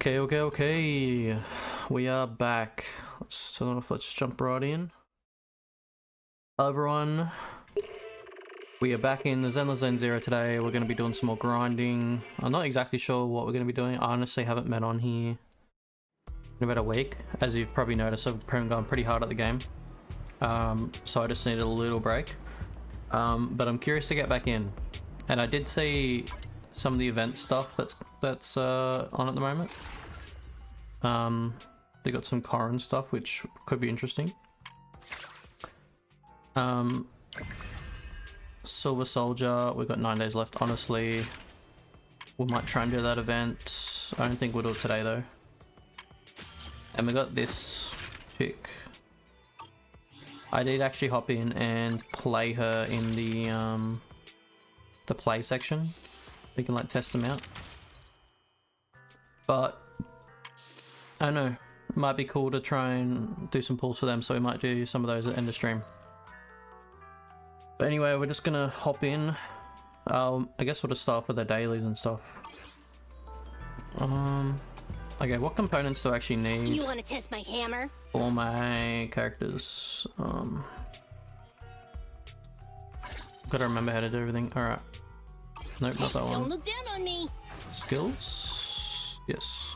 Okay. We are back. Let's jump right in. Hello everyone. We are back in the Zenless Zone 0 today. We're going to be doing some more grinding. I'm not exactly sure what we're going to be doing. I honestly haven't met on here in about a week. As you've probably noticed, I've gone pretty hard at the game. So I just needed a little break. But I'm curious to get back in. And I did see some of the event stuff that's on at the moment. They got some Corrin stuff which could be interesting. Silver Soldier, we've got 9 days left. Honestly, we might try and do that event. I don't think we'll do it today though. And we got this chick. I did actually hop in and play her in the play section. We can like test them out. But I don't know, it might be cool to try and do some pulls for them, so we might do some of those at the end of stream. But anyway, we're just gonna hop in. I guess we'll just start with the dailies and stuff. Okay, what components do I actually need? You want to test my hammer? For my characters. Gotta remember how to do everything. Alright. Nope, not that one. Don't look down on me. Skills? Yes.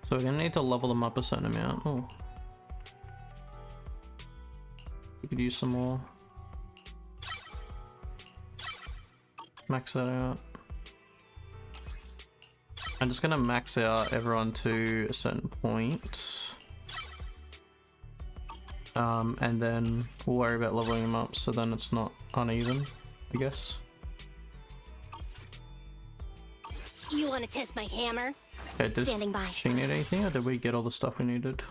So we're gonna need to level them up a certain amount. Oh. We could use some more. Max that out. I'm just gonna max out everyone to a certain point. And then we'll worry about leveling them up so then it's not uneven, I guess. You want to test my hammer? Okay, does Standing by. she need anything, or did we get all the stuff we needed? Do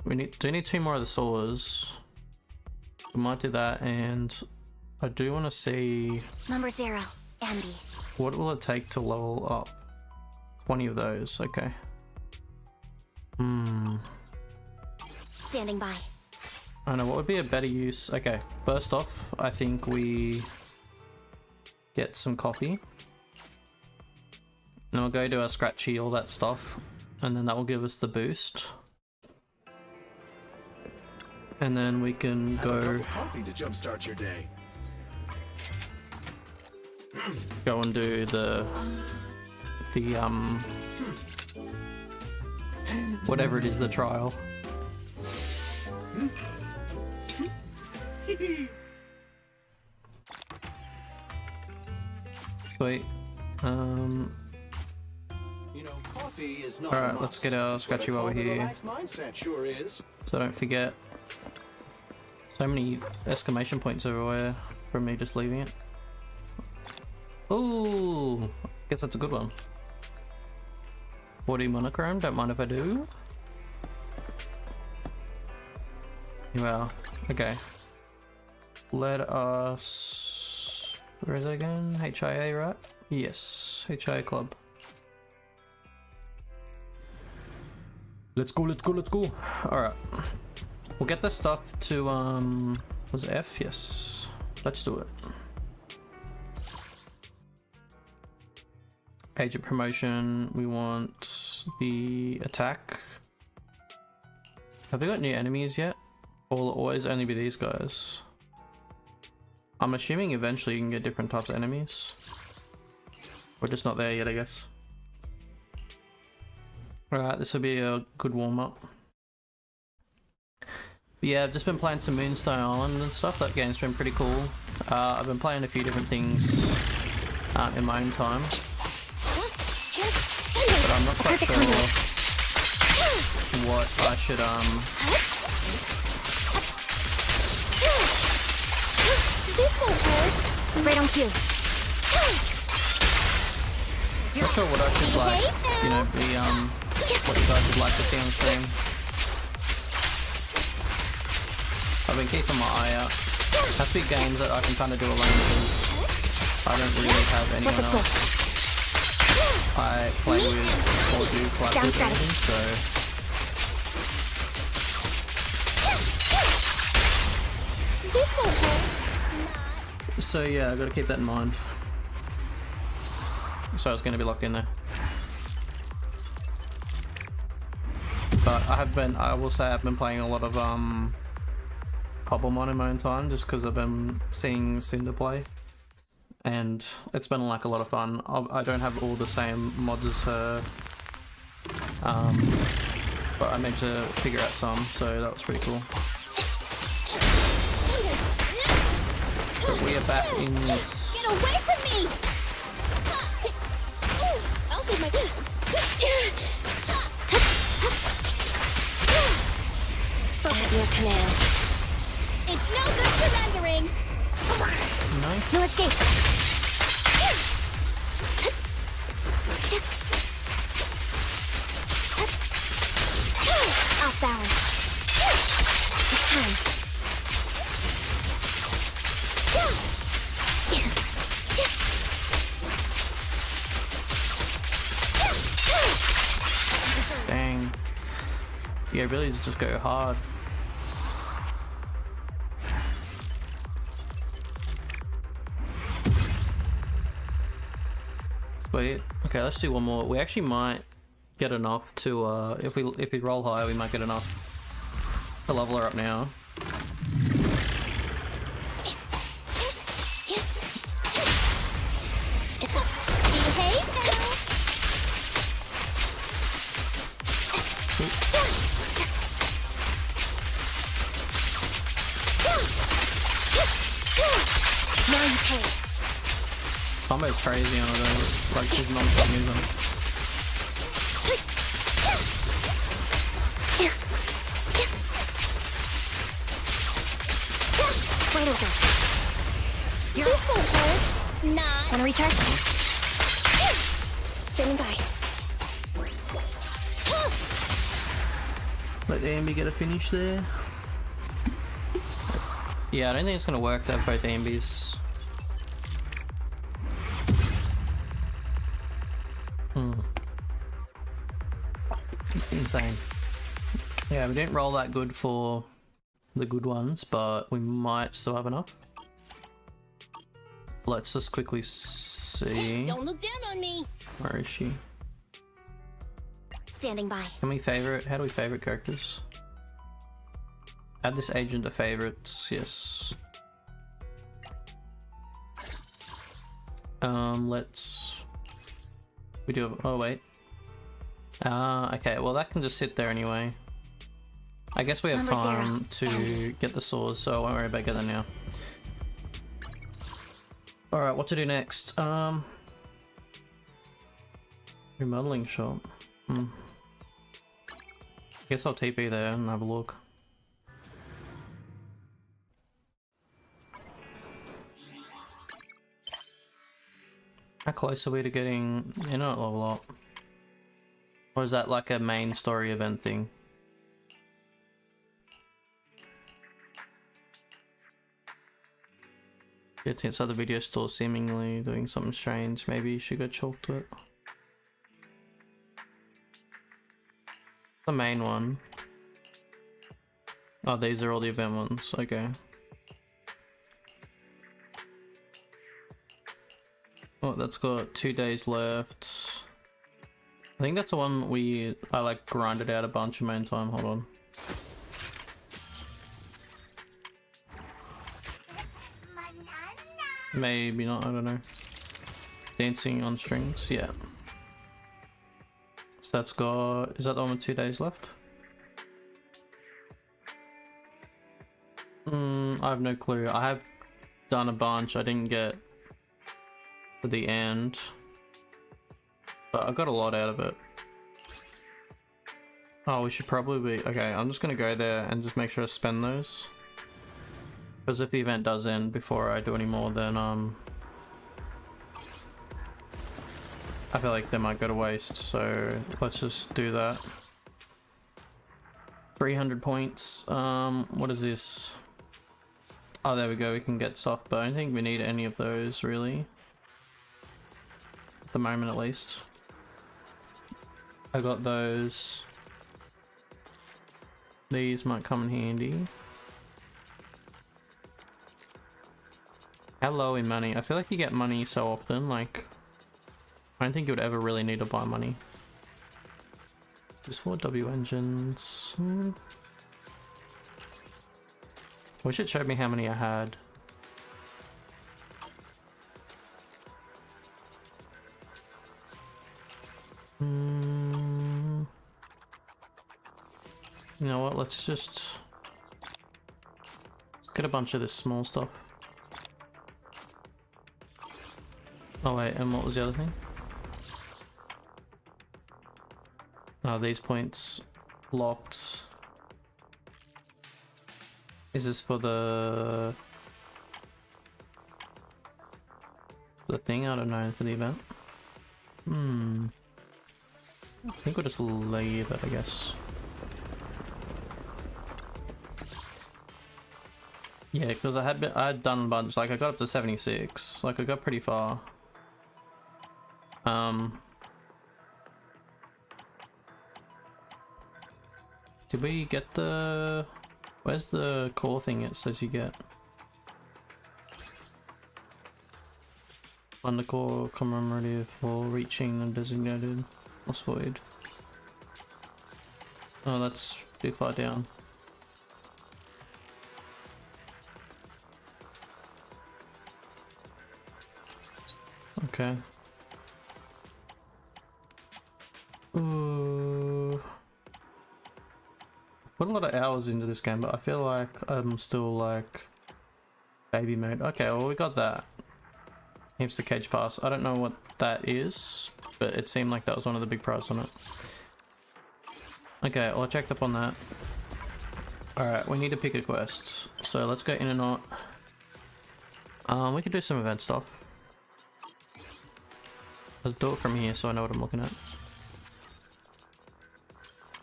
we need 2 more of the saws. We might do that, and I do want to see... Number 0, Andy. What will it take to level up? 20 of those, okay. Standing by. I don't know, what would be a better use? Okay, first off, I think we get some coffee. And we'll go to our scratchy, all that stuff. And then that will give us the boost. And then we can go... Have a cup of coffee to jumpstart your day. Go and do the whatever it is, the trial. Sweet. You know, coffee is not Alright, let's get our scratchy while we're here. Mindset sure is. So I don't forget. So many exclamation points everywhere from me just leaving it. Ooh, guess that's a good one. 40 monochrome, don't mind if I do. Wow, okay. Let us... Where is it again? HIA, right? Yes, HIA club. Let's go. Alright. We'll get this stuff to, was it F? Yes. Let's do it. Agent promotion, we want the attack. Have they got new enemies yet? Or will it always only be these guys? I'm assuming eventually you can get different types of enemies. We're just not there yet, I guess. Alright, this will be a good warm-up. Yeah, I've just been playing some Moonstone Island and stuff. That game's been pretty cool. I've been playing a few different things in my own time. But I'm not quite sure what I should This won't hurt. Right on cue. not sure what I should like, you know, be what you guys would like to see on stream. I've been keeping my eye out. Has to be games that I can kind of do alone because I don't really have anyone else I play with or do quite good anything, so... This won't hurt. So yeah, I gotta keep that in mind. So I was gonna be locked in there. But I will say I've been playing a lot of Cobblemon in my own time just because I've been seeing Cinder play. And it's been like a lot of fun. I don't have all the same mods as her. But I managed to figure out some, so that was pretty cool. But we are back in this. Get away from me! I'll save my at your command. It's no good surrendering. Nice. No escape. Off balance. It's time. Dang. Yeah, really just go hard. Sweet. Okay, let's do one more. We actually might get enough to if we roll high, we might get enough to level her up now. Behave now. Now you pay. Combo's crazy on it though. Like she's non-stop using. Right over. This won't hurt. Not. Wanna recharge? Standing by. Let Ambi get a finish there. Yeah, I don't think it's gonna work to have both Ambis. Insane. Yeah, we didn't roll that good for the good ones, but we might still have enough. Let's just quickly see. Don't look down on me. Where is she? Standing by. Can we favorite? How do we favorite characters? Add this agent to favorites. Yes. Let's. We do have. Oh wait. Okay. Well, that can just sit there anyway. I guess we have Number time 0. to get the swords, so I won't worry about getting them now. All right. What to do next? Remodeling shop. Guess I'll TP there and have a look. How close are we to getting... You're not level up. Or is that like a main story event thing? It's inside the video store seemingly doing something strange. Maybe you should go talk to it. The main one. Oh, these are all the event ones. Okay. Oh, that's got 2 days left. I think that's the one I like grinded out a bunch of main time. Hold on. Maybe not, I don't know. Dancing on strings, yeah. So that's got... Is that the one with 2 days left? I have no clue. I have done a bunch. I didn't get to the end. But I got a lot out of it. Oh, we should probably be... Okay, I'm just gonna go there and just make sure I spend those. Because if the event does end before I do any more, then I feel like they might go to waste, so let's just do that. 300 points. What is this? Oh, there we go, we can get soft, but I don't think we need any of those, really. At the moment, at least. I got those. These might come in handy. How low in money? I feel like you get money so often, like... I don't think you would ever really need to buy money. There's 4 W engines. Wish it showed me how many I had. You know what, let's just get a bunch of this small stuff. Oh wait, and what was the other thing? Oh, these points locked. Is this for the thing? I don't know, for the event. I think we'll just leave it, I guess. Yeah, because I'd done a bunch. Like I got up to 76. Like I got pretty far. Did we get the... Where's the core thing it says you get? Undercore commemorative for reaching the designated lost void. Oh, that's too far down. Okay. Ooh. Put a lot of hours into this game, but I feel like I'm still like baby mode. Okay, well we got that. Heaps the cage pass. I don't know what that is, but it seemed like that was one of the big prizes on it. Okay, well I checked up on that. Alright, we need to pick a quest. So let's go in and out. We could do some event stuff. I'll do it from here so I know what I'm looking at.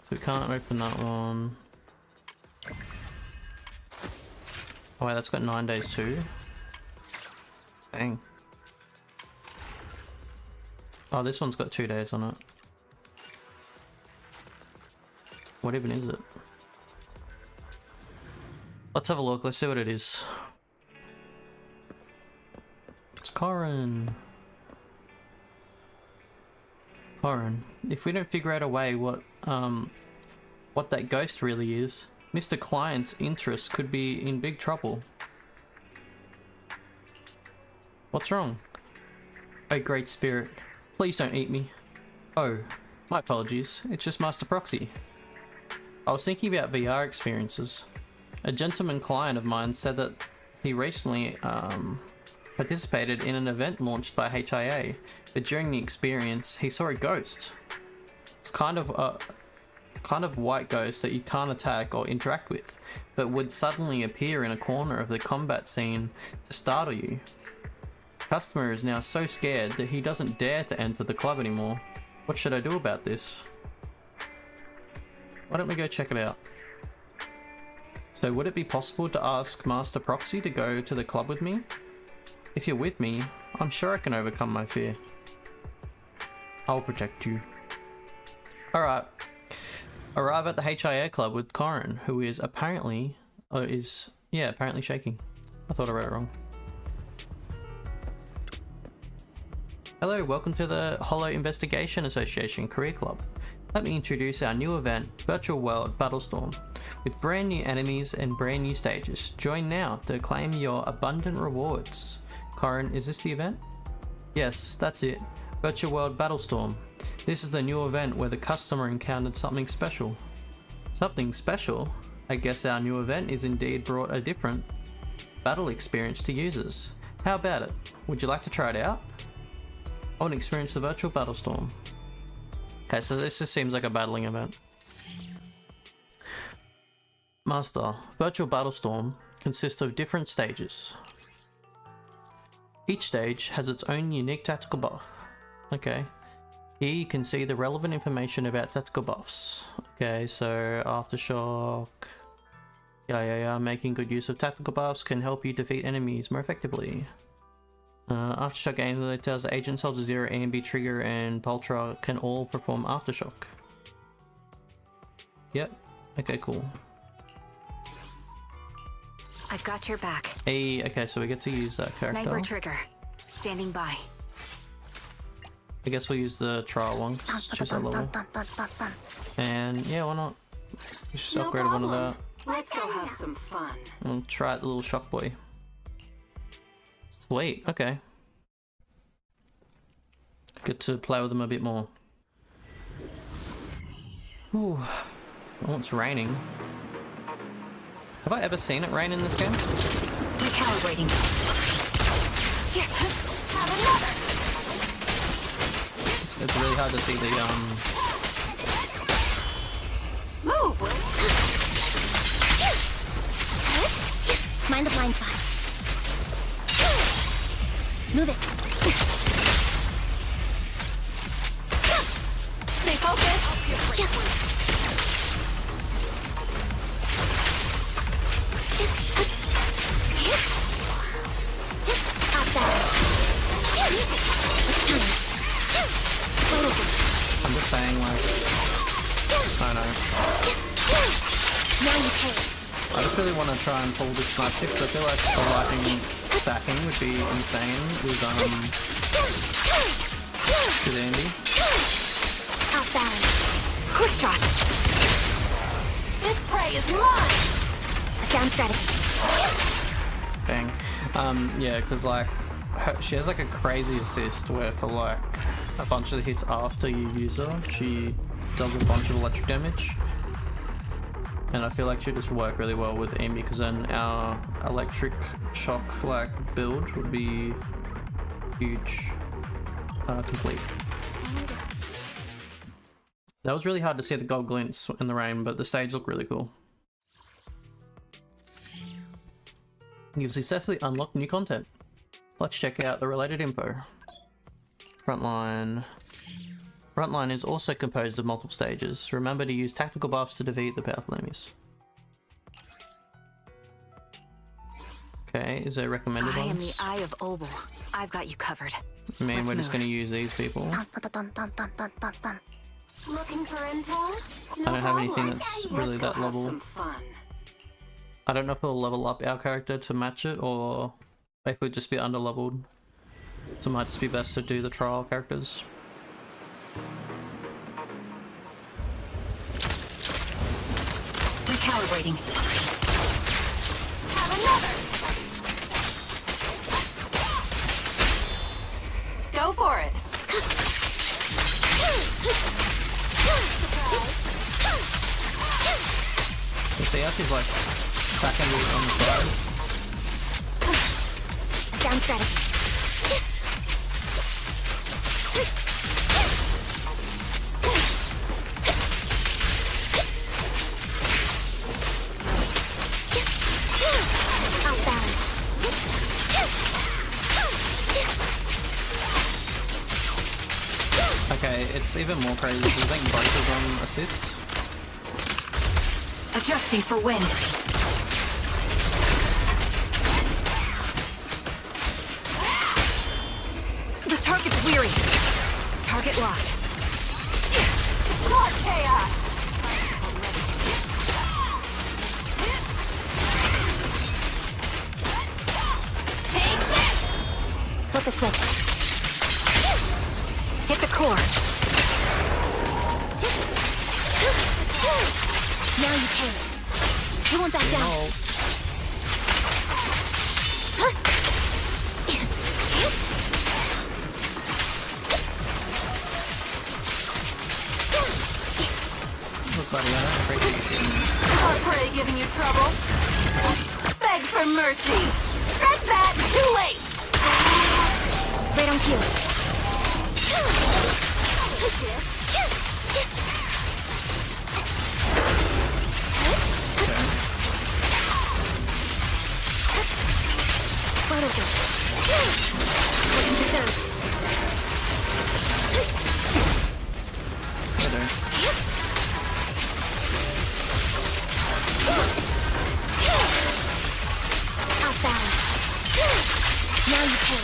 So we can't open that one. Oh wait, that's got 9 days too. Dang. Oh, this one's got 2 days on it. What even is it? Let's have a look, let's see what it is. It's Corin. Corin. If we don't figure out a way what that ghost really is, Mr. Client's interests could be in big trouble. What's wrong? Oh, great spirit. Please don't eat me. Oh, my apologies. It's just Master Proxy. I was thinking about VR experiences. A gentleman client of mine said that he recently participated in an event launched by HIA, but during the experience he saw a ghost. It's kind of white ghost that you can't attack or interact with, but would suddenly appear in a corner of the combat scene to startle you. The customer is now so scared that he doesn't dare to enter the club anymore. What should I do about this? Why don't we go check it out? So would it be possible to ask Master Proxy to go to the club with me? If you're with me, I'm sure I can overcome my fear. I'll protect you. Alright. Arrive at the HIA club with Corin, who is apparently... apparently shaking. I thought I read it wrong. Hello, welcome to the Hollow Investigation Association Career Club. Let me introduce our new event, Virtual World Battlestorm, with brand new enemies and brand new stages. Join now to claim your abundant rewards. Corin, is this the event? Yes, that's it. Virtual World Battlestorm. This is the new event where the customer encountered something special. Something special? I guess our new event is indeed brought a different battle experience to users. How about it? Would you like to try it out? I want to experience the Virtual Battlestorm. Okay, so this just seems like a battling event. Master, Virtual Battlestorm consists of different stages. Each stage has its own unique tactical buff. Okay. Here you can see the relevant information about tactical buffs. Okay, so Aftershock. Yeah. Making good use of tactical buffs can help you defeat enemies more effectively. Aftershock game that tells the Agent, Soldier Zero, AMB, Trigger, and Pultra can all perform Aftershock. Yep. Okay, cool. I've got your back. Hey, okay, so we get to use that character. Sniper Trigger, standing by. I guess we'll use the trial one, 'cause choose our level. And yeah, why not? Just No upgrade one of problem. that. Let's go have some fun. And try out the little shock boy. Sweet, okay. Good to play with them a bit more. Ooh. Oh, it's raining. Have I ever seen it rain in this game? Recalibrating. Here, have another. It's really hard to see the Move! Mind the blind spot. Move it. Stay focused! I'm just saying, like, I know. Now you pay. I just really want to try and pull this snipe kick, because I feel like the lightning stacking would be insane with Andy. Outbound. Quick shot. This prey is mine! Down strategy. Bang. Yeah, because like she has like a crazy assist where for like a bunch of the hits after you use her, she does a bunch of electric damage. And I feel like she'd just work really well with Amy, because then our electric shock like build would be huge. Complete. That was really hard to see the gold glints in the rain, but the stage looked really cool. You've successfully unlocked new content. Let's check out the related info. Frontline. Frontline is also composed of multiple stages. Remember to use tactical buffs to defeat the powerful enemies. Okay, is there recommended I ones? am the Eye of Obel. I've got you covered. I mean, Let's we're just move. going to use these people. Looking for intel? I don't have anything that's really that Let's go have level. some fun. I don't know if we'll level up our character to match it, or if we'd just be under-leveled. So it might just be best to do the trial characters. Recalibrating. Have another! Go for it! You see how she's like backing it on the side? Down strategy. Outbound. Okay, it's even more crazy because I think both of them assist. Adjusting for wind. The target's weary. Target locked. More chaos! Take this! Flip the switch. Hit the core. Now you pay. You won't back down. Oh, look, buddy, I don't appreciate you shooting. Our prey giving you trouble? Beg for mercy! Scratch that! Too late! Right on cue. Okay. Final go. Looking to third. Hey there. Outbound. Now you pay.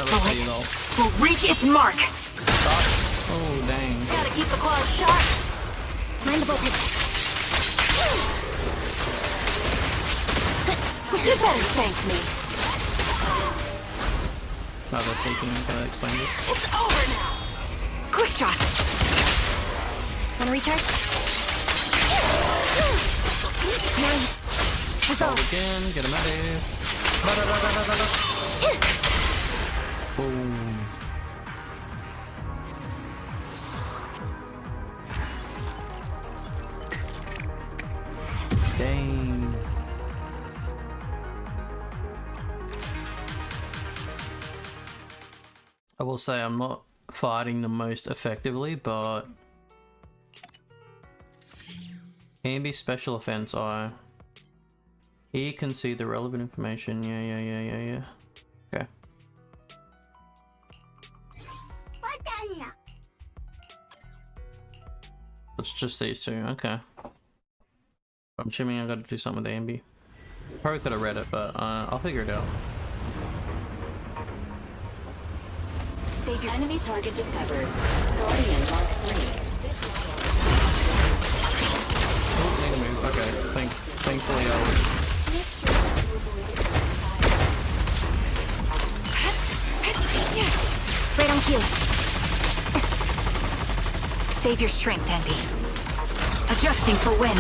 let's Alright. see though. Will reach its mark. Oh, dang. Gotta keep the claws sharp. Mind the voltage. You better thank me. Oh, they're seeking. Can I explain this? It's over now. Quick shot. Wanna recharge? Now, Hold resolve. again. Get him out of here. Boom. Dang. I will say I'm not fighting the most effectively, but can be special offense eye. He can see the relevant information. Yeah. Okay. It's just these two. Okay. I'm assuming I got to do something with Ambi. Probably could have read it, but I'll figure it out. Save your enemy target discovered. Guardian Mark 3. Oh, need to move. Okay. Thankfully, Right on cue. Save your strength, Envy. Adjusting for wind.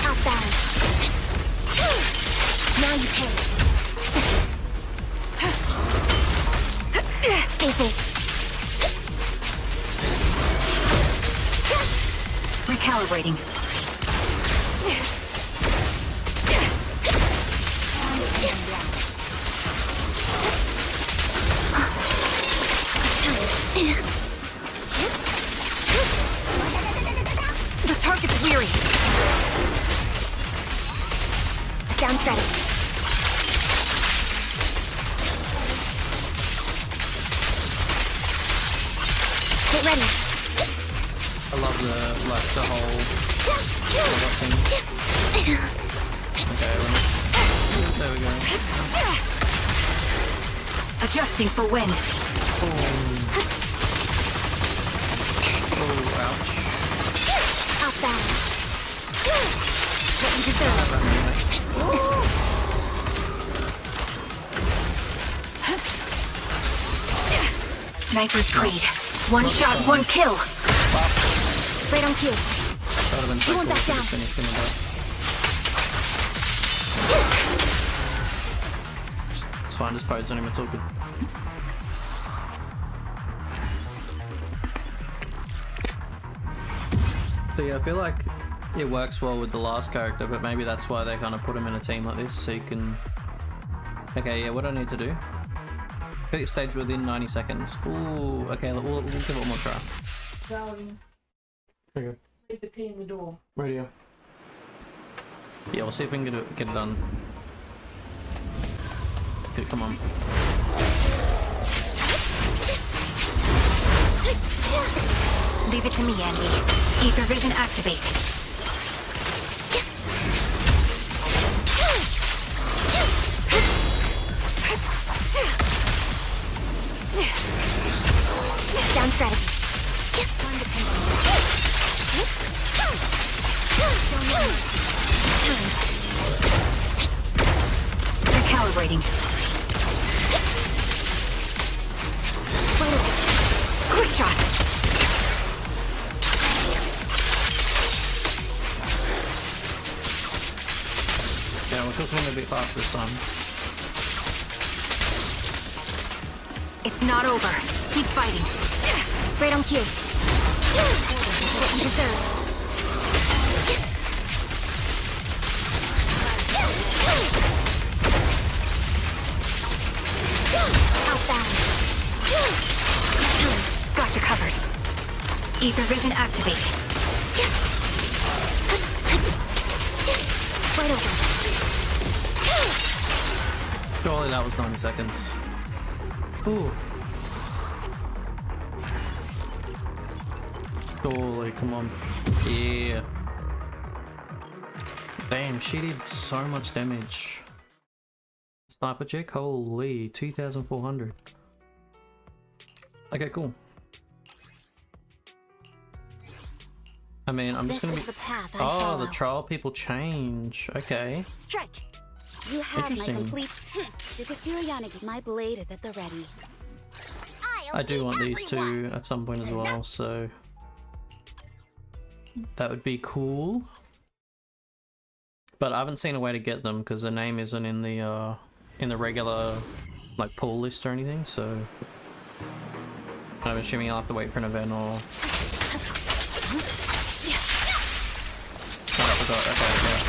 Outbound. Now you pay. Stay safe. Recalibrating. The target's weary. Down strategy. Get ready. I love the whole thing. Okay, there we go. Adjusting for wind. Oh, ouch. Outbound. What you deserve. Sniper's Creed. One shot, one kill. Right on cue. That would have been so You cool won't back if we down. just finished him with that. It's fine, just pose on him, it's all good. So yeah, I feel like it works well with the last character, but maybe that's why they kind of put him in a team like this, so you can... Okay, yeah, what do I need to do? Complete stage within 90 seconds. Ooh, okay, we'll give it one more try. Darling, There you go. leave the key in the door. Radio. Yeah, we'll see if we can get it done. Okay, come on. Leave it to me, Andy. Ether vision activate. Down strategy. Recalibrating. Quick shot. Yeah, we're cooking him a bit fast this time. It's not over. Keep fighting. Right on cue. What you deserve. Outbound. Got you covered. Ether vision activate. Right over. Surely that was 90 seconds. Ooh. Surely, come on. Yeah. Damn, she did so much damage. Sniper chick, holy, 2,400. Okay, cool. I mean, I'm just This gonna is be. the path I Oh, follow. the trial people change. Okay. Strike. You have my Interesting. complete. Sukashiro Yanagi, my blade is at the ready. I do want these two at some point as well, so that would be cool. But I haven't seen a way to get them because the name isn't in the regular like pull list or anything. So I'm assuming I'll have to wait for an event or. Oh, I forgot. Okay, yeah.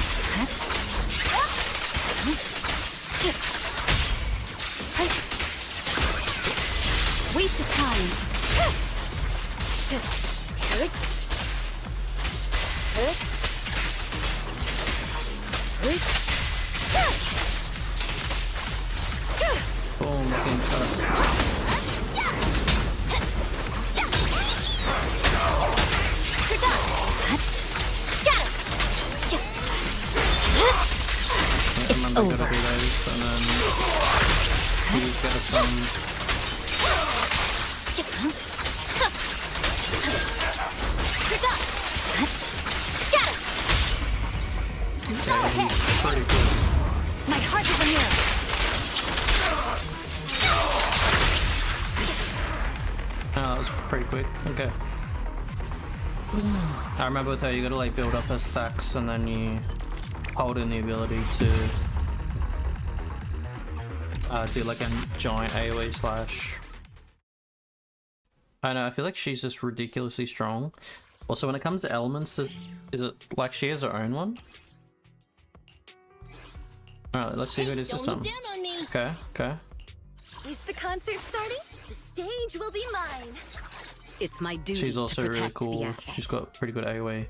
Waste of time. Boom, looking for. Remember, gotta do those, and then these get us some. Yeah, pretty good. My heart is a mirror. Oh, that was pretty quick. Okay. I remember with her, you gotta like build up her stacks and then you hold in the ability to do like a giant AoE slash. I know, I feel like she's just ridiculously strong. Also, when it comes to elements, is it like she has her own one? Alright, let's see who it is this Don't time. look down on me. Okay, okay. Is the concert starting? The stage will be mine. It's my duty She's to also really protect the cool. asset. She's got pretty good AoE.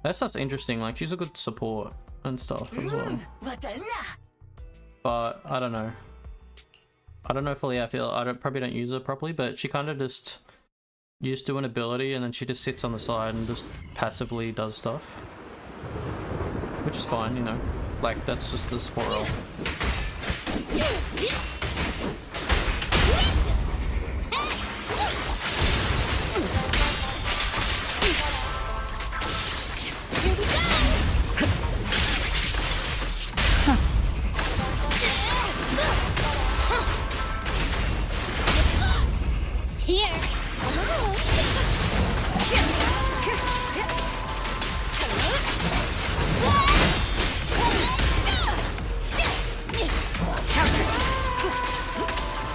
That stuff's interesting, like she's a good support and stuff as well. But I don't know. I don't know fully. I feel probably don't use her properly, but she kind of just used to an ability and then she just sits on the side and just passively does stuff, which is fine, you know. Like that's just the support role.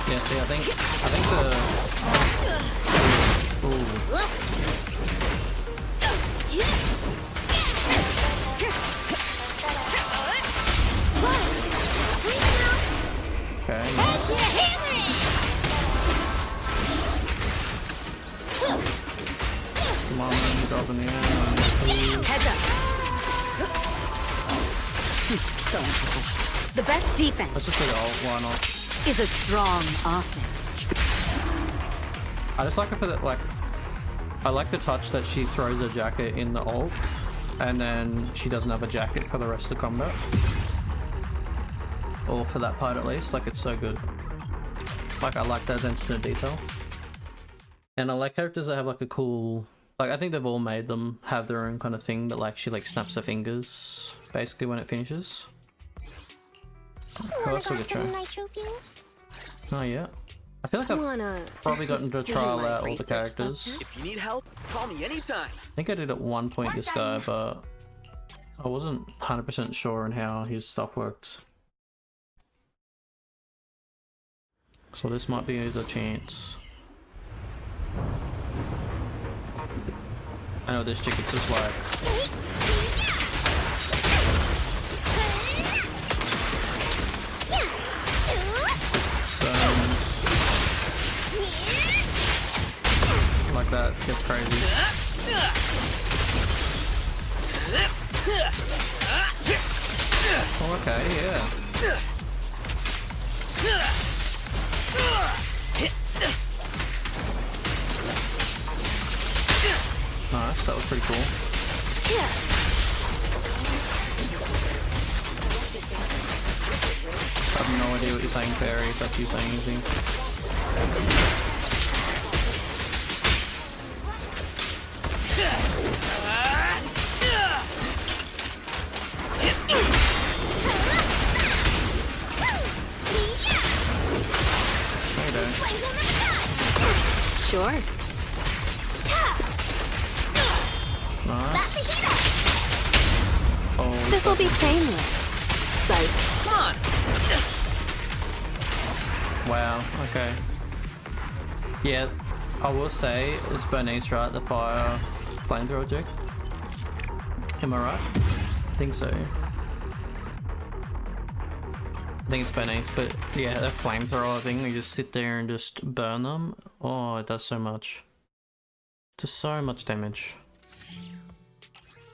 Yeah, see, I think the. Ooh. Okay. Nice. Come on, man, drop in the air. Heads up. So the best defense Let's just do the ult, why not? is a strong offense. I just like it for that, like, I like the touch that she throws a jacket in the ult, and then she doesn't have a jacket for the rest of combat. Or for that part at least, like it's so good. Like I like that attention to detail. And I like characters that have like a cool, like I think they've all made them have their own kind of thing that like she like snaps her fingers basically when it finishes. Who else we could try? Oh yeah. I feel like I've probably gotten to trial out all the characters. If you need help, call me anytime. I think I did at one point this guy, but I wasn't 100% sure on how his stuff worked. So this might be the chance. I know this chick, it's just like... burns. Like that, gets crazy. Oh, okay, yeah. Nice, that was pretty cool. idea what you're saying, Fairy, if that's you saying anything. No, you don't. Sure. Nice. Oh, This'll be painless. Psych. Come on! wow, okay. Yeah, I will say it's Bernice, right? The fire flamethrower chick. Am I right? I think so. I think it's Bernice, but yeah, that flamethrower thing, you just sit there and just burn them. Oh, it does so much. It does so much damage.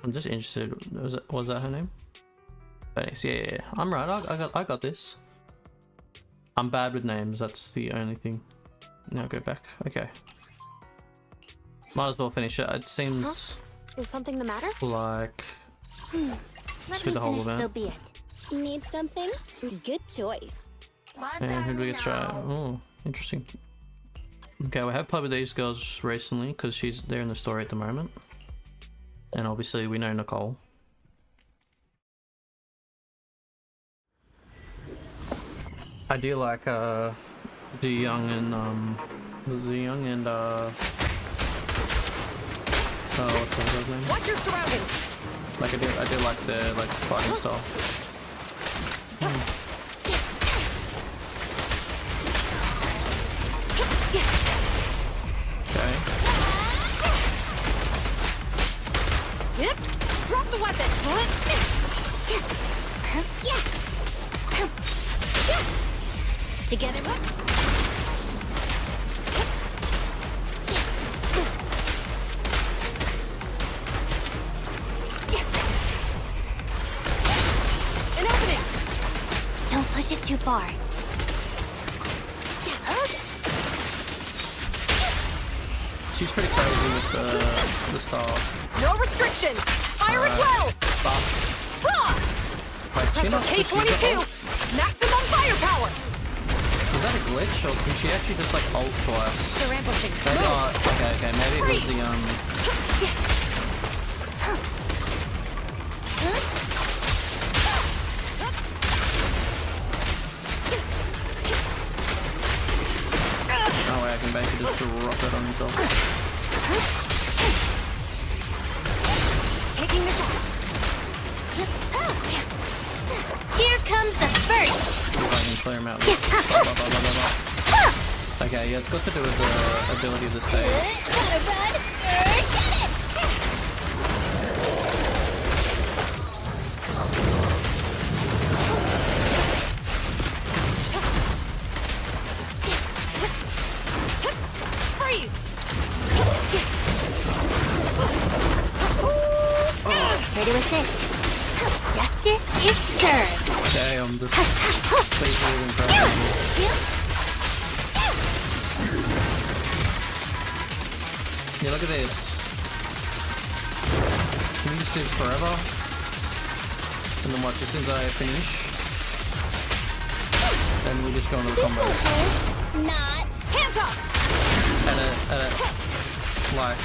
I'm just interested. Was that her name? Bernice, yeah. I'm right. I got this. I'm bad with names. That's the only thing. Now go back. Okay. Might as well finish it. It seems Is something the matter? like Let through me the whole finish, so event. be it. Need something? Good choice. And who do we get to try? Oh, interesting. Okay, we have played with these girls recently because they're in the story at the moment, and obviously we know Nicole. I do like Young and what's the other's name? Watch your surroundings. Like I do like their like fighting style. Okay. Yep. Drop the weapon. Together, what? An opening. Don't push it too far. She's pretty crazy with the style. No restrictions. Fire at will. Stop. Like, she Pressure not just use K22. the ult? Maximum firepower. Is that a glitch or can she actually just like ult twice? They're ambushing. Maybe, Move. okay, maybe it was the no way I can basically just drop that on himself. Taking the shot. Here comes the first. See if I can clear him out. Okay, yeah, it's got to do with the ability of the stage. Gotta run or get it. Freeze. Ready with this. Justice is served. Okay, I'm just basically impressed. Yeah, look at this. Can you just do this forever? And then watch, as soon as I finish, then we just go into the combo. Not. Hands up. And like,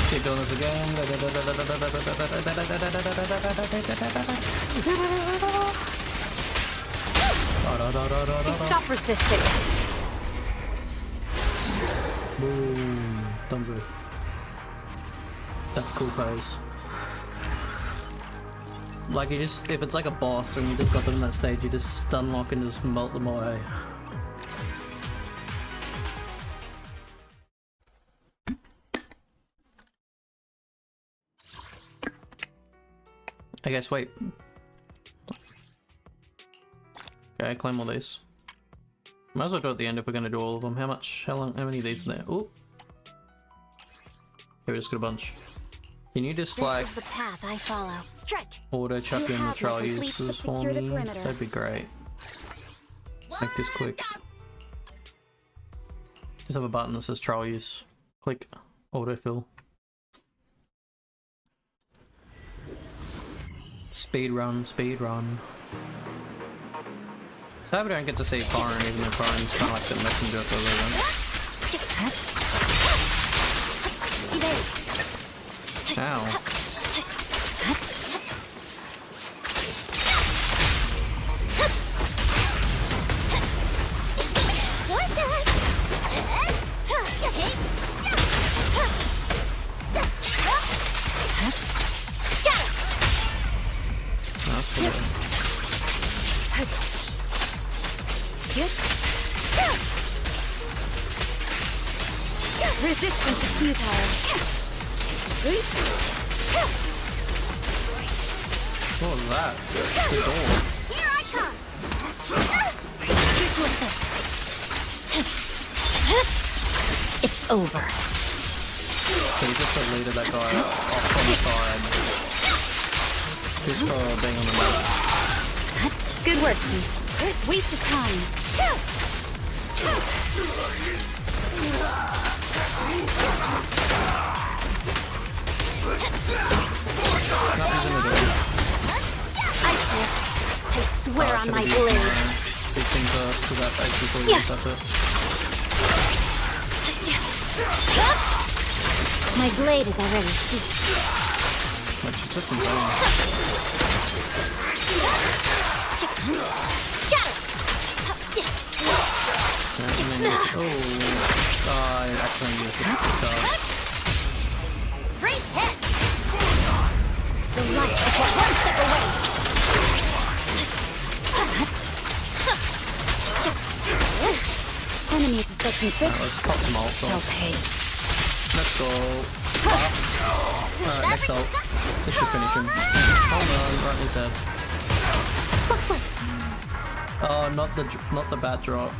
keep doing this again. Stop resisting. Boom. Dunzo. That's a cool pose. Like you just, if it's like a boss and you just got them in that stage, you just stun lock and just melt them away. I guess, wait. Okay, claim all these. Might as well go at the end if we're gonna do all of them. How many of these are there? Ooh. we just got a bunch. Can you just This like is the path I follow. Strike. auto chuck You in the have trial my complete uses for secure the me? perimeter. That'd be great. Make this quick. Just have a button that says trial use. Click autofill. Speed run, speed run. So I don't get to see Foreign, even though Foreign's kind of like the messenger for the event. Ow. Resistance is futile. What was that? The door. Here I come. Here to assist. It's over. So you just deleted that guy off on the side. Just for being on the map. Good work, Chief. Waste of time. Nothing's in the door. I see. I swear on my blade. Big thing first, because that basically resets it. My blade is already sheathed. Which is just insane. And then I accidentally used the charge. Great hit! The light is but one step away. Enemy possession Let's pop some ults shall off. pay. Let's go. Next ult. This should finish him. Hold on, right in his head. Oh, not the bat drop.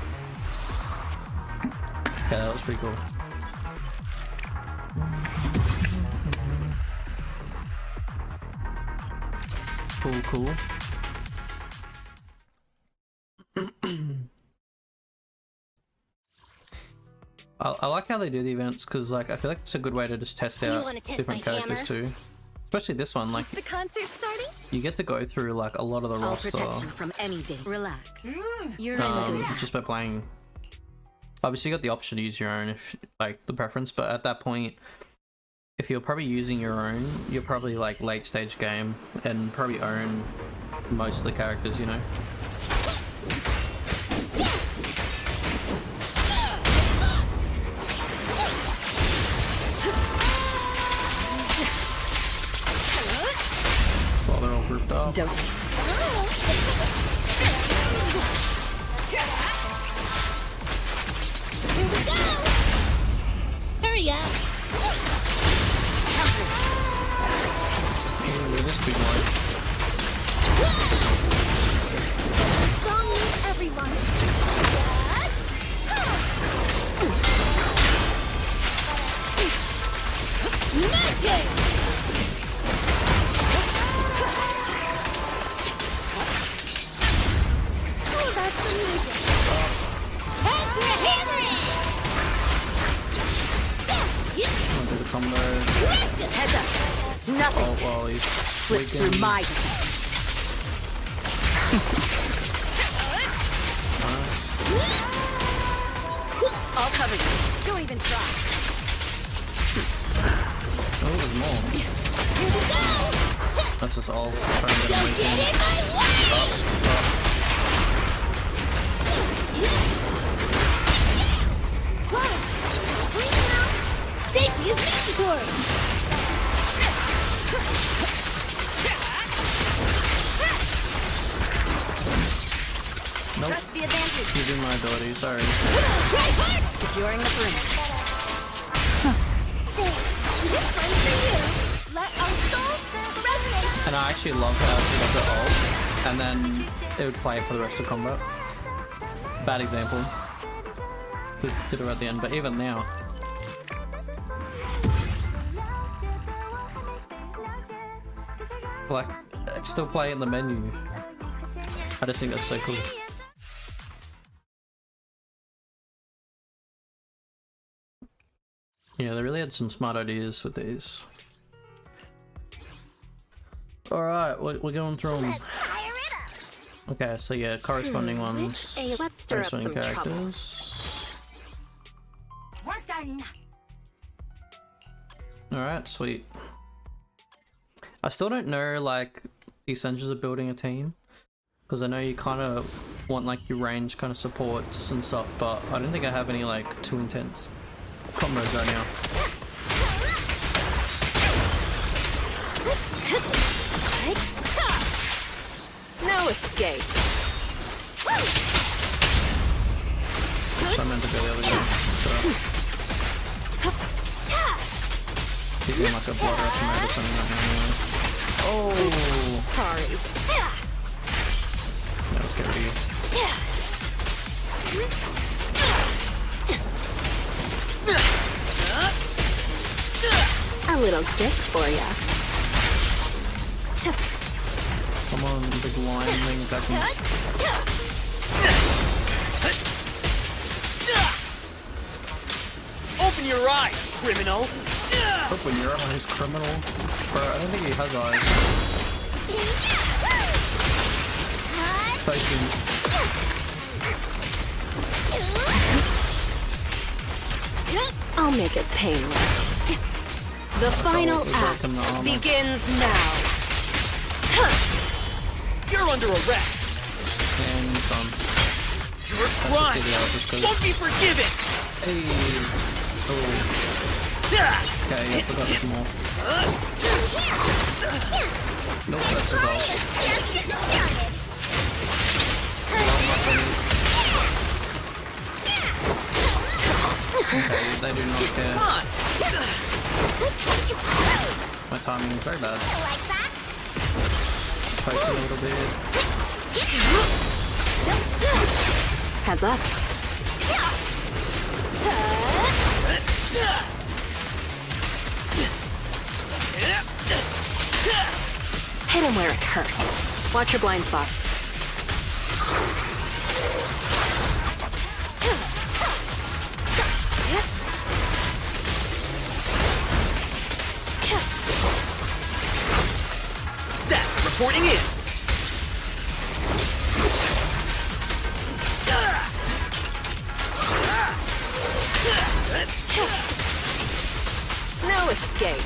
Okay, that was pretty cool. Cool. I like how they do the events because, like, I feel like it's a good way to just test out wanna test different my characters hammer? too. Especially this one, like, The concert starting? you get to go through like a lot of the I'll roster protect you from any day. Relax. You're in good. just by playing. Obviously, you got the option to use your own if like the preference, but at that point, if you're probably using your own, you're probably like late stage game and probably own most of the characters, you know. While they're all grouped up. Don't. Here we go! Hurry up! Ooh, this big one. Strong move, everyone! Magic! Oh, that's the music! Head for a hammering! I'll do the combo. Heads up. Nothing Oh, well, he's slips through weakened. my. I'll cover you. Don't even try. Oh, there's more. Here we go! That's just all trying to get him Don't get weakened. in my way! Watch! Safety is mandatory! Nope, Trust the advantage. using my ability, sorry. Try hard! Securing the perimeter. Thanks. This one's for you. Let our souls resonate. And I actually love how it does the ult, and then it would play for the rest of combat. Bad example. Did it at the end, but even now. like still play it in the menu. I just think that's so cool. Yeah, they really had some smart ideas with these. Alright, we're going through them. Okay, so yeah, corresponding ones. Hey, let's stir up some corresponding trouble. characters. Work done. Alright, sweet. I still don't know like the essentials of building a team, because I know you kind of want like your range kind of supports and stuff, but I don't think I have any like too intense combos right now. No escape. So I meant to go the other way. He's in like a blood rush mode or something right now anyway. Oh! Sorry. That was scared of you. A little gift for ya. Come on, big lion thing attacking. Open your eyes, criminal! Open your eyes, criminal. Bro, I don't think he has eyes. Facing. I'll make it painless. The final we're breaking the act armor. begins now. You're under arrest! And some. Your That's crime just ideal, just 'cause- won't be forgiven! Hey! Oh. Okay, yeah, forgot some more. Nope, that's his ult. Okay, they do not care. My timing is very bad. Post a little bit. Heads up. Hit him where it hurts. Watch your blind spots. That's reporting in! No escape.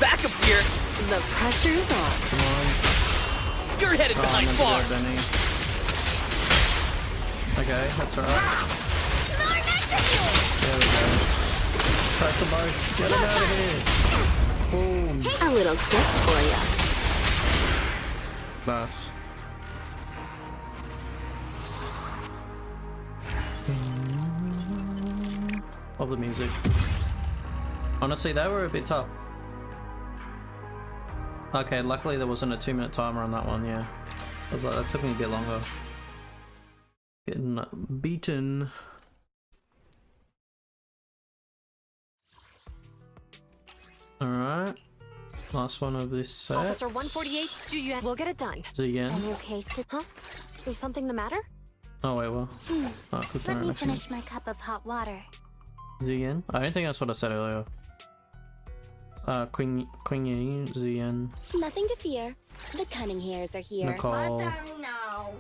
Back up here! The pressure's on. Come on. You're headed Oh, behind I'm meant to bars! go Benny. Okay, that's alright. There we go. Press the boat. Get him out of here. Boom. A little gift for ya. Nice. Love the music. Honestly, they were a bit tough. Okay, luckily there wasn't a 2-minute timer on that one, yeah. I was like, that took me a bit longer. Getting beaten. Alright. Last one of this set. Officer 148, we'll get it done. Again. A new case to... Huh? Is something the matter? Oh wait, well. Oh, quick Let me interaction. finish my cup of hot water. Zian? I don't think that's what I said earlier. Queen Yi, Zian, Nothing to fear. The cunning hairs are here. Nicole, No.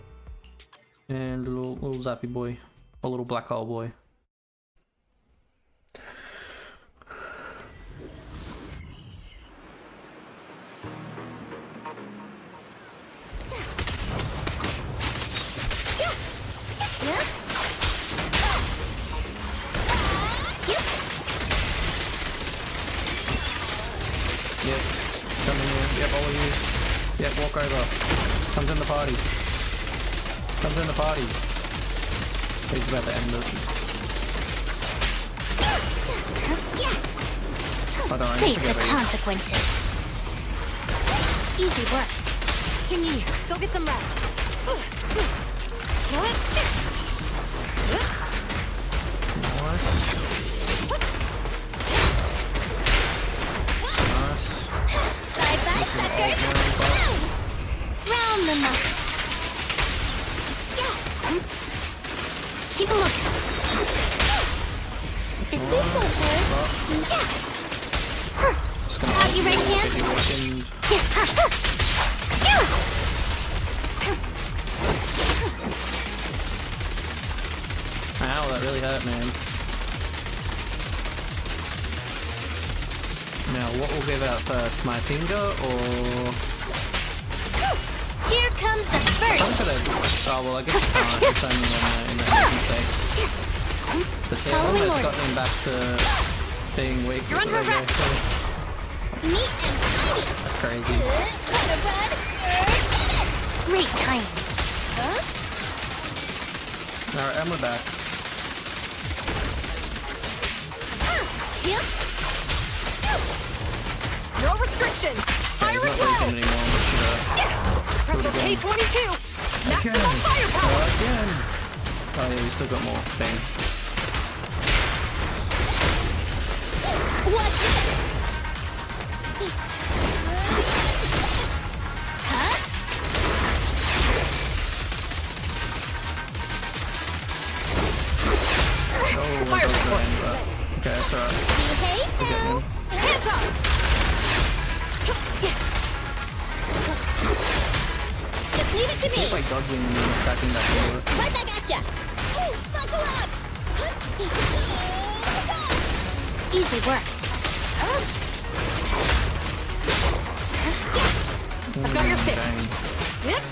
and little zappy boy. A little black hole boy. Yep, come in here. Yep, all of you. Yep, walk over. Comes in the party. Comes in the party. He's about to end it. Hold on, I need Face to the get ready. consequences. Easy work. Jinyi, go get some rest. Nice. Nice. Is this gonna hurt? Yeah. Just gonna Have you ready, get hand? you working. Ow, that really hurt, man. Now, what will give out first? My finger or... Here comes the I'm first. gonna... Oh, well, I guess you can't. It's only in the action state. But see, I've Following almost order. gotten him back to being weak. You're under There we go. arrest. Neat and tidy. That's crazy. Kinda bad. Great timing. Huh? Alright, and we're back. Yep. No restrictions. Yeah, Fire he's at not will. breathing anymore, which Press do it again. K22. Maximum firepower. again. Oh yeah, we still got more thing. What's this? Huh? Oh, my Fire God, support. but... Okay, that's alright. Behave We'll get now. him. Hands up. Just leave it to I think me. by dodging and then attacking that door. Right back at ya. Ooh, buckle up. Easy work. I've got your six. Dang. Yep.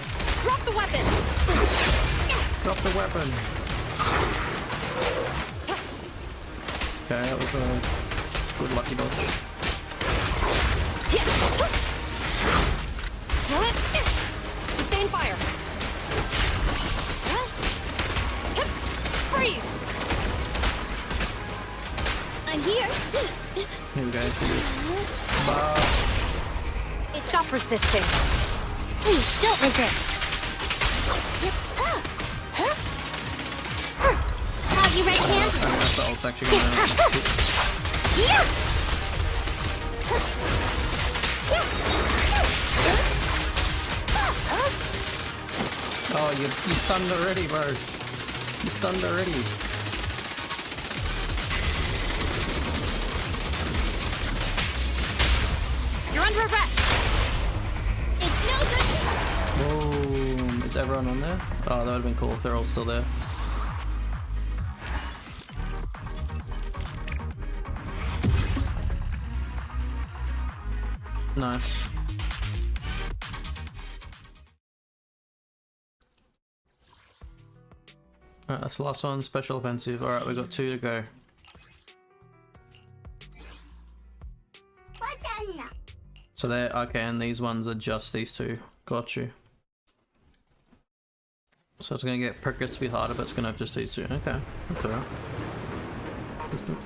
Drop the weapon. Drop the weapon. Okay, that was a good lucky dodge. Sustain fire. Freeze. I'm here. Here we go, do this. Stop resisting. Please don't resist. Have you ready, hand? I don't know if the ult's actually gonna... Yeah. Oh, you stunned already, bro. You stunned already. You're under arrest. It's no good. Boom. Is everyone on there? Oh, that would have been cool if they're all still there. Nice. Alright, that's the last one. Special offensive. Alright, we got 2 to go. So they're okay, and these ones are just these 2. Got you. So it's gonna get progressively harder, but it's gonna have just these 2. Okay, that's alright. Ooh.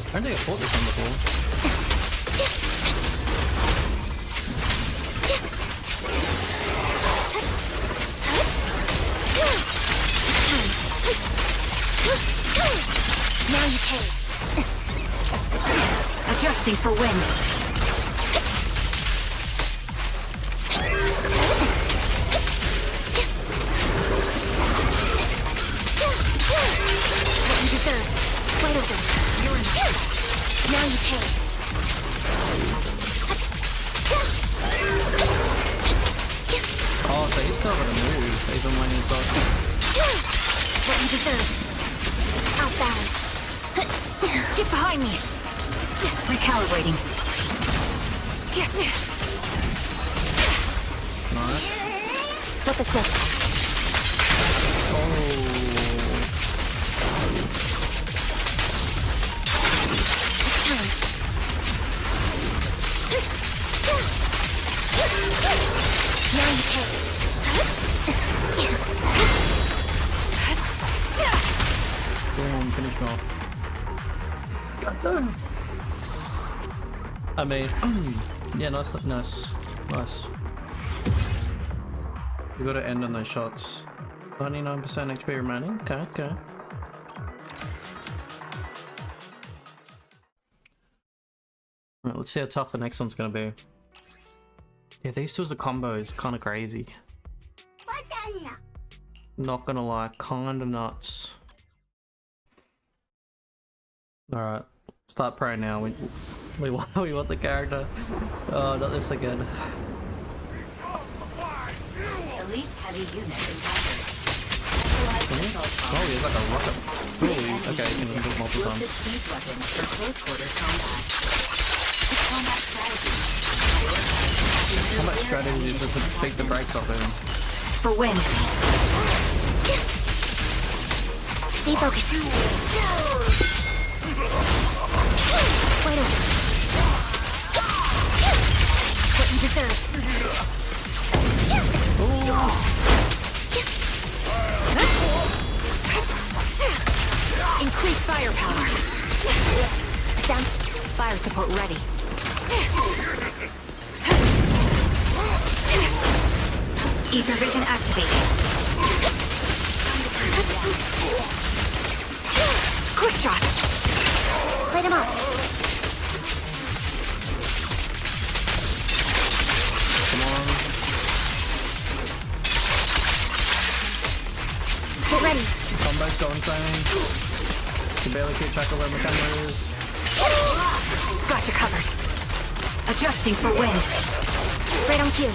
I don't think I fought this one before. Now you pay. Adjusting for wind. What you deserve. Right over. You're in. Now you pay. Oh, so he's still gonna move, even when he's got... What you deserve. Outbound. Get behind me. Recalibrating. Nice. Flip the switch. Oh. Now you pay. Boom, finish him off. I mean, yeah, nice. You gotta end on those shots. 99% HP remaining. Okay. Right, let's see how tough the next one's gonna be. Yeah, these two as a combo is kind of crazy. Not gonna lie, kind of nuts. Alright, start praying now. We want the character. Oh, not this again. Elite heavy unit encountered. Oh, he's like a rocket. Ooh, okay, you can do it multiple Explosive times. siege weapons for close quarter combat. Combat strategy. How much strategy is just to beat the brakes off him? For wind. Stay focused. Wide open. What you deserve. Increase firepower. Sound. Fire support ready. Ether vision activated. Quick shot. Light him up. Come on. Get ready. Combo's going insane. Can barely keep track of where my camera is. Got you covered. Adjusting for wind. Right on cue.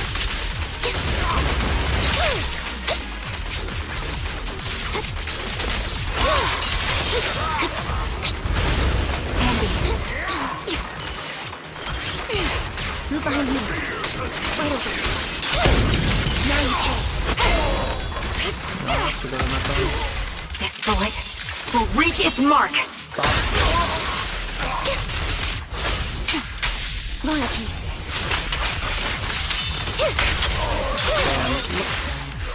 Handy. Move behind me. Wide open. Now you can. Should go in that time. This bullet will reach its mark. Loyalty.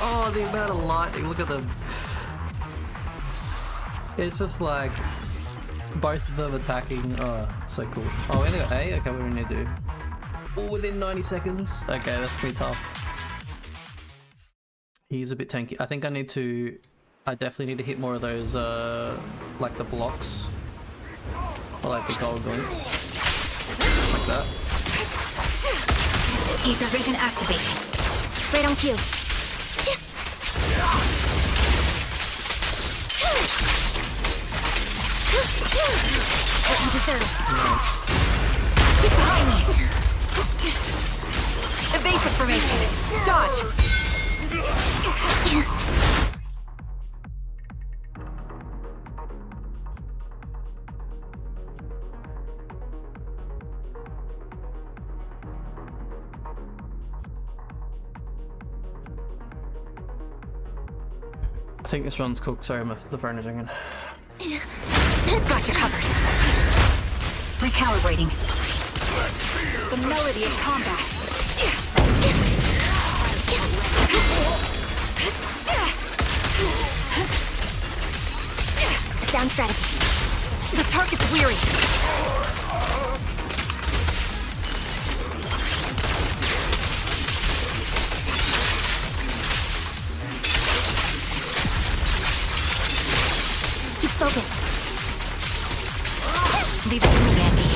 Oh, the amount of lightning, look at them. It's just like both of them attacking. Oh, so cool. Oh, we only got A? Okay, what do we need to do? Oh, within 90 seconds. Okay, that's gonna be tough. He's a bit tanky. I think I definitely need to hit more of those, like the blocks. Or like the gold links. Like that. Ether vision activated. Right on cue. What you deserve. Get behind me. Evasive formation. Dodge. I think this one's cooked. Sorry, the phone is ringing. Got you covered. Recalibrating. The melody of combat. Sound strategy. The target's weary. Keep focused. Leave it to me, Andy.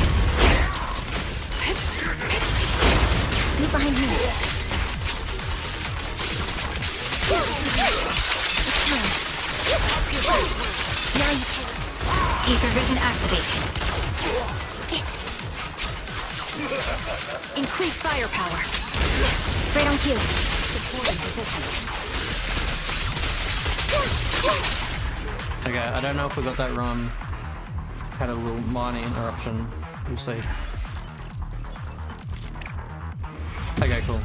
Leave behind me. Now you can. Ether vision activated. Increase firepower. Right on cue. Okay, I don't know if we got that run. Had a little minor interruption. We'll see. Okay, cool.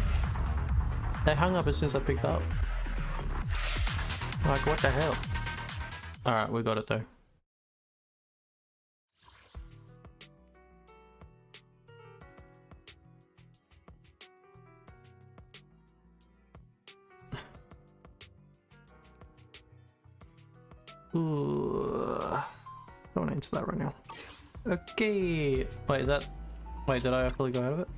They hung up as soon as I picked up. Like, what the hell? Alright, we got it though. Ooh, don't want to answer that right now. Okay, wait, is that? Wait, did I fully go out of it?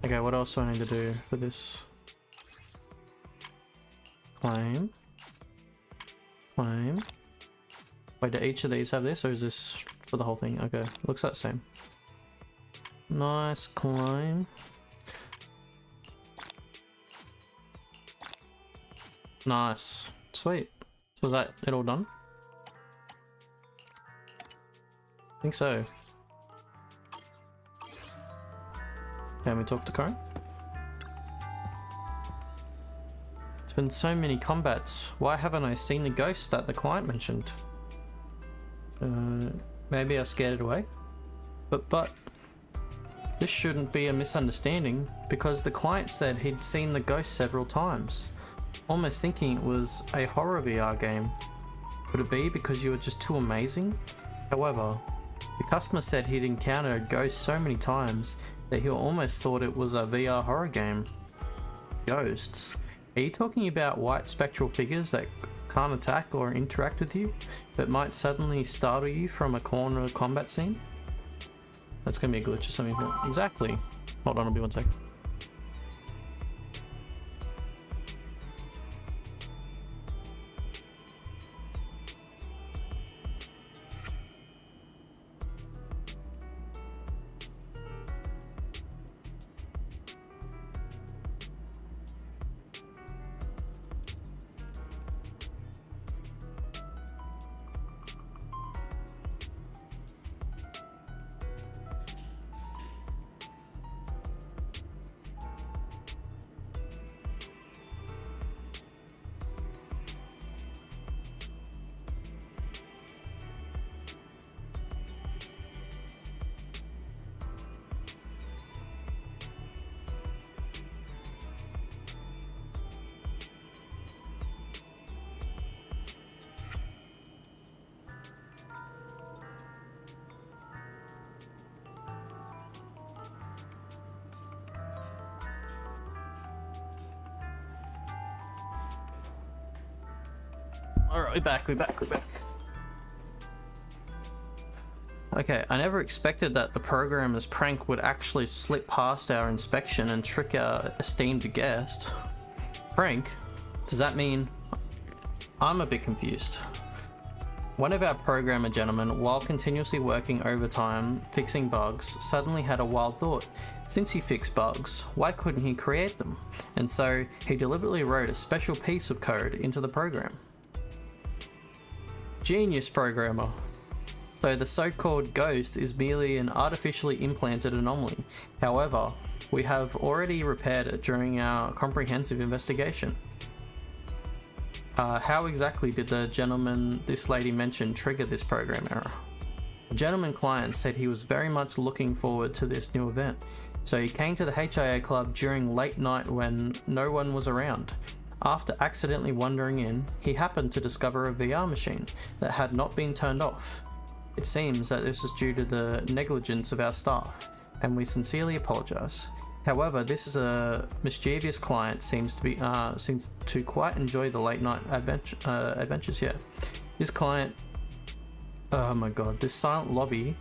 Okay, what else do I need to do for this? Claim. Claim. Wait, do each of these have this, or is this for the whole thing? Okay, looks like the same. Nice claim. Nice. Sweet. So was that it all done? I think so. Can we talk to Karen? It's been so many combats. Why haven't I seen the ghost that the client mentioned? Maybe I scared it away? But this shouldn't be a misunderstanding because the client said he'd seen the ghost several times. Almost thinking it was a horror VR game. Could it be because you were just too amazing? However, the customer said he'd encountered a ghost so many times that he almost thought it was a VR horror game. Ghosts? Are you talking about white spectral figures that can't attack or interact with you, but might suddenly startle you from a corner combat scene? That's gonna be a glitch or something. Exactly. Hold on, I'll be 1 sec. Alright, we're back. Okay, I never expected that the programmer's prank would actually slip past our inspection and trick our esteemed guest. Prank? Does that mean... I'm a bit confused. One of our programmer gentlemen, while continuously working overtime fixing bugs, suddenly had a wild thought. Since he fixed bugs, why couldn't he create them? And so he deliberately wrote a special piece of code into the program. Genius programmer. So the so-called ghost is merely an artificially implanted anomaly. However, we have already repaired it during our comprehensive investigation. How exactly did the gentleman this lady mentioned trigger this program error? The gentleman client said he was very much looking forward to this new event, so he came to the HIA club during late night when no one was around. After accidentally wandering in, he happened to discover a VR machine that had not been turned off. It seems that this is due to the negligence of our staff, and we sincerely apologise. However, this is a mischievous client seems to quite enjoy the late night adventures. Yeah, this client. Oh my god, this silent lobby,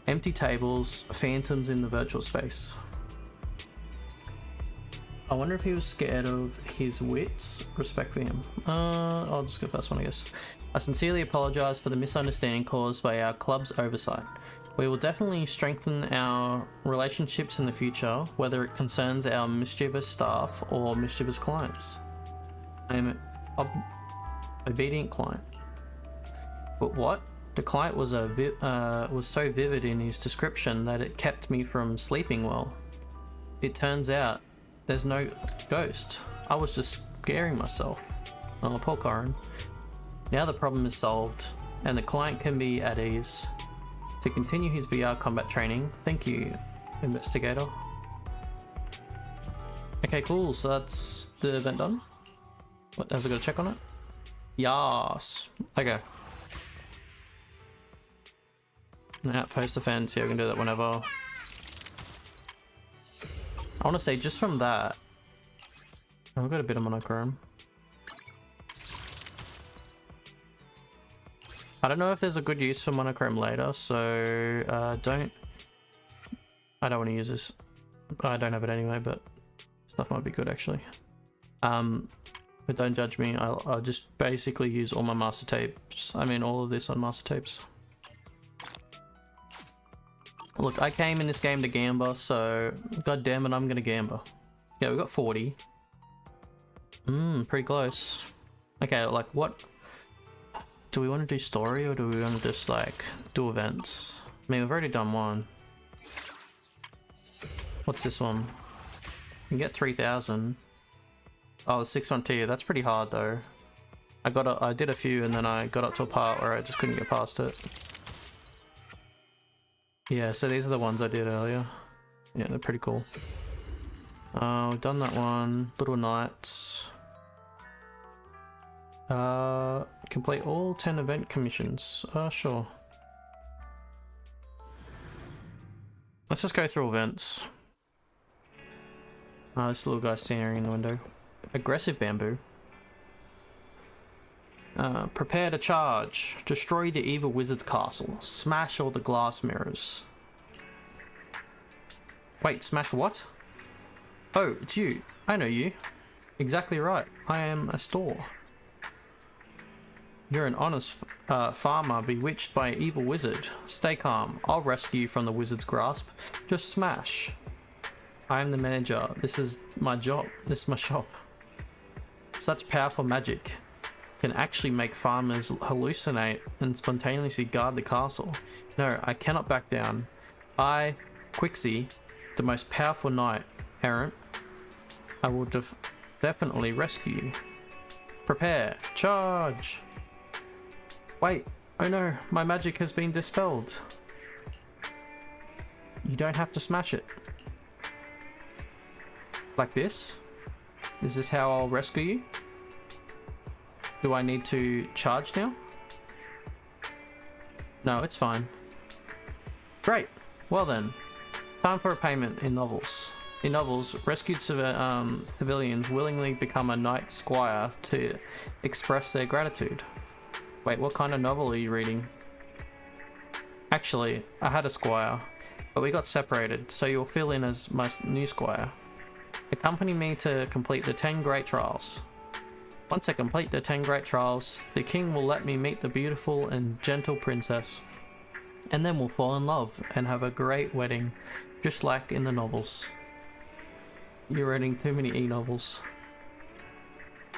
empty tables, phantoms in the virtual space. I wonder if he was scared of his wits. Respect for him. I'll just go first one, I guess. I sincerely apologise for the misunderstanding caused by our club's oversight. We will definitely strengthen our relationships in the future, whether it concerns our mischievous staff or mischievous clients. I am an obedient client. But what? The client was so vivid in his description that it kept me from sleeping well. It turns out there's no ghost. I was just scaring myself. Oh, poor Corin. Now the problem is solved, and the client can be at ease. To continue his VR combat training, thank you, investigator. Okay, cool, so that's the event done. What, has it got a check on it? Yas. Okay. Outpost defense, yeah, we can do that whenever. I want to say, just from that, I've got a bit of monochrome. I don't know if there's a good use for monochrome later, so I don't want to use this. I don't have it anyway, but stuff might be good actually. But don't judge me. I'll just basically use all my master tapes. I mean, all of this on master tapes. Look, I came in this game to gamble, so god damn it, I'm gonna gamble. Yeah, we got 40. Pretty close. Okay, like what? do we want to do story or do we want to just like do events? I mean, we've already done one. What's this one? You can get 3,000. Oh, the 6 on tier. That's pretty hard though. I did a few and then I got up to a part where I just couldn't get past it. Yeah, so these are the ones I did earlier. Yeah, they're pretty cool. We've done that one. Little Knights. Complete all 10 event commissions. Sure. Let's just go through events. This little guy's staring in the window. Aggressive bamboo. Prepare to charge. Destroy the evil wizard's castle. Smash all the glass mirrors. Wait, smash what? Oh, it's you. I know you. Exactly right. I am a store. You're an honest farmer bewitched by an evil wizard. Stay calm. I'll rescue you from the wizard's grasp. Just smash. I am the manager. This is my job. This is my shop. Such powerful magic can actually make farmers hallucinate and spontaneously guard the castle. No, I cannot back down. I, Quixie, the most powerful knight errant, I will definitely rescue you. Prepare. Charge! Wait. Oh no, my magic has been dispelled. You don't have to smash it. Like this? Is this how I'll rescue you? Do I need to charge now? No, it's fine. Great. Well then, time for a payment in novels. In novels, rescued civilians willingly become a knight squire to express their gratitude. Wait, what kind of novel are you reading? Actually, I had a squire, but we got separated, so you'll fill in as my new squire. Accompany me to complete the 10 great trials. Once I complete the 10 great trials, the king will let me meet the beautiful and gentle princess. And then we'll fall in love and have a great wedding, just like in the novels. You're reading too many e-novels.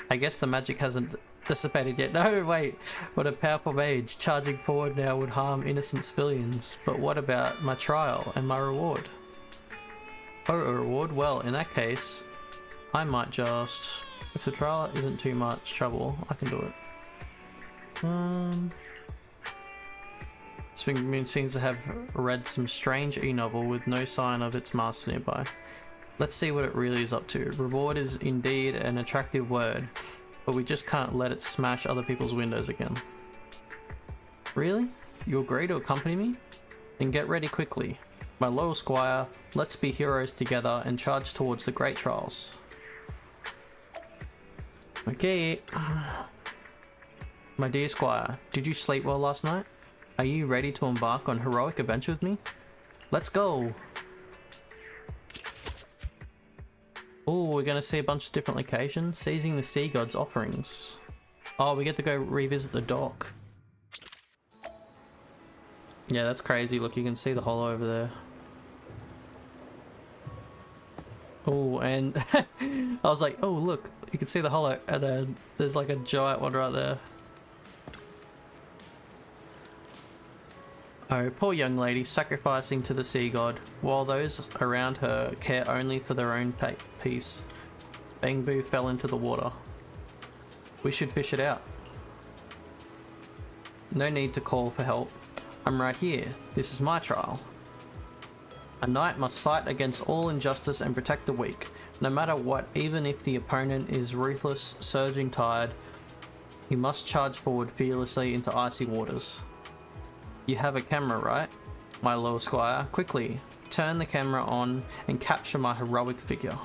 I guess the magic hasn't dissipated yet. No, wait. What a powerful mage. Charging forward now would harm innocent civilians. But what about my trial and my reward? Oh, a reward? Well, in that case, I might just... If the trial isn't too much trouble, I can do it. Springmoon seems to have read some strange e-novel with no sign of its master nearby. Let's see what it really is up to. Reward is indeed an attractive word, but we just can't let it smash other people's windows again. Really? You agree to accompany me? Then get ready quickly. My loyal squire, let's be heroes together and charge towards the great trials. Okay. My dear squire, did you sleep well last night? Are you ready to embark on heroic adventure with me? Let's go! Oh, we're gonna see a bunch of different locations. Seizing the sea god's offerings. Oh, we get to go revisit the dock. Yeah, that's crazy. Look, you can see the hollow over there. Oh, and I was like, oh look, you can see the hollow, and then there's like a giant one right there. Oh, poor young lady, sacrificing to the sea god, while those around her care only for their own peace. Bangbu fell into the water. We should fish it out. No need to call for help. I'm right here. This is my trial. A knight must fight against all injustice and protect the weak, no matter what, even if the opponent is ruthless, surging tide. He must charge forward fearlessly into icy waters. You have a camera, right? My loyal squire, quickly, turn the camera on and capture my heroic figure.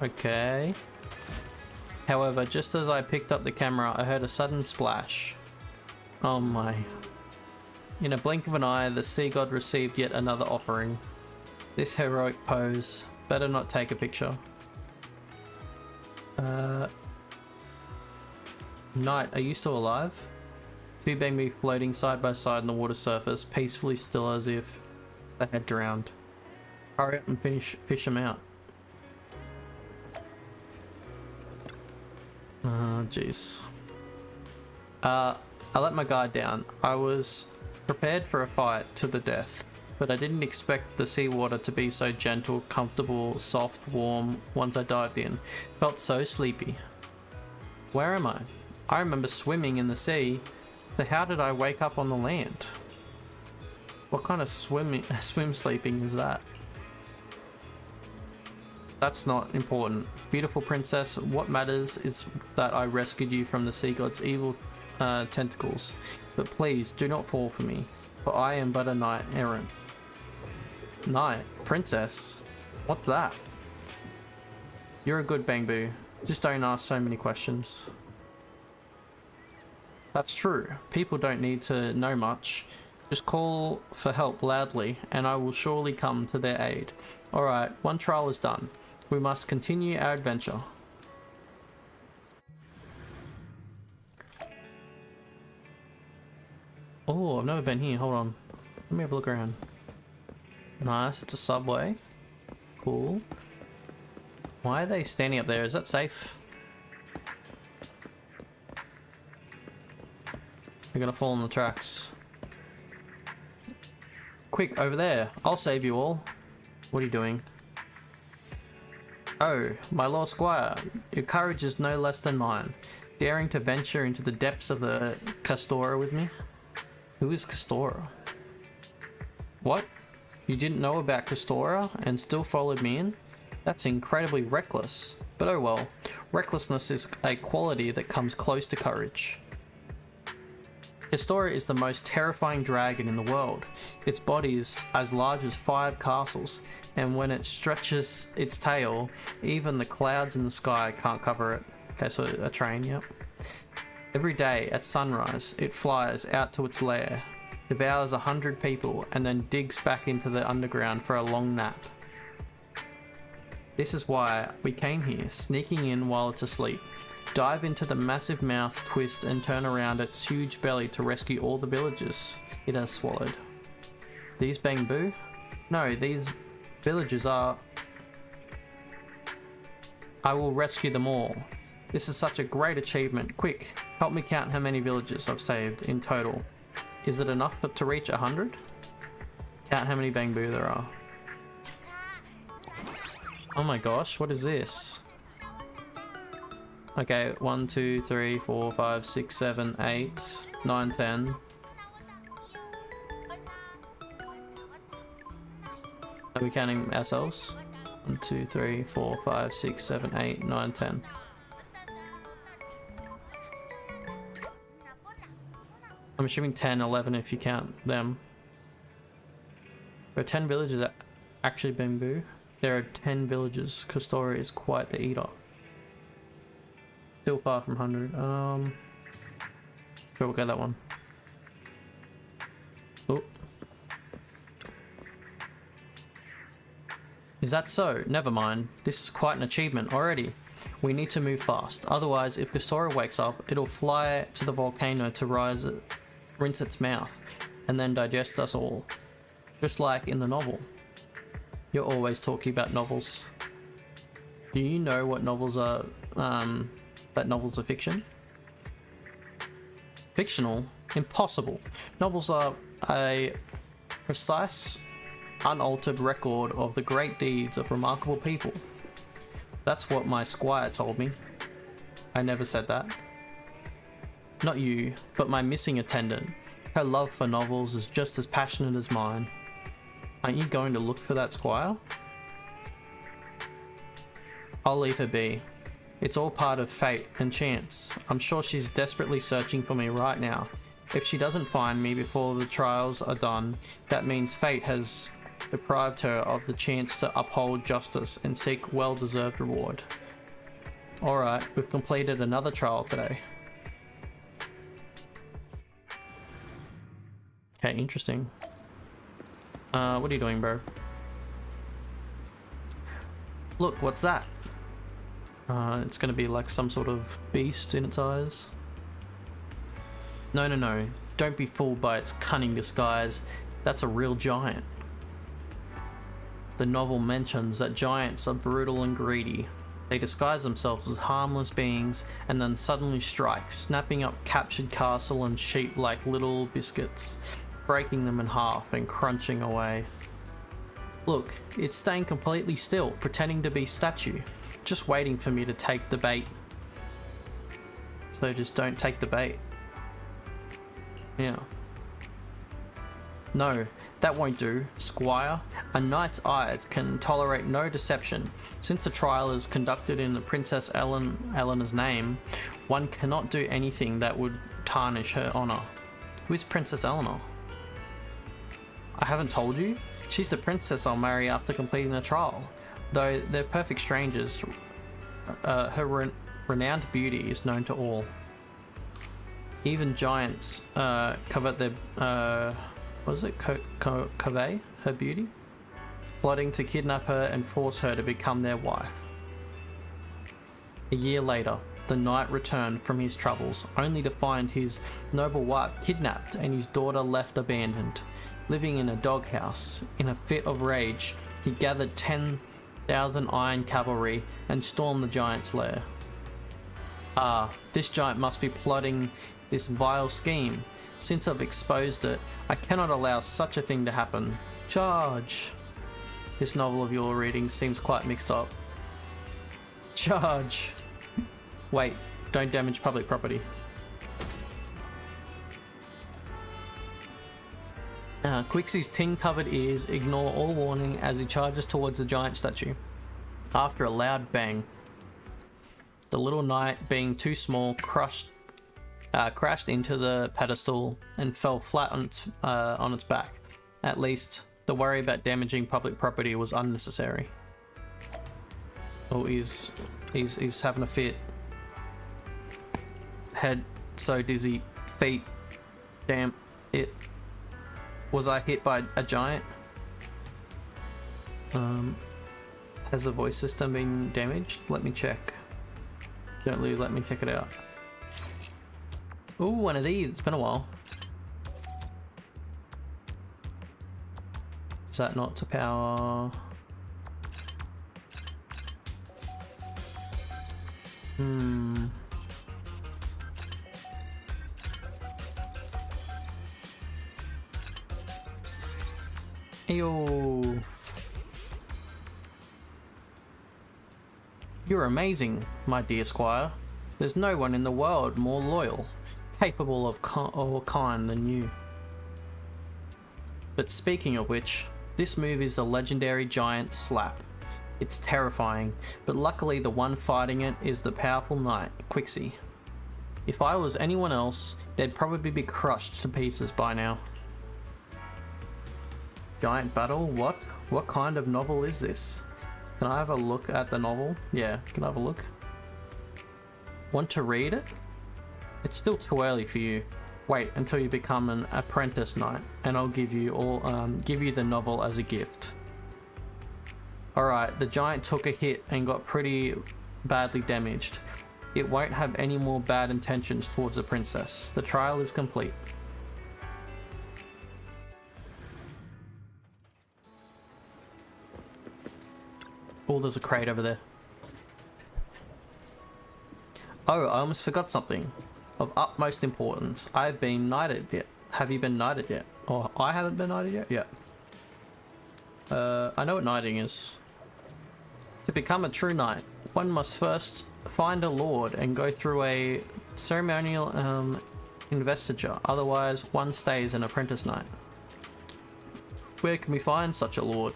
Okay. However, just as I picked up the camera, I heard a sudden splash. Oh my. In a blink of an eye, the sea god received yet another offering. This heroic pose. Better not take a picture. Knight, are you still alive? Two Bangbu floating side by side on the water surface, peacefully still as if they had drowned. Hurry up and fish them out. Oh jeez. I let my guard down. I was prepared for a fight to the death, but I didn't expect the seawater to be so gentle, comfortable, soft, warm once I dived in. Felt so sleepy. Where am I? I remember swimming in the sea, so how did I wake up on the land? What kind of swim sleeping is that? That's not important. Beautiful princess, what matters is that I rescued you from the sea god's evil tentacles. But please, do not fall for me, for I am but a knight errant. Knight? Princess? What's that? You're a good Bangbu. Just don't ask so many questions. That's true. People don't need to know much. Just call for help loudly, and I will surely come to their aid. Alright, one trial is done. We must continue our adventure. Oh, I've never been here. Hold on. Let me have a look around. Nice, it's a subway. Cool. Why are they standing up there? Is that safe? They're gonna fall on the tracks. Quick, over there. I'll save you all. What are you doing? Oh, my Lord Squire, your courage is no less than mine. Daring to venture into the depths of the Castora with me? Who is Castora? What? You didn't know about Castora and still followed me in? That's incredibly reckless. But oh well, recklessness is a quality that comes close to courage. Castora is the most terrifying dragon in the world. Its body is as large as 5 castles, and when it stretches its tail, even the clouds in the sky can't cover it. Okay, so a train, yep. Every day at sunrise, it flies out to its lair, devours 100 people, and then digs back into the underground for a long nap. This is why we came here, sneaking in while it's asleep. Dive into the massive mouth, twist, and turn around its huge belly to rescue all the villagers it has swallowed. These Bangbu? No, these villagers are... I will rescue them all. This is such a great achievement. Quick, help me count how many villagers I've saved in total. Is it enough to reach 100? Count how many Bangbu there are. Oh my gosh, what is this? Okay, 1, 2, 3, 4, 5, 6, 7, 8, 9, 10. Are we counting ourselves? 1, 2, 3, 4, 5, 6, 7, 8, 9, 10. I'm assuming 10, 11 if you count them. There are 10 villages that actually Bangbu. There are 10 villages. Castora is quite the eater. Still far from 100. Sure, we'll go that one. Oh. Is that so? Never mind. This is quite an achievement already. We need to move fast. Otherwise, if Castora wakes up, it'll fly to the volcano to rinse its mouth, and then digest us all. Just like in the novel. You're always talking about novels. Do you know what novels are, that novels are fiction? Fictional? Impossible. Novels are a precise, unaltered record of the great deeds of remarkable people. That's what my squire told me. I never said that. Not you, but my missing attendant. Her love for novels is just as passionate as mine. Aren't you going to look for that squire? I'll leave her be. It's all part of fate and chance. I'm sure she's desperately searching for me right now. If she doesn't find me before the trials are done, that means fate has deprived her of the chance to uphold justice and seek well-deserved reward. Alright, we've completed another trial today. Okay, interesting. What are you doing, bro? Look, what's that? It's gonna be like some sort of beast in its eyes. No, no, no. Don't be fooled by its cunning disguise. That's a real giant. The novel mentions that giants are brutal and greedy. They disguise themselves as harmless beings and then suddenly strike, snapping up captured castle and sheep like little biscuits, breaking them in half and crunching away. Look, it's staying completely still, pretending to be statue, just waiting for me to take the bait. So just don't take the bait. Yeah. No, that won't do, Squire. A knight's eyes can tolerate no deception. Since the trial is conducted in the Princess Eleanor's name, one cannot do anything that would tarnish her honor. Who is Princess Eleanor? I haven't told you? She's the princess I'll marry after completing the trial. Though they're perfect strangers, her renowned beauty is known to all. Even giants covet their... covet her beauty? Plotting to kidnap her and force her to become their wife. A year later, the knight returned from his travels, only to find his noble wife kidnapped and his daughter left abandoned. Living in a doghouse, in a fit of rage, he gathered 10,000 iron cavalry and stormed the giant's lair. Ah, this giant must be plotting this vile scheme. Since I've exposed it, I cannot allow such a thing to happen. Charge! This novel of your reading seems quite mixed up. Charge! Wait, don't damage public property. Quixie's tin-covered ears ignore all warning as he charges towards the giant statue. After a loud bang, the little knight, being too small, crashed into the pedestal and fell flat on its back. At least, the worry about damaging public property was unnecessary. Oh, he's having a fit. Head so dizzy, feet. Damn it. Was I hit by a giant? Has the voice system been damaged? Let me check. Don't let me check it out. Ooh, one of these. It's been a while. Is that not to power? Ew. You're amazing, my dear squire. There's no one in the world more loyal, capable of or kind than you. But speaking of which, this move is the legendary giant slap. It's terrifying, but luckily the one fighting it is the powerful knight, Quixie. If I was anyone else, they'd probably be crushed to pieces by now. Giant battle? What? What kind of novel is this? Can I have a look at the novel? Yeah, can I have a look? Want to read it? It's still too early for you. Wait until you become an apprentice knight, and I'll give you the novel as a gift. Alright, the giant took a hit and got pretty badly damaged. It won't have any more bad intentions towards the princess. The trial is complete. Oh, there's a crate over there. Oh, I almost forgot something of utmost importance. I've been knighted yet. Have you been knighted yet? Or I haven't been knighted yet? Yeah. I know what knighting is. To become a true knight, one must first find a lord and go through a ceremonial investiture. Otherwise, one stays an apprentice knight. Where can we find such a lord?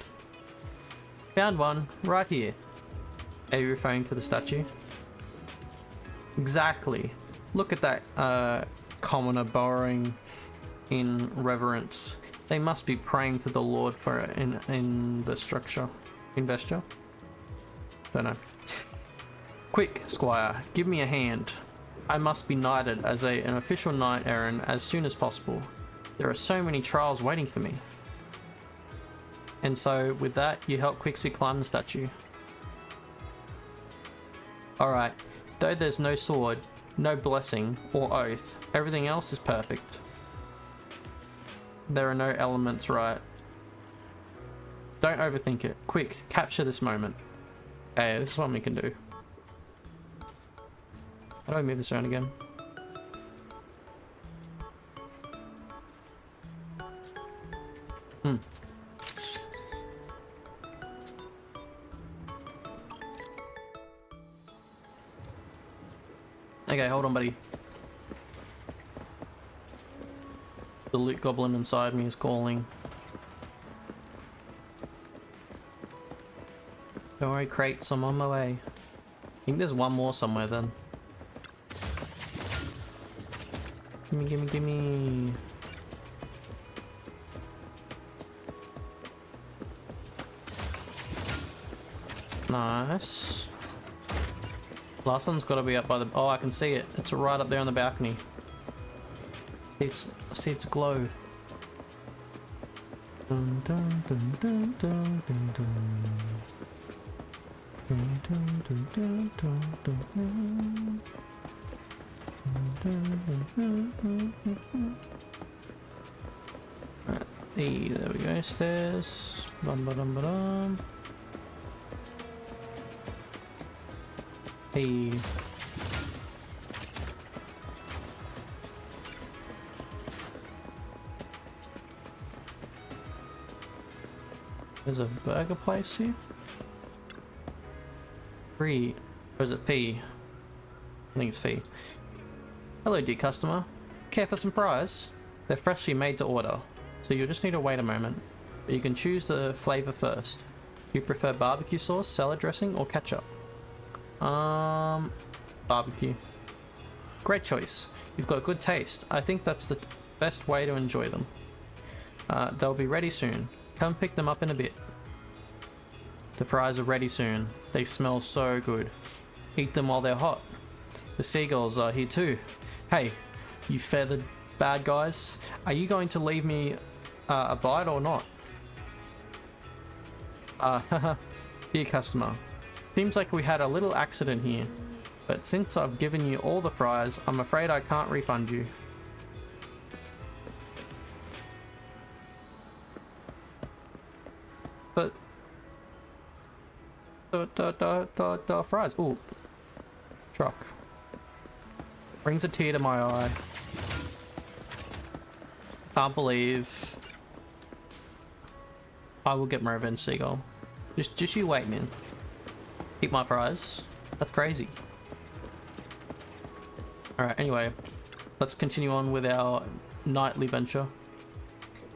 Found one, right here. Are you referring to the statue? Exactly. Look at that commoner bowing in reverence. They must be praying to the Lord for in the structure. Investor? Don't know. Quick, Squire, give me a hand. I must be knighted as an official knight errand as soon as possible. There are so many trials waiting for me. And so, with that, you help Quixie climb the statue. Alright, though there's no sword, no blessing, or oath, everything else is perfect. There are no elements right. Don't overthink it. Quick, capture this moment. Okay, this is what we can do. How do I move this around again? Okay, hold on, buddy. The loot goblin inside me is calling. Don't worry, crates, I'm on my way. I think there's one more somewhere then. Gimme, gimme, gimme. Nice. Last one's got to be up by the... Oh, I can see it. It's right up there on the balcony. I see its glow. Dun, dun, dun, dun, dun, dun, dun. Dun, dun, dun, dun, dun, dun, dun. Dun, dun, dun, dun, dun, dun. Right. Hey, there we go. Stairs. Bum, ba-dum, ba-dum. Hey. There's a burger place here? Free. Or is it fee? I think it's fee. Hello, dear customer. Care for some fries? They're freshly made to order, so you'll just need to wait a moment. But you can choose the flavor first. Do you prefer barbecue sauce, salad dressing, or ketchup? Barbecue. Great choice. You've got good taste. I think that's the best way to enjoy them. They'll be ready soon. Come pick them up in a bit. The fries are ready soon. They smell so good. Eat them while they're hot. The seagulls are here too. Hey, you feathered bad guys. Are you going to leave me a bite or not? Dear customer. Seems like we had a little accident here, but since I've given you all the fries, I'm afraid I can't refund you. But the fries. Ooh, truck brings a tear to my eye. Can't believe I will get my revenge, seagull. Just you wait, man. Eat my fries. That's crazy. Alright, anyway. Let's continue on with our nightly venture.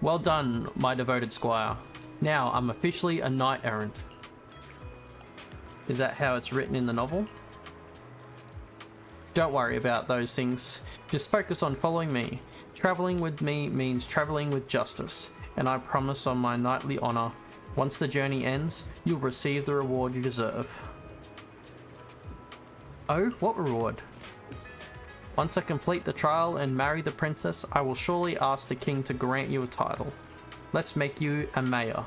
Well done, my devoted squire. Now, I'm officially a knight errant. Is that how it's written in the novel? Don't worry about those things. Just focus on following me. Traveling with me means traveling with justice. And I promise on my knightly honor, once the journey ends, you'll receive the reward you deserve. Oh, what reward? Once I complete the trial and marry the princess, I will surely ask the king to grant you a title. Let's make you a mayor.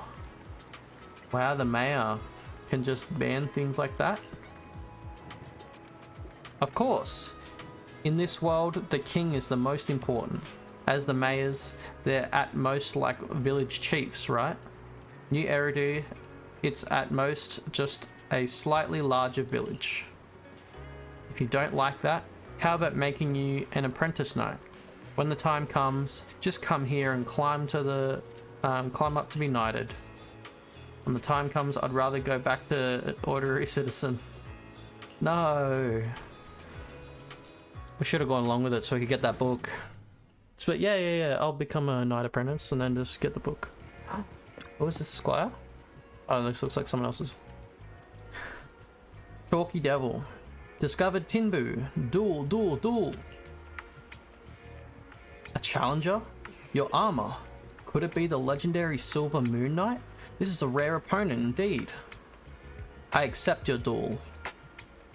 Wow, the mayor can just ban things like that? Of course. In this world, the king is the most important. As the mayors, they're at most like village chiefs, right? New Eridu, it's at most just a slightly larger village. If you don't like that, how about making you an apprentice knight? When the time comes, just come here and climb up to be knighted. When the time comes, I'd rather go back to ordinary citizen. No. We should have gone along with it so we could get that book. But yeah, I'll become a knight apprentice and then just get the book. What was this, Squire? Oh, this looks like someone else's. Chalky Devil. Discovered Tinbu. Duel. A challenger? Your armor? Could it be the legendary Silver Moon Knight? This is a rare opponent indeed. I accept your duel.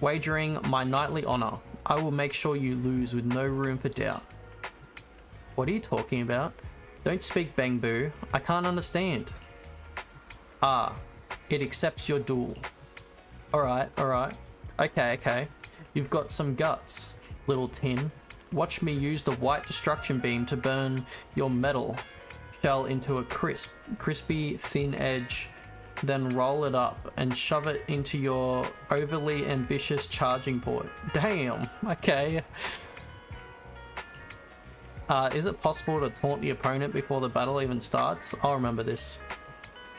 Wagering my knightly honor, I will make sure you lose with no room for doubt. What are you talking about? Don't speak Bangbu. I can't understand. Ah, it accepts your duel. Alright. Okay. You've got some guts, little tin. Watch me use the white destruction beam to burn your metal shell into a crispy, thin edge then roll it up and shove it into your overly ambitious charging port. Damn, okay. Is it possible to taunt the opponent before the battle even starts? I'll remember this.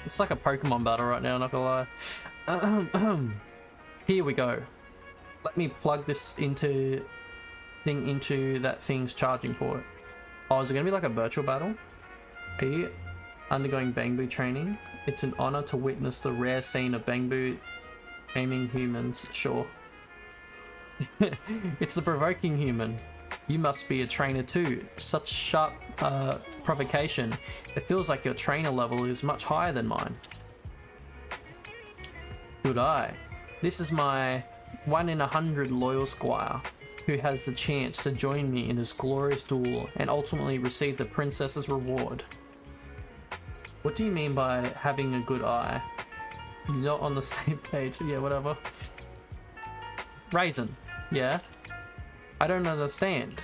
It's like a Pokemon battle right now, not gonna lie. Here we go. Let me plug this into that thing's charging port. Oh, is it gonna be like a virtual battle? Are you undergoing Bangbu training? It's an honor to witness the rare scene of Bangbu aiming humans. Sure. It's the provoking human. You must be a trainer too. Such sharp provocation. It feels like your trainer level is much higher than mine. Good eye. This is my 1 in 100 loyal squire, who has the chance to join me in this glorious duel and ultimately receive the princess's reward. What do you mean by having a good eye? You're not on the same page. Yeah, whatever. Raisin. Yeah? I don't understand.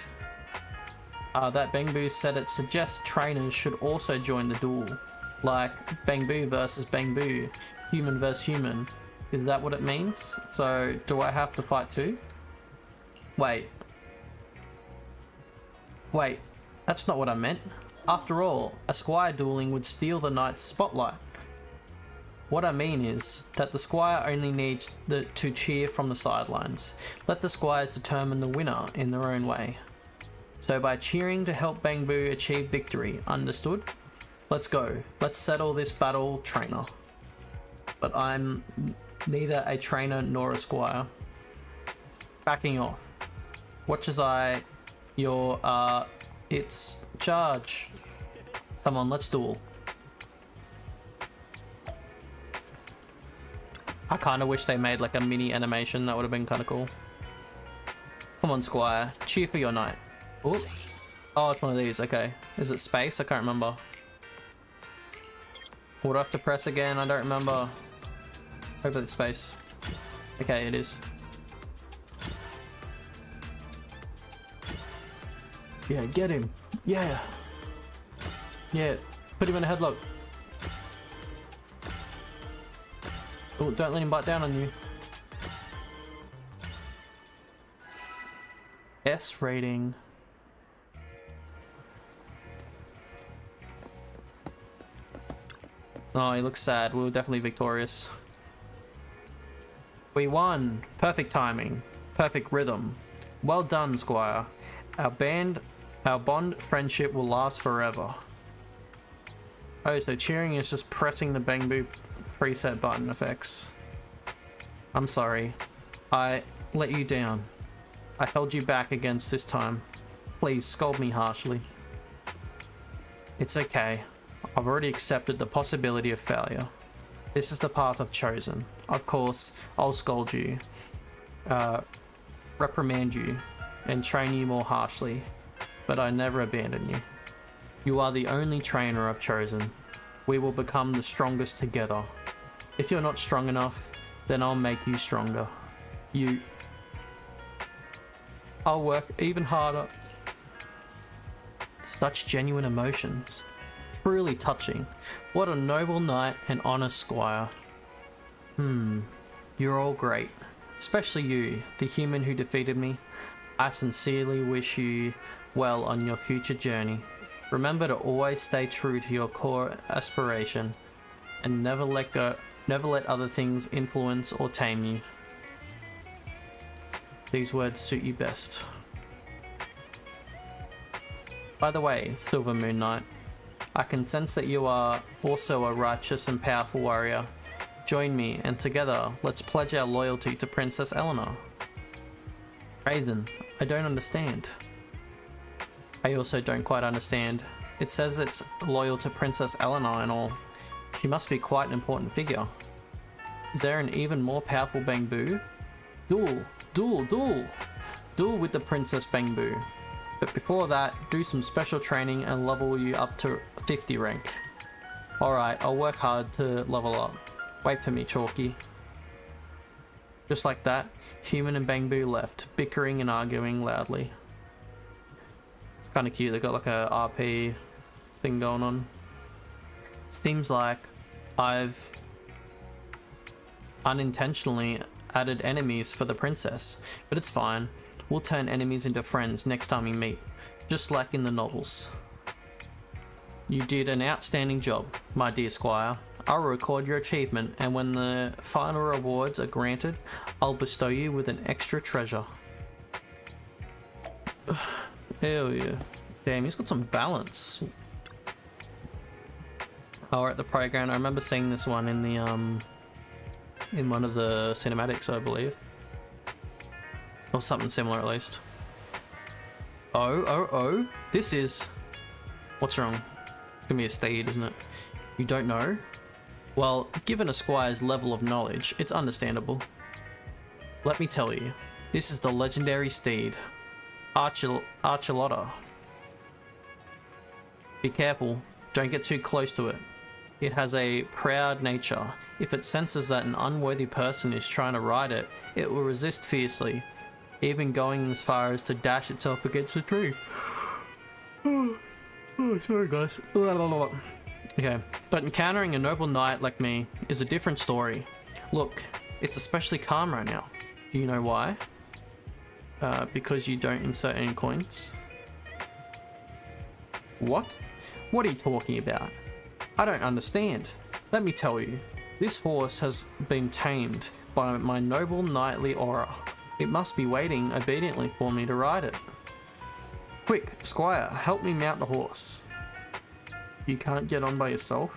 That Bangbu said it suggests trainers should also join the duel. Like Bangbu versus Bangbu, human versus human. Is that what it means? So, do I have to fight too? Wait, that's not what I meant. After all, a squire dueling would steal the knight's spotlight. What I mean is that the squire only needs to cheer from the sidelines. Let the squires determine the winner in their own way. So by cheering to help Bangbu achieve victory, understood? Let's go. Let's settle this battle, trainer. But I'm neither a trainer nor a squire. Backing off. Watch as it's charge. Come on, let's duel. I kind of wish they made like a mini animation. That would have been kind of cool. Come on, squire. Cheer for your knight. Oh, it's one of these. Okay. Is it space? I can't remember. Would I have to press again? I don't remember. Hopefully it's space. Okay, it is. Yeah, get him. Yeah. Yeah, put him in a headlock. Oh, don't let him bite down on you. S rating. Oh, he looks sad. We were definitely victorious. We won. Perfect timing. Perfect rhythm. Well done, Squire. Our bond friendship will last forever. Oh, so cheering is just pressing the Bangbu preset button effects. I'm sorry. I let you down. I held you back against this time. Please scold me harshly. It's okay. I've already accepted the possibility of failure. This is the path I've chosen. Of course, I'll scold you, reprimand you, and train you more harshly, but I never abandon you. You are the only trainer I've chosen. We will become the strongest together. If you're not strong enough, then I'll make you stronger. I'll work even harder. Such genuine emotions. Truly touching. What a noble knight and honest squire. You're all great. Especially you, the human who defeated me. I sincerely wish you well on your future journey. Remember to always stay true to your core aspiration and never let other things influence or tame you. These words suit you best. By the way, Silver Moon Knight, I can sense that you are also a righteous and powerful warrior. Join me, and together, let's pledge our loyalty to Princess Eleanor. Raisin, I don't understand. I also don't quite understand. It says it's loyal to Princess Eleanor and all. She must be quite an important figure. Is there an even more powerful Bangbu? Duel! Duel! Duel! Duel with the Princess Bangbu. But before that, do some special training and level you up to 50 rank. Alright, I'll work hard to level up. Wait for me, Chalky. Just like that, Human and Bangbu left, bickering and arguing loudly. It's kind of cute, they got like a RP thing going on. Seems like I've unintentionally added enemies for the princess, but it's fine. We'll turn enemies into friends next time we meet, just like in the novels. You did an outstanding job, my dear squire. I'll record your achievement, and when the final rewards are granted, I'll bestow you with an extra treasure. Hell yeah. Damn, he's got some balance. Oh, we're at the playground. I remember seeing this one in the in one of the cinematics, I believe. Or something similar at least. Oh. This is... What's wrong? It's gonna be a steed, isn't it? You don't know? Well, given a squire's level of knowledge, it's understandable. Let me tell you, this is the legendary steed, Archuleta. Be careful, don't get too close to it. It has a proud nature. If it senses that an unworthy person is trying to ride it, it will resist fiercely, even going as far as to dash itself against a tree. Oh, sorry guys. Okay, but encountering a noble knight like me is a different story. Look, it's especially calm right now. Do you know why? Because you don't insert any coins. What? What are you talking about? I don't understand. Let me tell you. This horse has been tamed by my noble knightly aura. It must be waiting obediently for me to ride it. Quick, squire, help me mount the horse. You can't get on by yourself?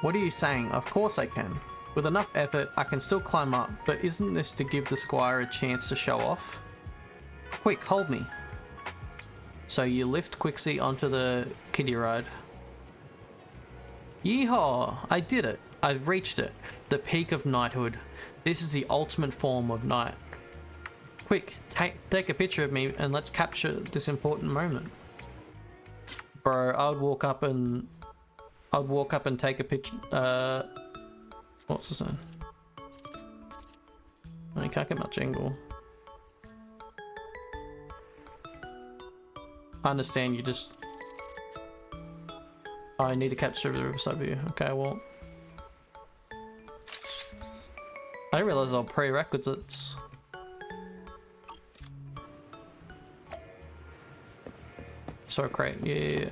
What are you saying? Of course I can. With enough effort, I can still climb up, but isn't this to give the squire a chance to show off? Quick, hold me. So you lift Quixie onto the kiddie ride. Yeehaw! I did it. I've reached it. The peak of knighthood. This is the ultimate form of knight. Quick, take a picture of me and let's capture this important moment. Bro, I'd walk up and take a picture. What's this name? I can't get much angle. I understand you just... I need to capture the riverside view. Okay, well... I didn't realize all prerequisites. So great, yeah.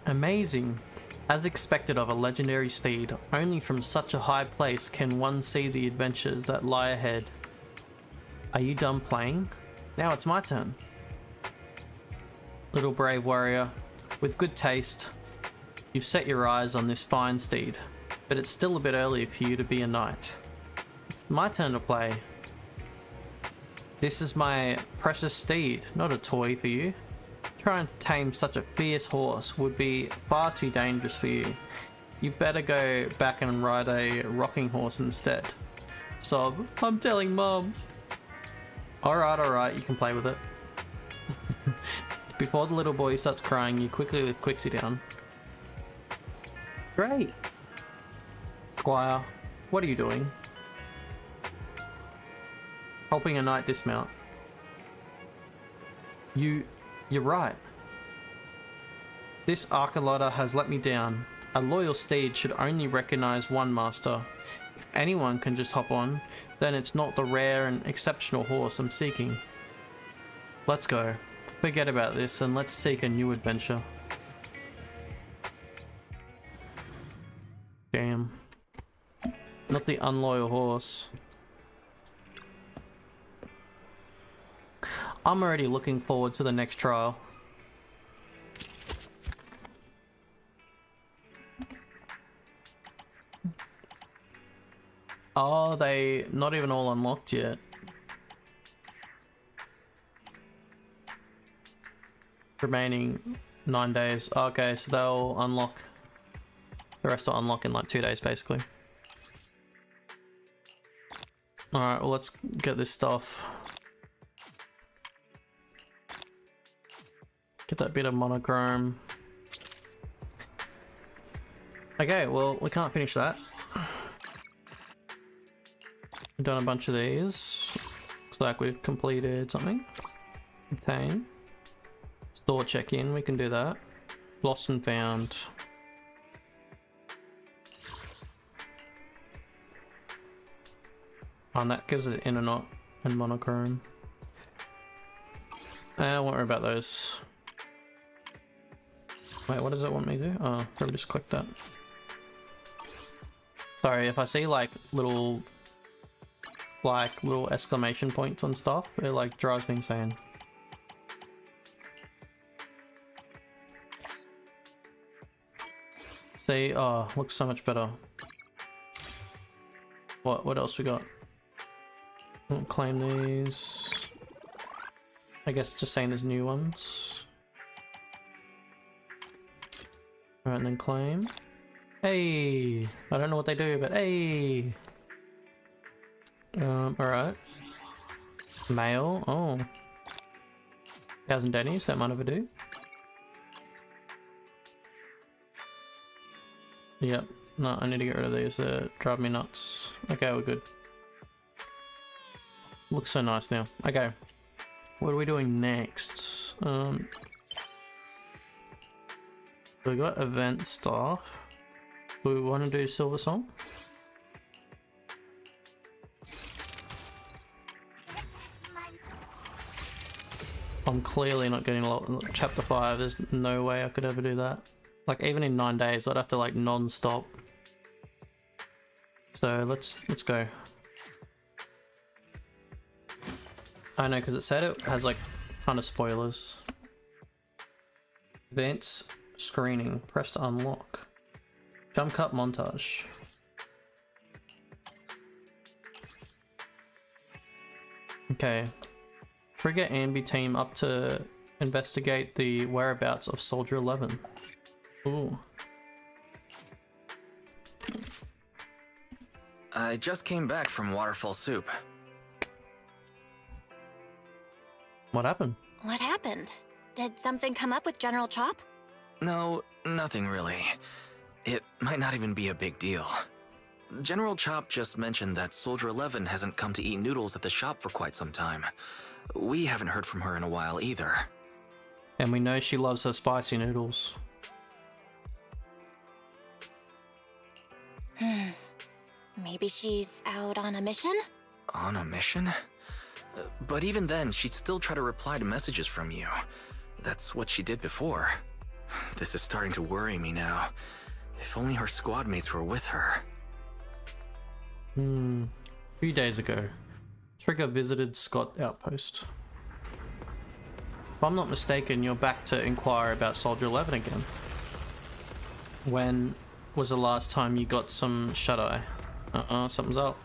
Amazing. As expected of a legendary steed, only from such a high place can one see the adventures that lie ahead. Are you done playing? Now it's my turn. Little brave warrior, with good taste, you've set your eyes on this fine steed, but it's still a bit early for you to be a knight. It's my turn to play. This is my precious steed, not a toy for you. Trying to tame such a fierce horse would be far too dangerous for you. You better go back and ride a rocking horse instead. Sob, I'm telling Mom. Alright, you can play with it. Before the little boy starts crying, you quickly lift Quixie down. Great. Squire, what are you doing? Helping a knight dismount. You're right. This Archuleta has let me down. A loyal steed should only recognize one master. If anyone can just hop on, then it's not the rare and exceptional horse I'm seeking. Let's go. Forget about this and let's seek a new adventure. Damn. Not the unloyal horse. I'm already looking forward to the next trial. Oh, they not even all unlocked yet. Remaining 9 days. Okay, so they'll unlock. The rest will unlock in like 2 days, basically. Alright, well, let's get this stuff. Get that bit of monochrome. Okay, well, we can't finish that. We've done a bunch of these. Looks like we've completed something. Obtain. Store check-in, we can do that. Lost and found. Oh, and that gives it inner knot and monochrome. I won't worry about those. Wait, what does it want me to do? Oh, probably just click that. Sorry, if I see like little exclamation points on stuff, it like drives me insane. See, oh, looks so much better. What else we got? Don't claim these. I guess just saying there's new ones. Alright, and then claim. Hey! I don't know what they do, but hey! Alright. Mail. Oh. 1,000 Denny's, that might ever do. Yep. No, I need to get rid of these. Drive me nuts. Okay, we're good. Looks so nice now. Okay. What are we doing next? We got event stuff. Do we want to do Silver Song? I'm clearly not getting a lot. Chapter 5, there's no way I could ever do that. Like even in 9 days, I'd have to like non-stop. So let's go. I know, because it said it has like kind of spoilers. Events screening. Press to unlock. Jump cut montage. Okay. Trigger Ambi team up to investigate the whereabouts of Soldier 11. Ooh. I just came back from Waterfall Soup. What happened? What happened? Did something come up with General Chop? No, nothing really. It might not even be a big deal. General Chop just mentioned that Soldier 11 hasn't come to eat noodles at the shop for quite some time. We haven't heard from her in a while either. And we know she loves her spicy noodles. Maybe she's out on a mission? On a mission? But even then, she'd still try to reply to messages from you. That's what she did before. This is starting to worry me now. If only her squad mates were with her. A few days ago, Trigger visited Scott Outpost. If I'm not mistaken, you're back to inquire about Soldier 11 again. When was the last time you got some shut-eye? Something's up.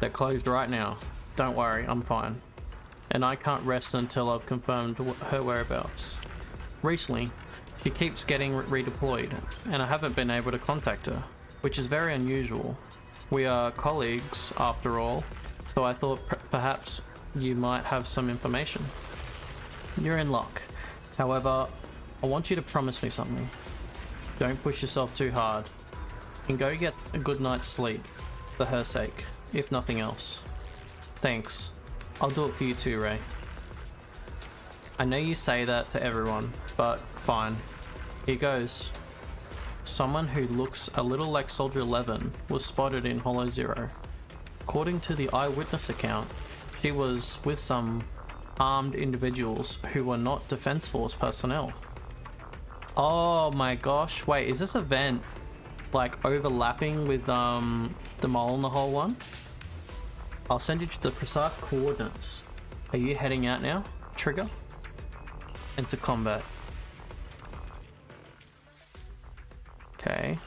They're closed right now. Don't worry, I'm fine. And I can't rest until I've confirmed her whereabouts. Recently, she keeps getting redeployed, and I haven't been able to contact her, which is very unusual. We are colleagues, after all, so I thought perhaps you might have some information. You're in luck. However, I want you to promise me something. Don't push yourself too hard, and go get a good night's sleep, for her sake, if nothing else. Thanks. I'll do it for you too, Ray. I know you say that to everyone, but fine. Here goes. Someone who looks a little like Soldier 11 was spotted in Hollow Zero. According to the eyewitness account, she was with some armed individuals who were not Defense Force personnel. Oh my gosh, wait, is this event like overlapping with the mole in the hole one? I'll send you to the precise coordinates. Are you heading out now, Trigger? Into combat. Okay.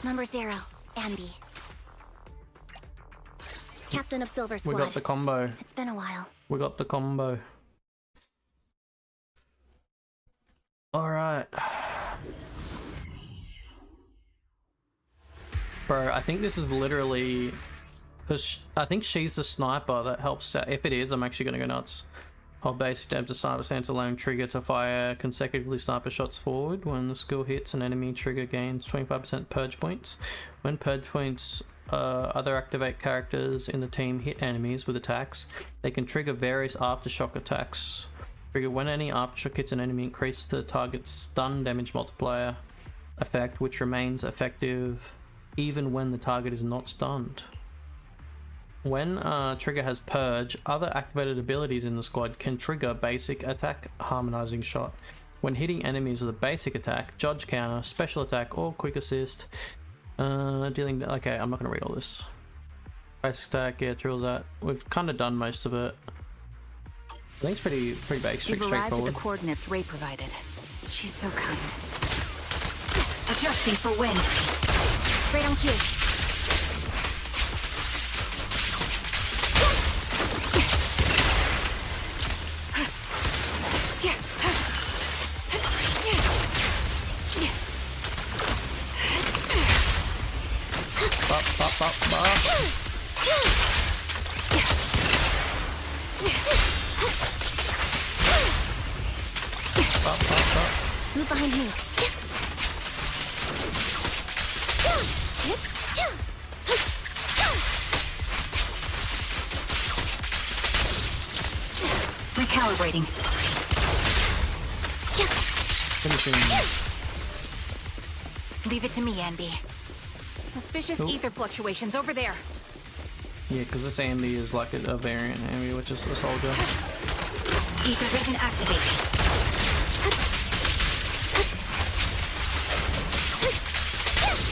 Number 0, Ambi. Captain of Silver Squad. We got the combo. It's been a while. We got the combo. Alright. Bro, I think this is literally... Because I think she's the sniper that helps out. If it is, I'm actually going to go nuts. Hold basic tab to sniper stance, allowing trigger to fire consecutively sniper shots forward. When the skill hits an enemy, trigger gains 25% purge points. When purge points other activate characters in the team hit enemies with attacks, they can trigger various aftershock attacks. Trigger when any aftershock hits an enemy increases the target's stun damage multiplier effect, which remains effective even when the target is not stunned. When trigger has purge, other activated abilities in the squad can trigger basic attack harmonizing shot. When hitting enemies with a basic attack, judge counter, special attack, or quick assist, dealing. Okay, I'm not gonna read all this. Basic attack, yeah, drills that. We've kind of done most of it. I think it's pretty basic, We've arrived at straightforward. the coordinates Ray provided. She's so kind. Adjusting for wind. Right on cue. Bop, bop, bop, bop. Bop, bop, bop. Move behind me. Recalibrating. Finishing. Leave it to me, Anby. Suspicious Cool. ether fluctuations over there. Yeah, because this Ambi is like a variant Ambi, which is a soldier. Ether vision activated.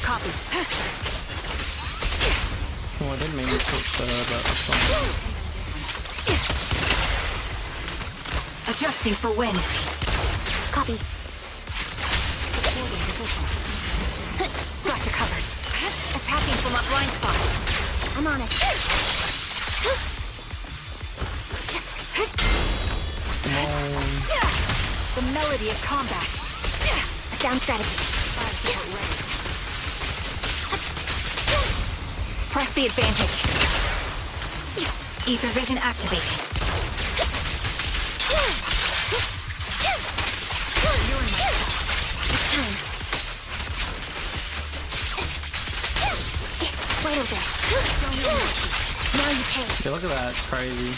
Copy. Oh, I didn't mean to switch to her, but that's fine. Adjusting for wind. Copy. Got you covered. Attacking from a blind spot. I'm on it. Come on. The melody of combat. Down strategy. Press the advantage. Ether vision activated. Right over there. Now you pay. Yeah, look at that, it's crazy.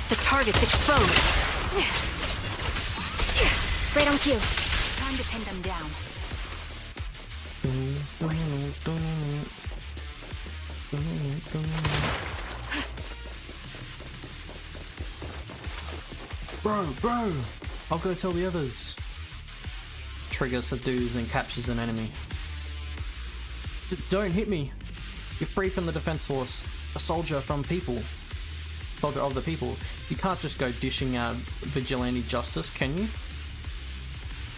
The target's exposed. Right on cue. Time to pin them down. Bro, I'll go tell the others. Trigger subdues and captures an enemy. Don't hit me. You're free from the defense force. A soldier from people. Soldier of the people. You can't just go dishing out vigilante justice, can you?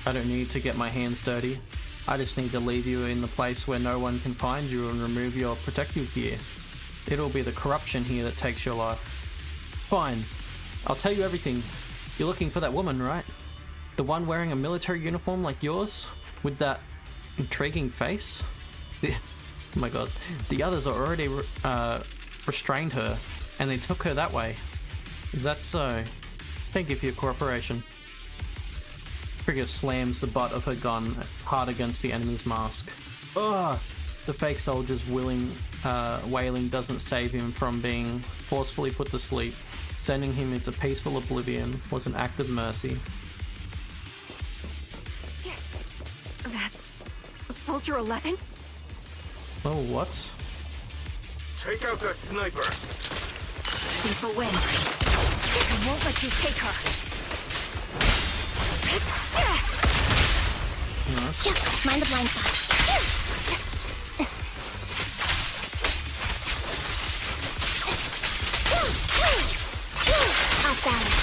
I don't need to get my hands dirty. I just need to leave you in the place where no one can find you and remove your protective gear. It'll be the corruption here that takes your life. Fine. I'll tell you everything. You're looking for that woman, right? The one wearing a military uniform like yours? With that intriguing face? Oh my god. The others are already restrained her, and they took her that way. Is that so? Thank you for your cooperation. Trigger slams the butt of her gun hard against the enemy's mask. Ugh! The fake soldier's wailing doesn't save him from being forcefully put to sleep. Sending him into peaceful oblivion was an act of mercy. That's Soldier 11? Oh, what? Take out that sniper. Looking for wind. I won't let you take her. Nice. Mind the blind spot. Off balance.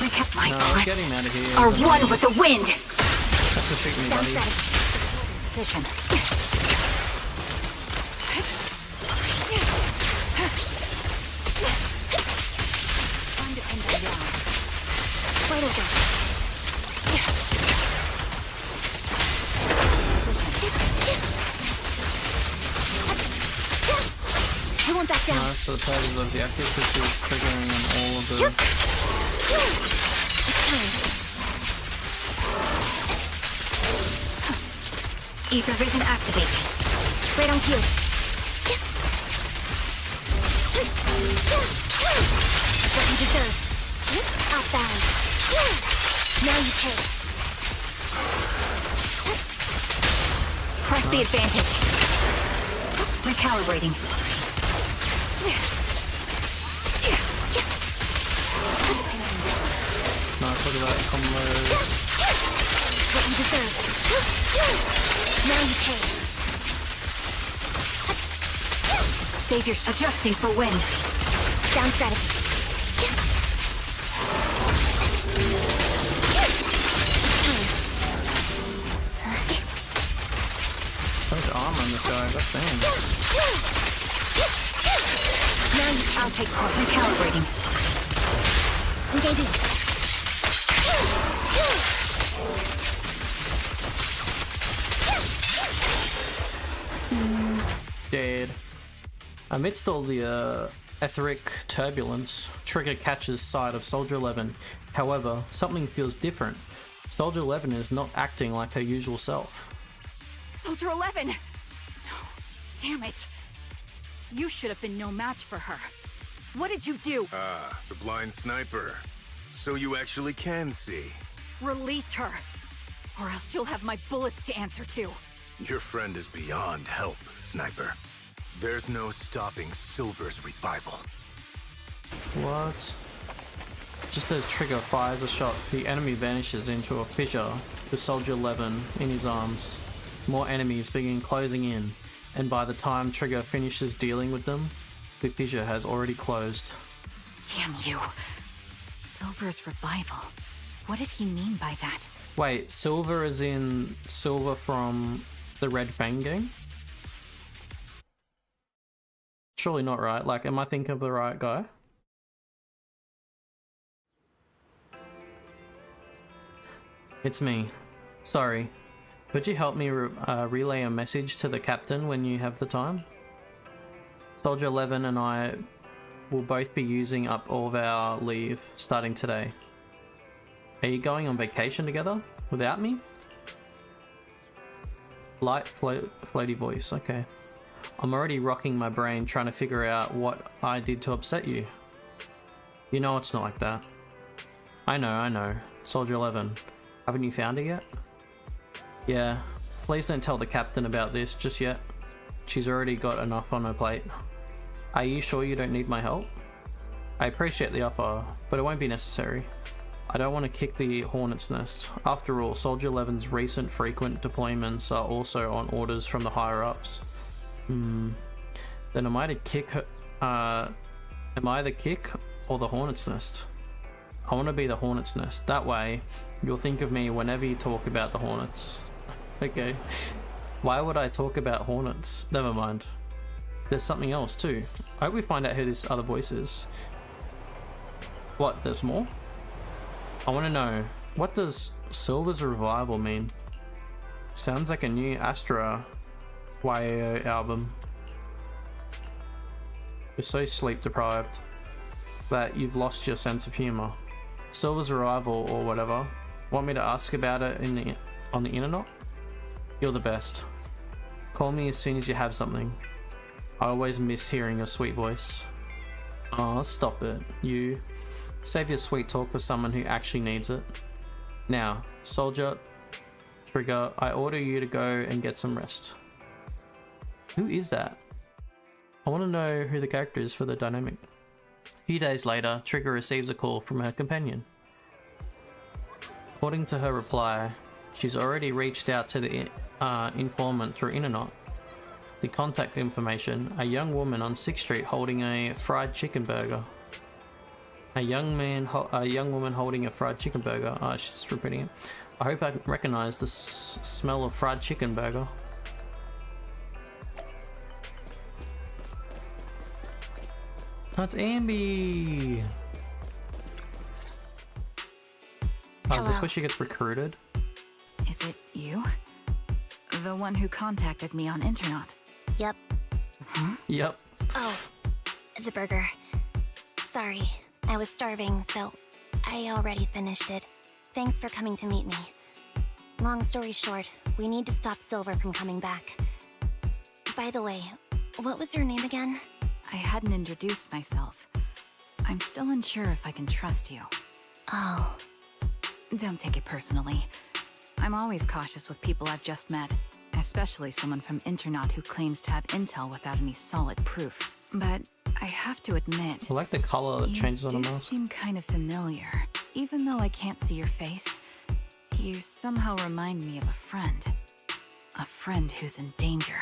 My No, I'm bullets getting out of here. are one with the wind. Thanks for shooting me, Down buddy. strategy. Position. Time to pin them down. Right over there. I won't back down. Nice, so the purpose of the active, which is triggering on all of the... Ether vision activate. Right on cue. What you deserve. Outbound. Now you pay. Press the advantage. Recalibrating. Nice, look at that combo. What you deserve. Now you pay. Savior's adjusting for wind. Down strategy. So much armor on this guy, that's damn. Now I'll take part. Recalibrating. Engaging. Dead. Amidst all the etheric turbulence, Trigger catches sight of Soldier 11. However, something feels different. Soldier 11 is not acting like her usual self. Soldier 11! No. Damn it. You should have been no match for her. What did you do? Ah, the blind sniper. So you actually can see. Release her. Or else you'll have my bullets to answer to. Your friend is beyond help, Sniper. There's no stopping Silver's revival. What? Just as Trigger fires a shot, the enemy vanishes into a fissure with Soldier 11 in his arms. More enemies begin closing in, and by the time Trigger finishes dealing with them, the fissure has already closed. Damn you. Silver's revival. What did he mean by that? Wait, Silver is in Silver from the Red Fang game? Surely not, right? Like, am I thinking of the right guy? It's me. Sorry. Could you help me relay a message to the captain when you have the time? Soldier 11 and I will both be using up all of our leave starting today. Are you going on vacation together without me? Light floaty voice, okay. I'm already rocking my brain trying to figure out what I did to upset you. You know it's not like that. I know. Soldier 11. Haven't you found her yet? Yeah. Please don't tell the captain about this just yet. She's already got enough on her plate. Are you sure you don't need my help? I appreciate the offer, but it won't be necessary. I don't want to kick the hornet's nest. After all, Soldier 11's recent frequent deployments are also on orders from the higher-ups. Then am I the kick or the hornet's nest? I want to be the hornet's nest. That way, you'll think of me whenever you talk about the hornets. Okay. Why would I talk about hornets? Never mind. There's something else too. I hope we find out who this other voice is. What, there's more? I want to know, what does Silver's revival mean? Sounds like a new Astra YAO album. You're so sleep deprived that you've lost your sense of humor. Silver's revival or whatever. Want me to ask about it on the internet? You're the best. Call me as soon as you have something. I always miss hearing your sweet voice. Aw, stop it. You save your sweet talk for someone who actually needs it. Now, Soldier, Trigger, I order you to go and get some rest. Who is that? I want to know who the character is for the dynamic. A few days later, Trigger receives a call from her companion. According to her reply, she's already reached out to the informant through internet. The contact information: a young woman on 6th Street holding a fried chicken burger. A young woman holding a fried chicken burger. Oh, she's just repeating it. I hope I recognize the smell of fried chicken burger. That's Ambi! Oh, is this where she gets recruited? Is it you? The one who contacted me on internet? Yep. Yep. Oh, The burger. Sorry, I was starving, so I already finished it. Thanks for coming to meet me. Long story short, we need to stop Silver from coming back. By the way, what was your name again? I hadn't introduced myself. I'm still unsure if I can trust you. Oh. Don't take it personally. I'm always cautious with people I've just met, especially someone from Internaut who claims to have intel without any solid proof. But I have to admit, I like the color that changes on the you do mask. seem kind of familiar. Even though I can't see your face, you somehow remind me of a friend. A friend who's in danger.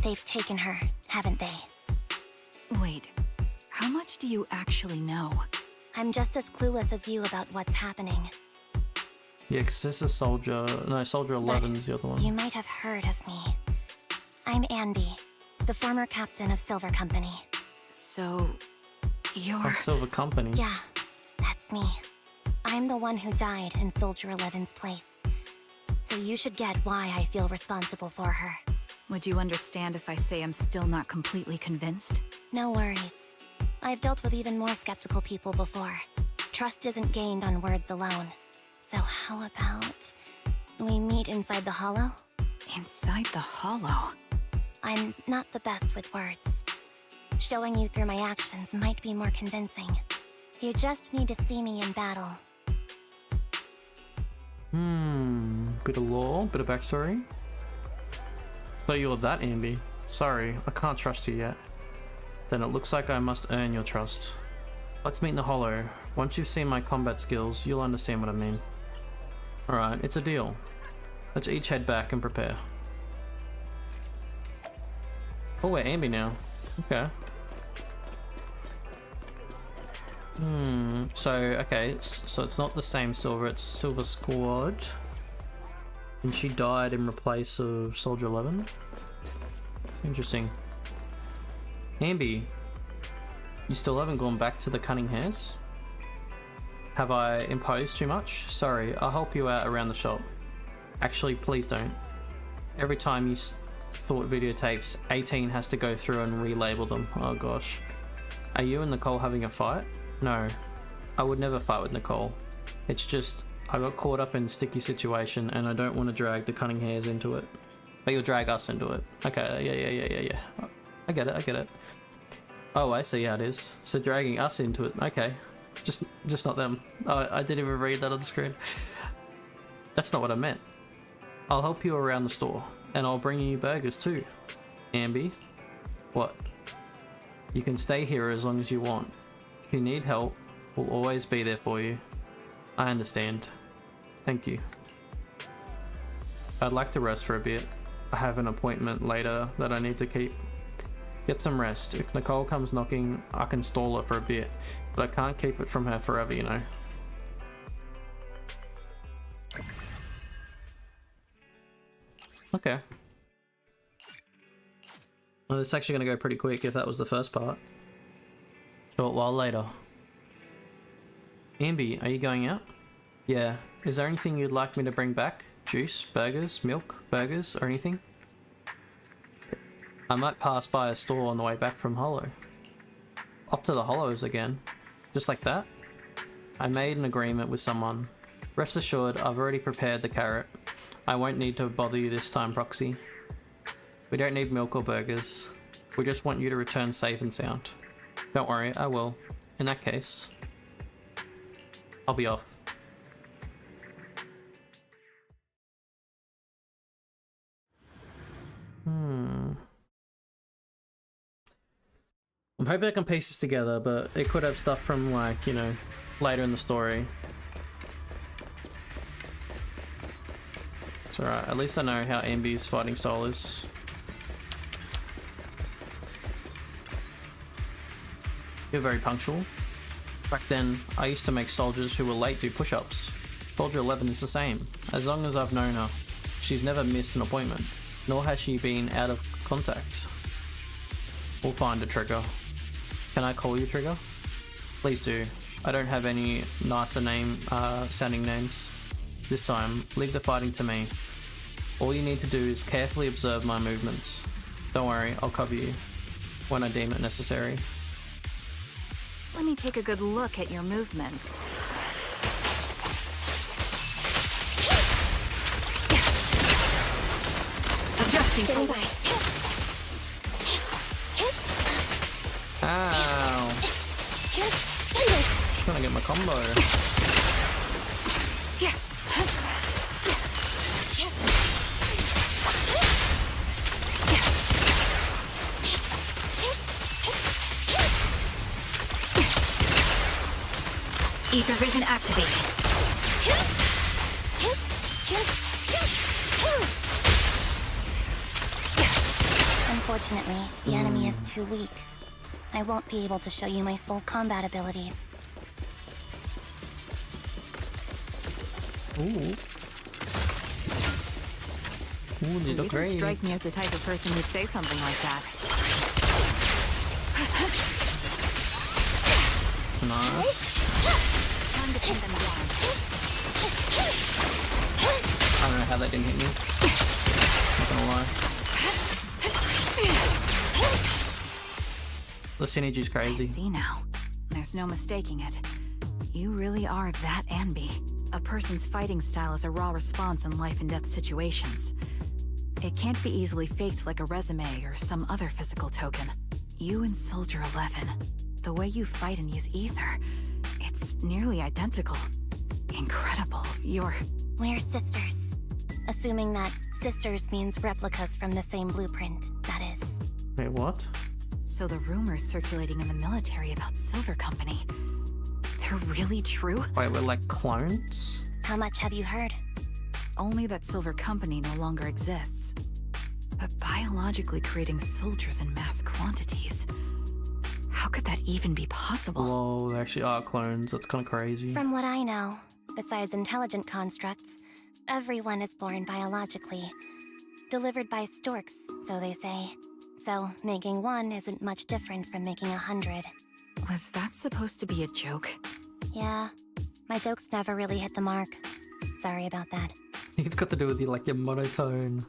They've taken her, haven't they? Wait, how much do you actually know? I'm just as clueless as you about what's happening. Yeah, because this is Soldier... No, Soldier 11 is the other one. You might have heard of me. I'm Anby, the former captain of Silver Company. So... you're... Of Silver Company? Yeah, that's me. I'm the one who died in Soldier 11's place. So you should get why I feel responsible for her. Would you understand if I say I'm still not completely convinced? No worries. I've dealt with even more skeptical people before. Trust isn't gained on words alone. So how about... we meet inside the Hollow? Inside the Hollow? I'm not the best with words. Showing you through my actions might be more convincing. You just need to see me in battle. Bit of lore, bit of backstory. So you're that Anby. Sorry, I can't trust you yet. Then it looks like I must earn your trust. Let's meet in the Hollow. Once you've seen my combat skills, you'll understand what I mean. Alright, it's a deal. Let's each head back and prepare. Oh, we're Anby now. Okay. Okay, so it's not the same Silver, it's Silver Squad. And she died in replace of Soldier 11. Interesting. Anby, you still haven't gone back to the cunning hairs? Have I imposed too much? Sorry, I'll help you out around the shop. Actually, please don't. Every time you thought videotapes, 18 has to go through and relabel them. Oh gosh. Are you and Nicole having a fight? No, I would never fight with Nicole. It's just, I got caught up in a sticky situation and I don't want to drag the cunning hairs into it. But you'll drag us into it. Okay, yeah. I get it. Oh, I see how it is. So dragging us into it, okay. Just not them. Oh, I didn't even read that on the screen. That's not what I meant. I'll help you around the store, and I'll bring you burgers too. Anby? What? You can stay here as long as you want. If you need help, we'll always be there for you. I understand. Thank you. I'd like to rest for a bit. I have an appointment later that I need to keep. Get some rest. If Nicole comes knocking, I can stall her for a bit, but I can't keep it from her forever, you know. Okay. Well, this is actually going to go pretty quick if that was the first part. Short while later. Anby, are you going out? Yeah. Is there anything you'd like me to bring back? Juice, burgers, milk, burgers, or anything? I might pass by a store on the way back from Hollow. Up to the Hollows again. Just like that? I made an agreement with someone. Rest assured, I've already prepared the carrot. I won't need to bother you this time, Proxy. We don't need milk or burgers. We just want you to return safe and sound. Don't worry, I will. In that case, I'll be off. I'm hoping I can piece this together, but it could have stuff from, like, you know, later in the story. It's alright, at least I know how Anby's fighting style is. You're very punctual. Back then, I used to make soldiers who were late do push-ups. Soldier 11 is the same. As long as I've known her, she's never missed an appointment, nor has she been out of contact. We'll find a Trigger. Can I call you Trigger? Please do. I don't have any nicer sounding names. This time, leave the fighting to me. All you need to do is carefully observe my movements. Don't worry, I'll cover you when I deem it necessary. Let me take a good look at your movements. Adjusting. Standing by. Ow. Just trying to get my combo. Ether vision activated. Unfortunately, the enemy is too weak. I won't be able to show you my full combat abilities. Ooh. Ooh, you You look don't great. strike me as the type of person who'd say something like that. Nice. Time to pin them down. I don't know how that didn't hit me. Not gonna lie. The synergy's I crazy. see now. There's no mistaking it. You really are that Anby. A person's fighting style is a raw response in life and death situations. It can't be easily faked like a resume or some other physical token. You and Soldier 11, the way you fight and use ether, it's nearly identical. Incredible. We're sisters. Assuming that sisters means replicas from the same blueprint, that is. Wait, what? So the rumors circulating in the military about Silver Company, they're really true? Wait, we're like clones? How much have you heard? Only that Silver Company no longer exists. But biologically creating soldiers in mass quantities. How could that even be possible? Whoa, they actually are clones. That's kind of crazy. From what I know, besides intelligent constructs, everyone is born biologically. Delivered by storks, so they say. So, making one isn't much different from making 100. Was that supposed to be a joke? Yeah, my jokes never really hit the mark. Sorry about that. It's got to do with your monotone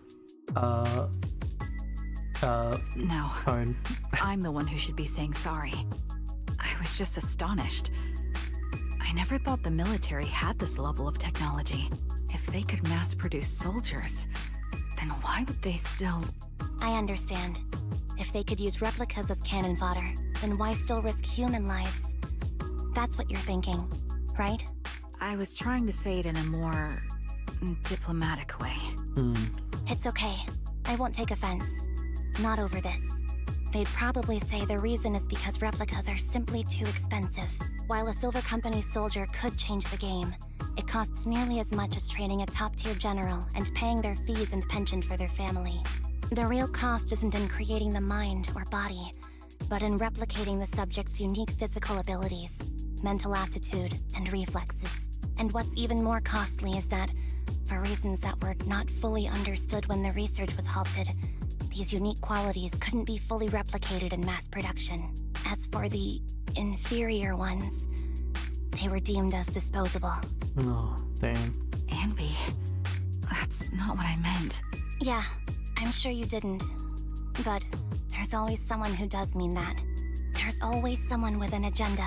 No. tone. I'm the one who should be saying sorry. I was just astonished. I never thought the military had this level of technology. If they could mass produce soldiers, then why would they still... I understand. If they could use replicas as cannon fodder, then why still risk human lives? That's what you're thinking, right? I was trying to say it in a more diplomatic way. It's okay. I won't take offense. Not over this. They'd probably say the reason is because replicas are simply too expensive. While a Silver Company soldier could change the game, it costs nearly as much as training a top-tier general and paying their fees and pension for their family. The real cost isn't in creating the mind or body, but in replicating the subject's unique physical abilities, mental aptitude, and reflexes. And what's even more costly is that, for reasons that were not fully understood when the research was halted, these unique qualities couldn't be fully replicated in mass production. As for the inferior ones, they were deemed as disposable. Oh, damn. Anby, that's not what I meant. Yeah, I'm sure you didn't. But there's always someone who does mean that. There's always someone with an agenda,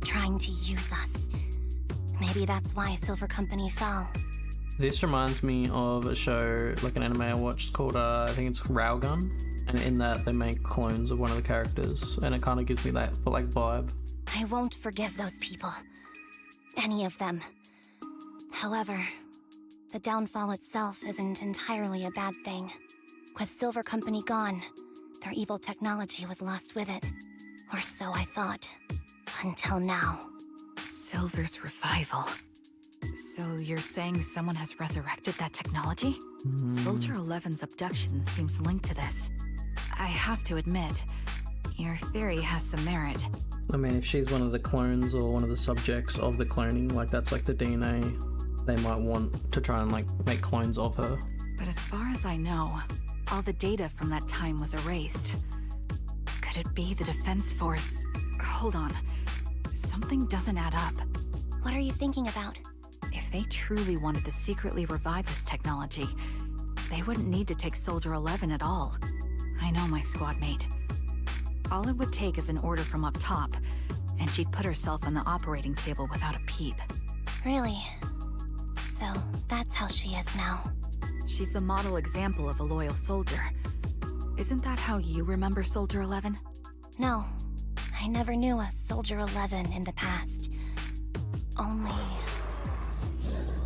trying to use us. Maybe that's why Silver Company fell. This reminds me of a show, like an anime I watched called, I think it's Railgun. And in that, they make clones of one of the characters. And it kind of gives me that, vibe. I won't forgive those people. Any of them. However, the downfall itself isn't entirely a bad thing. With Silver Company gone, their evil technology was lost with it. Or so I thought. Until now. Silver's revival. So you're saying someone has resurrected that technology? Soldier 11's abduction seems linked to this. I have to admit, your theory has some merit. I mean, if she's one of the clones or one of the subjects of the cloning, like that's like the DNA, they might want to try and make clones of her. But as far as I know, all the data from that time was erased. Could it be the Defense Force? Hold on. Something doesn't add up. What are you thinking about? If they truly wanted to secretly revive this technology, they wouldn't need to take Soldier 11 at all. I know my squad mate. All it would take is an order from up top, and she'd put herself on the operating table without a peep. Really? So, that's how she is now. She's the model example of a loyal soldier. Isn't that how you remember Soldier 11? No, I never knew a Soldier 11 in the past. Only...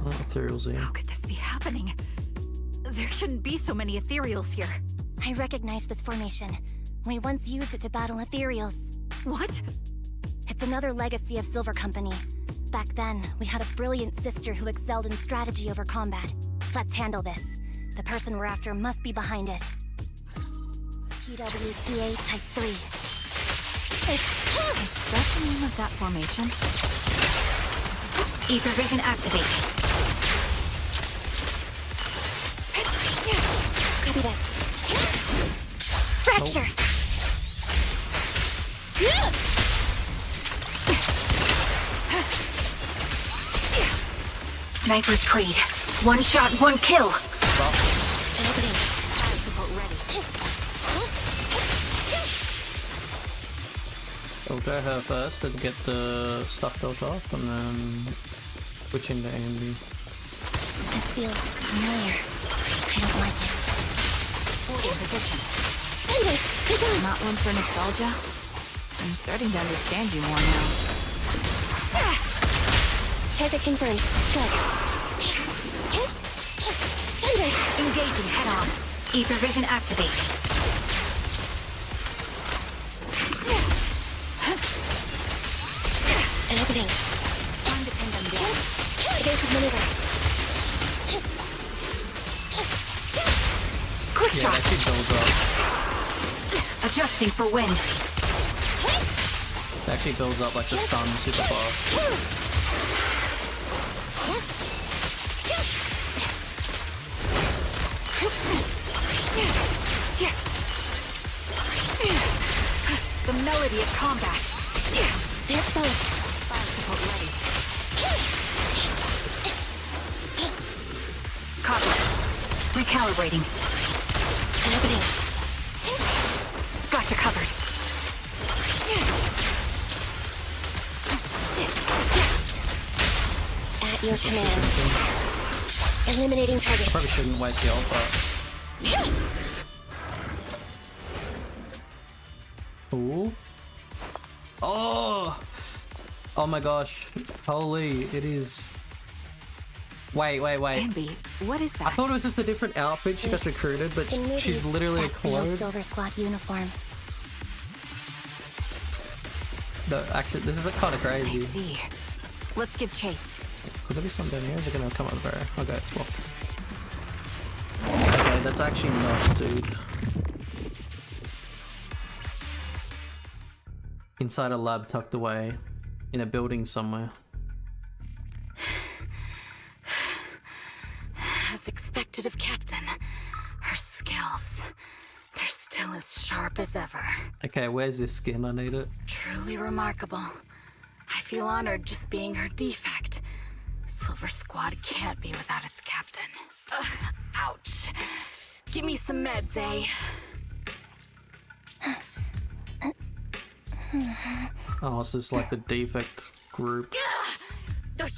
Ethereals here. How could this be happening? There shouldn't be so many ethereals here. I recognize this formation. We once used it to battle ethereals. What? It's another legacy of Silver Company. Back then, we had a brilliant sister who excelled in strategy over combat. Let's handle this. The person we're after must be behind it. TWCA Type 3. Is that the name of that formation? Ether vision activate. Copy that. Fracture! Sniper's Creed. One shot, one kill. Opening. I'll go her first and get the stuff built up, and then switch into Andy. This feels familiar. I don't like it. Position. Anyway, take on! Not one for nostalgia? I'm starting to understand you more now. Target confirmed. Good. Engaging head on. Ether vision activate. And opening. Time to pin them down. Evasive maneuver. Quick Yeah, shot. that shit builds up. Adjusting for wind. It actually builds up like the stun super fast. The melody of combat. They're exposed. Fire support ready. Copy. Recalibrating. And opening. Got you covered. At your command. Eliminating target. Probably shouldn't waste the ult, but... Ooh. Oh! Oh my gosh. Holy, it is... Wait. Ambi, what is that? I thought it was just a different outfit she got recruited, but In movies, she's literally a that's the old clone. Silver Squad uniform. No, actually, this is kind of I crazy. see. Let's give chase. Could there be some down here? Is it gonna come up there? Okay, it's blocked. Okay, that's actually nuts, dude. Inside a lab tucked away in a building somewhere. As expected of Captain, her skills, they're still as sharp as ever. Okay, where's this skin? I need it. Truly remarkable. I feel honored just being her defect. Silver Squad can't be without its captain. Ouch. Give me some meds, eh? Oh, is this like the defect group?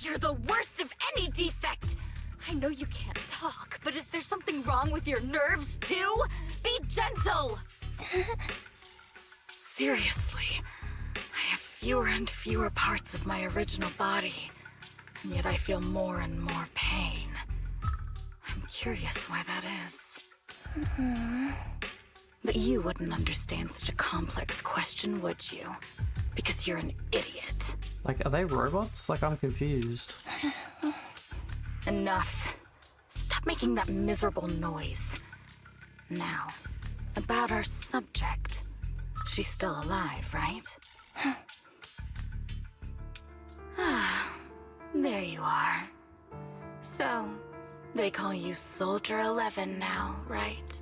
You're the worst of any defect! I know you can't talk, but is there something wrong with your nerves, too? Be gentle! Seriously, I have fewer and fewer parts of my original body, and yet I feel more and more pain. I'm curious why that is. But you wouldn't understand such a complex question, would you? Because you're an idiot. Like, are they robots? Like, I'm confused. Enough. Stop making that miserable noise. Now, about our subject. She's still alive, right? Ah, there you are. So, they call you Soldier 11 now, right?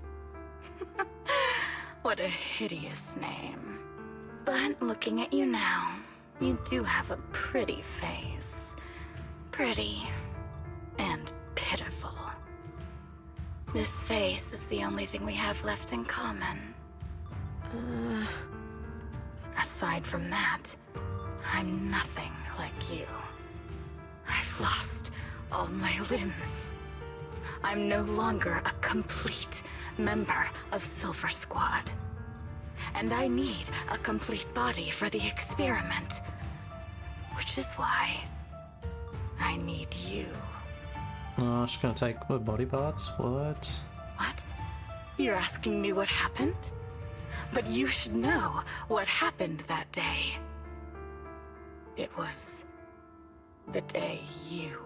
What a hideous name. But looking at you now, you do have a pretty face. Pretty and pitiful. This face is the only thing we have left in common. Aside from that, I'm nothing like you. I've lost all my limbs. I'm no longer a complete member of Silver Squad. And I need a complete body for the experiment. Which is why I need you. Oh, she's gonna take my body parts? What? What? You're asking me what happened? But you should know what happened that day. It was the day you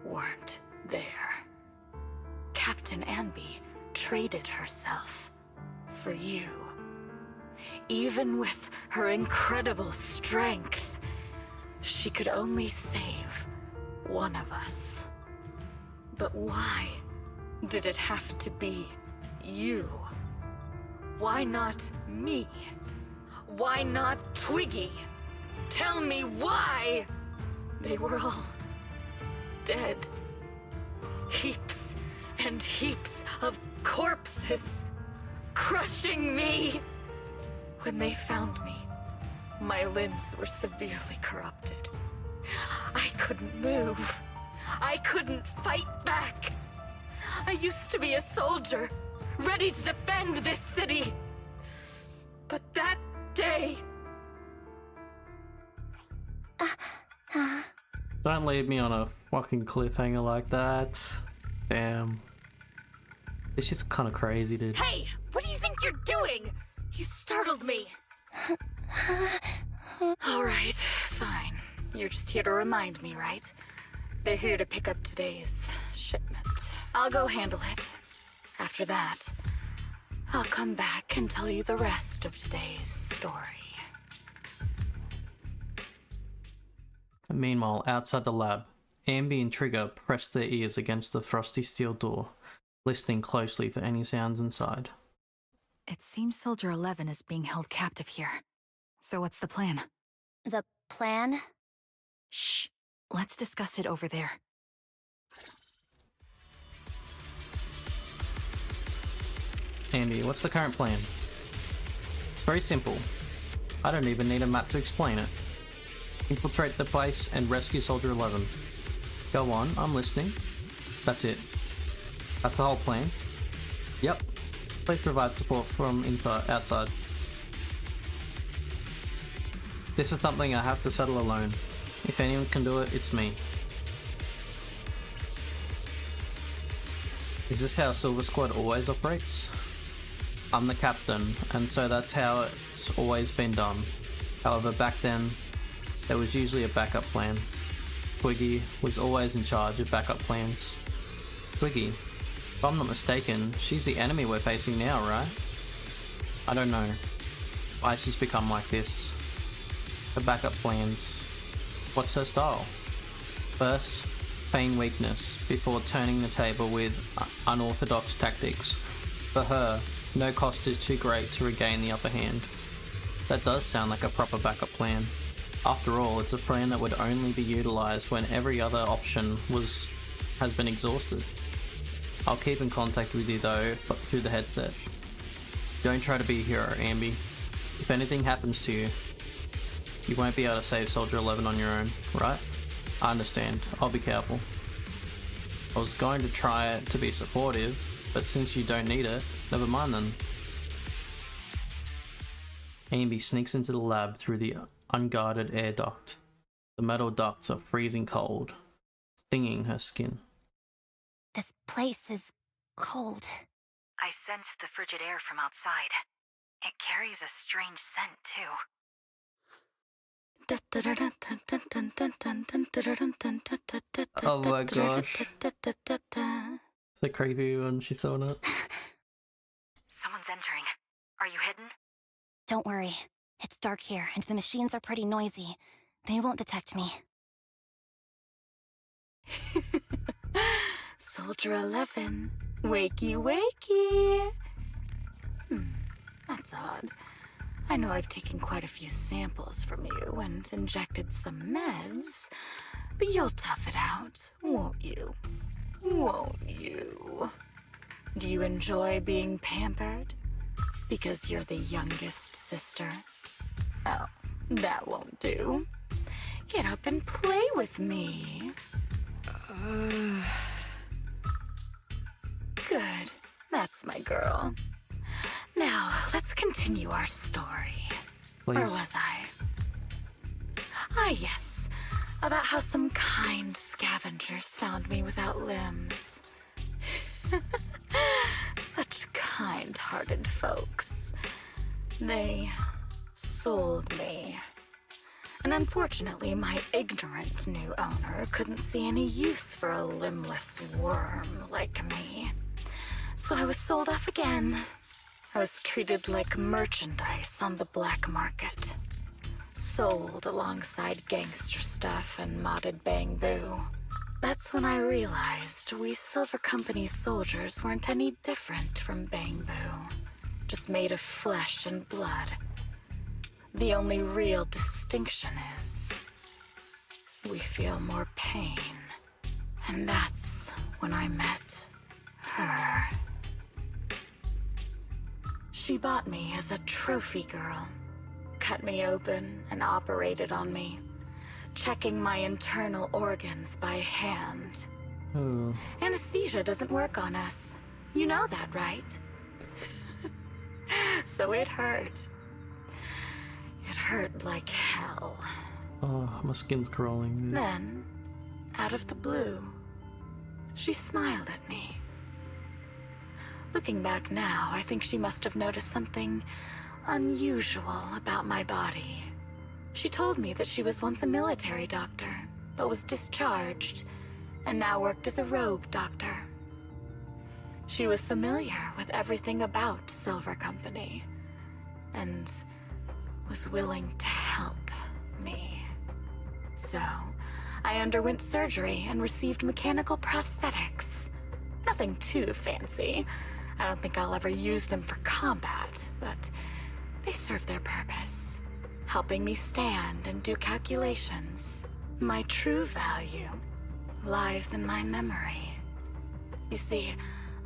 weren't there. Captain Anby traded herself for you. Even with her incredible strength, she could only save one of us. But why did it have to be you? Why not me? Why not Twiggy? Tell me why! They were all dead. Heaps and heaps of corpses crushing me. When they found me, my limbs were severely corrupted. I couldn't move. I couldn't fight back. I used to be a soldier, ready to defend this city. But that day... Don't leave me on a fucking cliffhanger like that. Damn. This shit's kinda crazy, dude. Hey! What do you think you're doing? You startled me. Alright, fine. You're just here to remind me, right? They're here to pick up today's shipment. I'll go handle it. After that, I'll come back and tell you the rest of today's story. Meanwhile, outside the lab, Ambi and Trigger press their ears against the frosty steel door, listening closely for any sounds inside. It seems Soldier 11 is being held captive here. So what's the plan? The plan? Shh. Let's discuss it over there. Andy, what's the current plan? It's very simple. I don't even need a map to explain it. Infiltrate the place and rescue Soldier 11. Go on, I'm listening. That's it. That's the whole plan? Yep. Please provide support from info outside. This is something I have to settle alone. If anyone can do it, it's me. Is this how Silver Squad always operates? I'm the captain, and so that's how it's always been done. However, back then, there was usually a backup plan. Twiggy was always in charge of backup plans. Twiggy, if I'm not mistaken, she's the enemy we're facing now, right? I don't know why she's become like this. Her backup plans. What's her style? First, feign weakness before turning the table with unorthodox tactics. For her, no cost is too great to regain the upper hand. That does sound like a proper backup plan. After all, it's a plan that would only be utilised when every other option has been exhausted. I'll keep in contact with you though, but through the headset. Don't try to be a hero, Ambi. If anything happens to you, you won't be able to save Soldier 11 on your own, right? I understand. I'll be careful. I was going to try to be supportive, but since you don't need it, never mind then. Ambi sneaks into the lab through the unguarded air duct. The metal ducts are freezing cold, stinging her skin. This place is cold. I sense the frigid air from outside. It carries a strange scent, too. Oh my gosh. So creepy when she's saying it. Someone's entering. Are you hidden? Don't worry. It's dark here, and the machines are pretty noisy. They won't detect me. Soldier 11, wakey wakey. That's odd. I know I've taken quite a few samples from you and injected some meds, but you'll tough it out, won't you? Won't you? Do you enjoy being pampered? Because you're the youngest sister? Oh, that won't do. Get up and play with me. Good. That's my girl. Now, let's continue our story. Please. Where was I? Ah, yes. About how some kind scavengers found me without limbs. Such kind-hearted folks. They sold me. And unfortunately, my ignorant new owner couldn't see any use for a limbless worm like me. So I was sold off again. I was treated like merchandise on the black market. Sold alongside gangster stuff and modded bamboo. That's when I realized we Silver Company soldiers weren't any different from bamboo. Just made of flesh and blood. The only real distinction is we feel more pain. And that's when I met her. She bought me as a trophy girl. Cut me open and operated on me, checking my internal organs by hand. Anesthesia doesn't work on us. You know that, right? So it hurt. It hurt like hell. Oh, my skin's crawling. Then, out of the blue, she smiled at me. Looking back now, I think she must have noticed something unusual about my body. She told me that she was once a military doctor, but was discharged, and now worked as a rogue doctor. She was familiar with everything about Silver Company, and was willing to help me. So, I underwent surgery and received mechanical prosthetics. Nothing too fancy. I don't think I'll ever use them for combat, but they serve their purpose, helping me stand and do calculations. My true value lies in my memory. You see,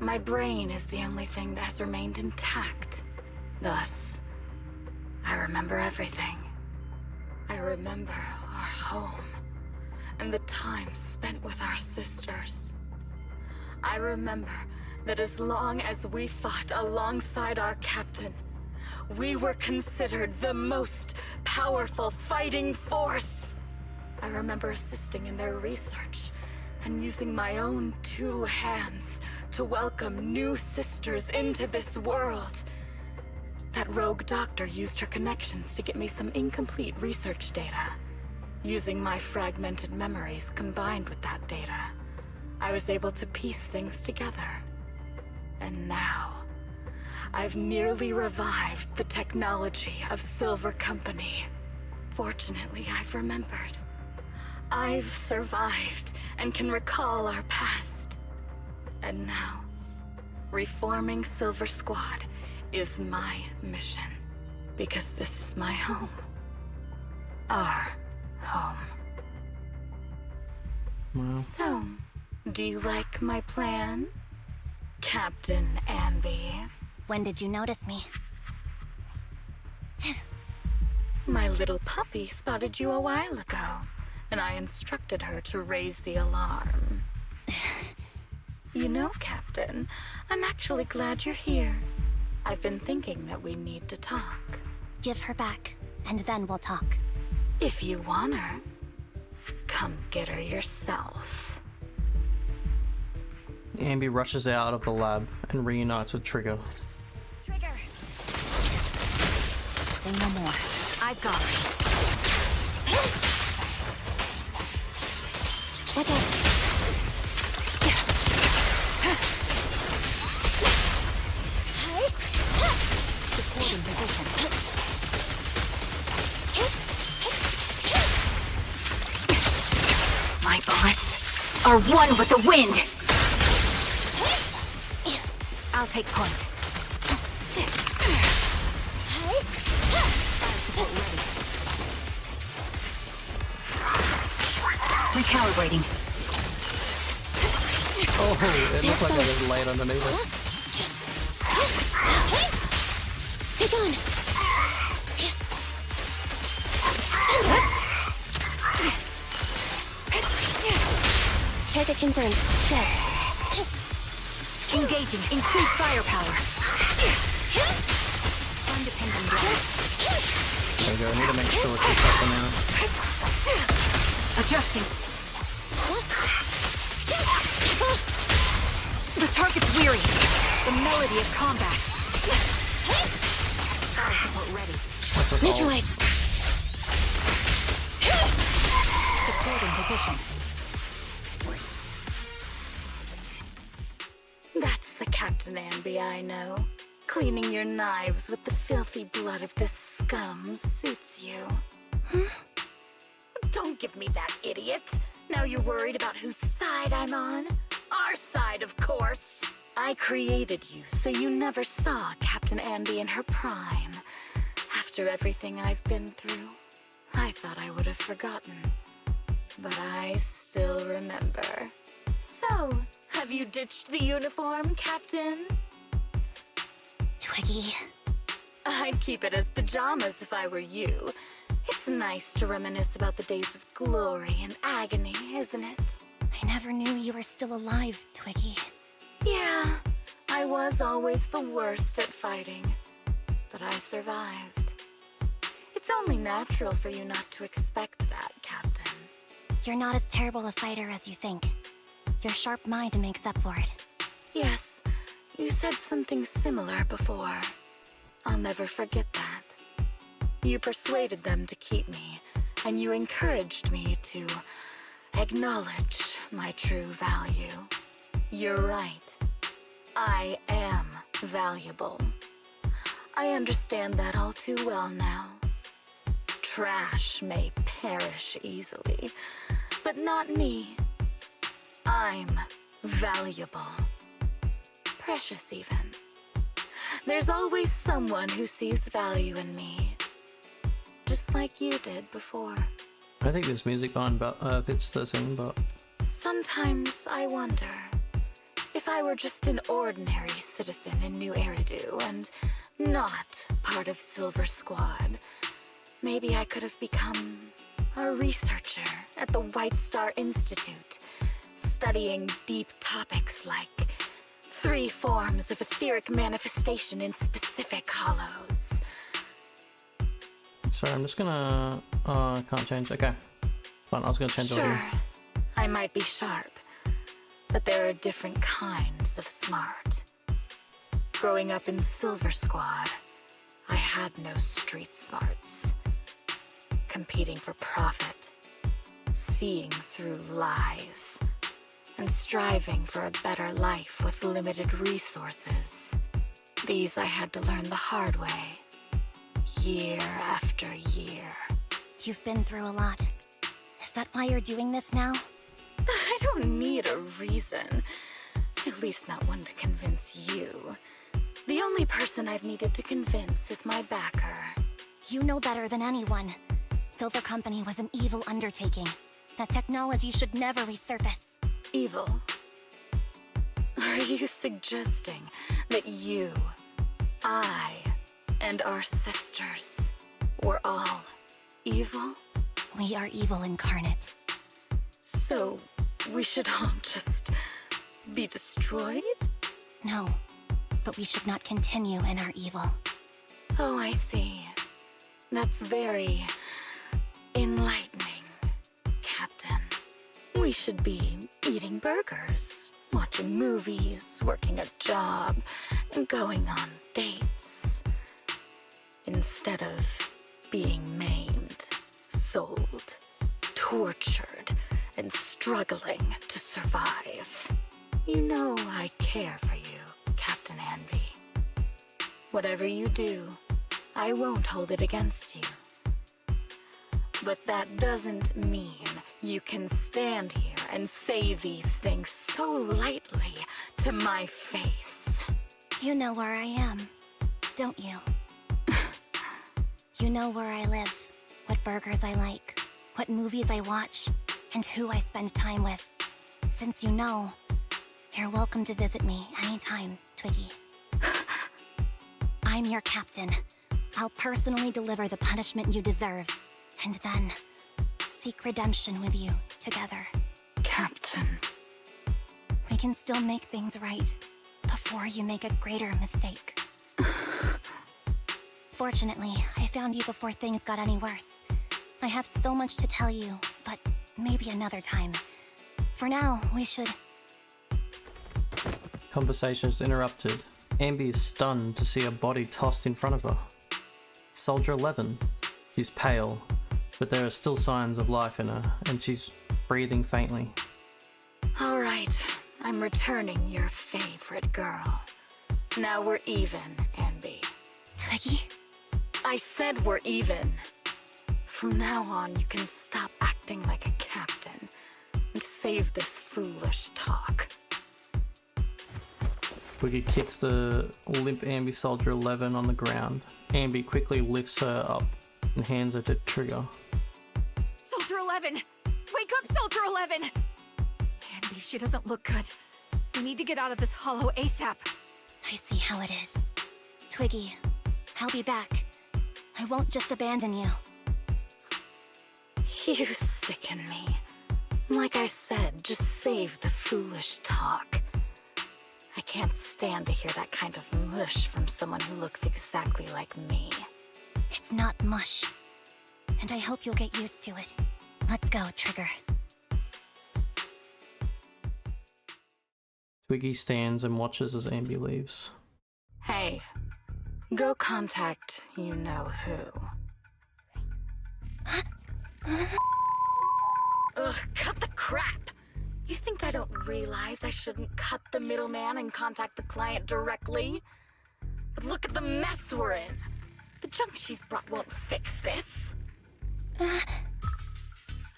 my brain is the only thing that has remained intact. Thus, I remember everything. I remember our home, and the time spent with our sisters. I remember that as long as we fought alongside our captain, we were considered the most powerful fighting force. I remember assisting in their research and using my own 2 hands to welcome new sisters into this world. That rogue doctor used her connections to get me some incomplete research data. Using my fragmented memories combined with that data, I was able to piece things together. And now, I've nearly revived the technology of Silver Company. Fortunately, I've remembered. I've survived and can recall our past. And now, reforming Silver Squad is my mission. Because this is my home. Our home. Wow. So, do you like my plan, Captain Ambi? When did you notice me? My little puppy spotted you a while ago, and I instructed her to raise the alarm. You know, Captain, I'm actually glad you're here. I've been thinking that we need to talk. Give her back, and then we'll talk. If you want her, come get her yourself. Ambi rushes out of the lab and reunites with Trigger. Trigger! Say no more. I've got her. Watch out! Support in position. My bullets are one with the wind. I'll take point. Recalibrating. Oh, it looks like I was laid underneath it. Be gone! Target confirmed. Good. Engaging. Increased firepower. Independent blade. There we go, I need to make sure it's up now. Adjusting. The target's weary. The melody of combat. Fire support ready. Neutralize. Support in position. That's the Captain Anby I know. Cleaning your knives with the filthy blood of this scum suits you. Don't give me that, idiot. Now you're worried about whose side I'm on? Our side, of course. I created you so you never saw Captain Anby in her prime. After everything I've been through, I thought I would have forgotten. But I still remember. So, have you ditched the uniform, Captain? Twiggy. I'd keep it as pajamas if I were you. It's nice to reminisce about the days of glory and agony, isn't it? I never knew you were still alive, Twiggy. Yeah, I was always the worst at fighting. But I survived. It's only natural for you not to expect that, Captain. You're not as terrible a fighter as you think. Your sharp mind makes up for it. Yes, you said something similar before. I'll never forget that. You persuaded them to keep me, and you encouraged me to acknowledge my true value. You're right. I am valuable. I understand that all too well now. Trash may perish easily, but not me. I'm valuable. Precious, even. There's always someone who sees value in me. Just like you did before. I think this music line fits the scene, but... Sometimes I wonder if I were just an ordinary citizen in New Eridu and not part of Silver Squad, maybe I could have become a researcher at the White Star Institute, studying deep topics like 3 forms of etheric manifestation in specific hollows. Sorry, I'm just gonna... I can't change. Okay. Fine, I was gonna change Sure, audio. I might be sharp, but there are different kinds of smart. Growing up in Silver Squad, I had no street smarts. Competing for profit, seeing through lies, and striving for a better life with limited resources. These I had to learn the hard way, year after year. You've been through a lot. Is that why you're doing this now? I don't need a reason. At least not one to convince you. The only person I've needed to convince is my backer. You know better than anyone. Silver Company was an evil undertaking. That technology should never resurface. Evil? Are you suggesting that you, I, and our sisters were all evil? We are evil incarnate. So, we should all just be destroyed? No, but we should not continue in our evil. Oh, I see. That's very enlightening, Captain. We should be eating burgers, watching movies, working a job, and going on dates. Instead of being maimed, sold, tortured, and struggling to survive. You know I care for you, Captain Anby. Whatever you do, I won't hold it against you. But that doesn't mean you can stand here and say these things so lightly to my face. You know where I am, don't you? You know where I live, what burgers I like, what movies I watch, and who I spend time with. Since you know, you're welcome to visit me anytime, Twiggy. I'm your captain. I'll personally deliver the punishment you deserve, and then seek redemption with you together. Captain, can still make things right before you make a greater mistake. Fortunately, I found you before things got any worse. I have so much to tell you, but maybe another time. For now, we should... Conversations interrupted. Ambi is stunned to see a body tossed in front of her. Soldier 11. She's pale, but there are still signs of life in her, and she's breathing faintly. All right, I'm returning your favorite girl. Now we're even, Ambi. Twiggy? I said we're even. From now on, you can stop acting like a captain and save this foolish talk. Twiggy kicks the limp Ambi Soldier 11 on the ground. Ambi quickly lifts her up and hands her to Trigger. Soldier 11! Wake up, Soldier 11! Ambi, she doesn't look good. We need to get out of this hollow ASAP. I see how it is. Twiggy, I'll be back. I won't just abandon you. You sicken me. Like I said, just save the foolish talk. I can't stand to hear that kind of mush from someone who looks exactly like me. It's not mush. And I hope you'll get used to it. Let's go, Trigger. Twiggy stands and watches as Ambi leaves. Hey, go contact you-know-who. Ugh, cut the crap! You think I don't realize I shouldn't cut the middleman and contact the client directly? But look at the mess we're in! The junk she's brought won't fix this.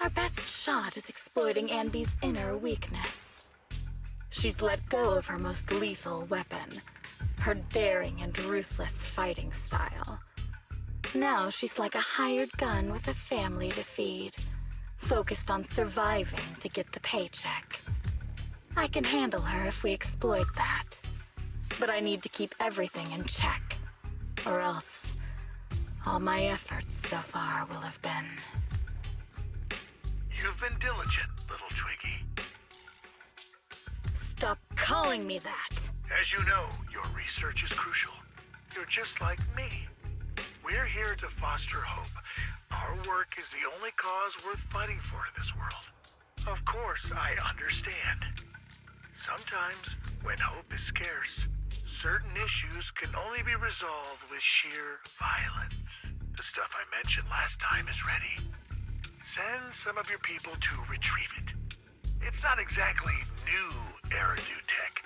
Our best shot is exploiting Ambi's inner weakness. She's let go of her most lethal weapon, her daring and ruthless fighting style. Now she's like a hired gun with a family to feed, focused on surviving to get the paycheck. I can handle her if we exploit that. But I need to keep everything in check, or else all my efforts so far will have been... You've been diligent, little Twiggy. Stop calling me that! As you know, your research is crucial. You're just like me. We're here to foster hope. Our work is the only cause worth fighting for in this world. Of course, I understand. Sometimes, when hope is scarce, certain issues can only be resolved with sheer violence. The stuff I mentioned last time is ready. Send some of your people to retrieve it. It's not exactly new Eridu tech,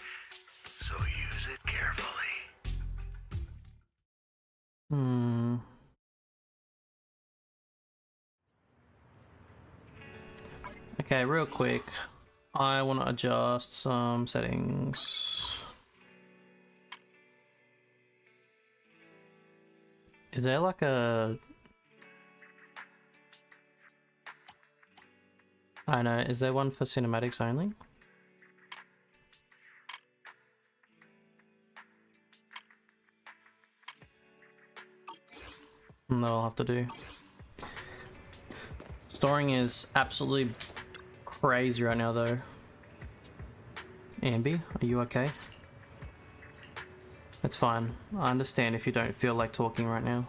so use it carefully. Okay, real quick, I want to adjust some settings. Is there like a... I know, is there one for cinematics only? No, I'll have to do. Storing is absolutely crazy right now though. Ambi, are you okay? It's fine. I understand if you don't feel like talking right now.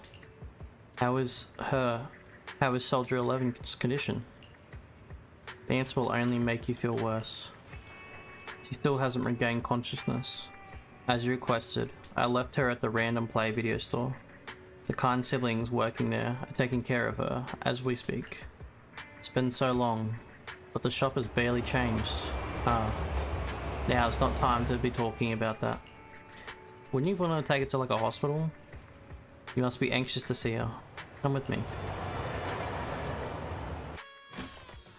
How is Soldier 11's condition? The answer will only make you feel worse. She still hasn't regained consciousness. As you requested, I left her at the Random Play video store. The kind siblings working there are taking care of her as we speak. It's been so long, but the shop has barely changed. Now it's not time to be talking about that. Wouldn't you want to take it to like a hospital? You must be anxious to see her. Come with me.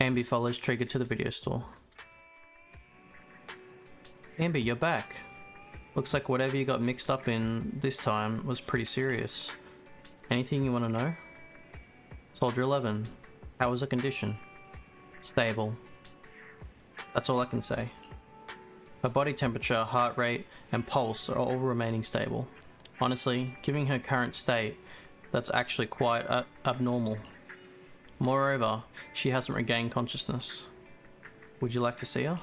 Ambi follows Trigger to the video store. Ambi, you're back. Looks like whatever you got mixed up in this time was pretty serious. Anything you want to know? Soldier 11, how was her condition? Stable. That's all I can say. Her body temperature, heart rate, and pulse are all remaining stable. Honestly, given her current state, that's actually quite abnormal. Moreover, she hasn't regained consciousness. Would you like to see her?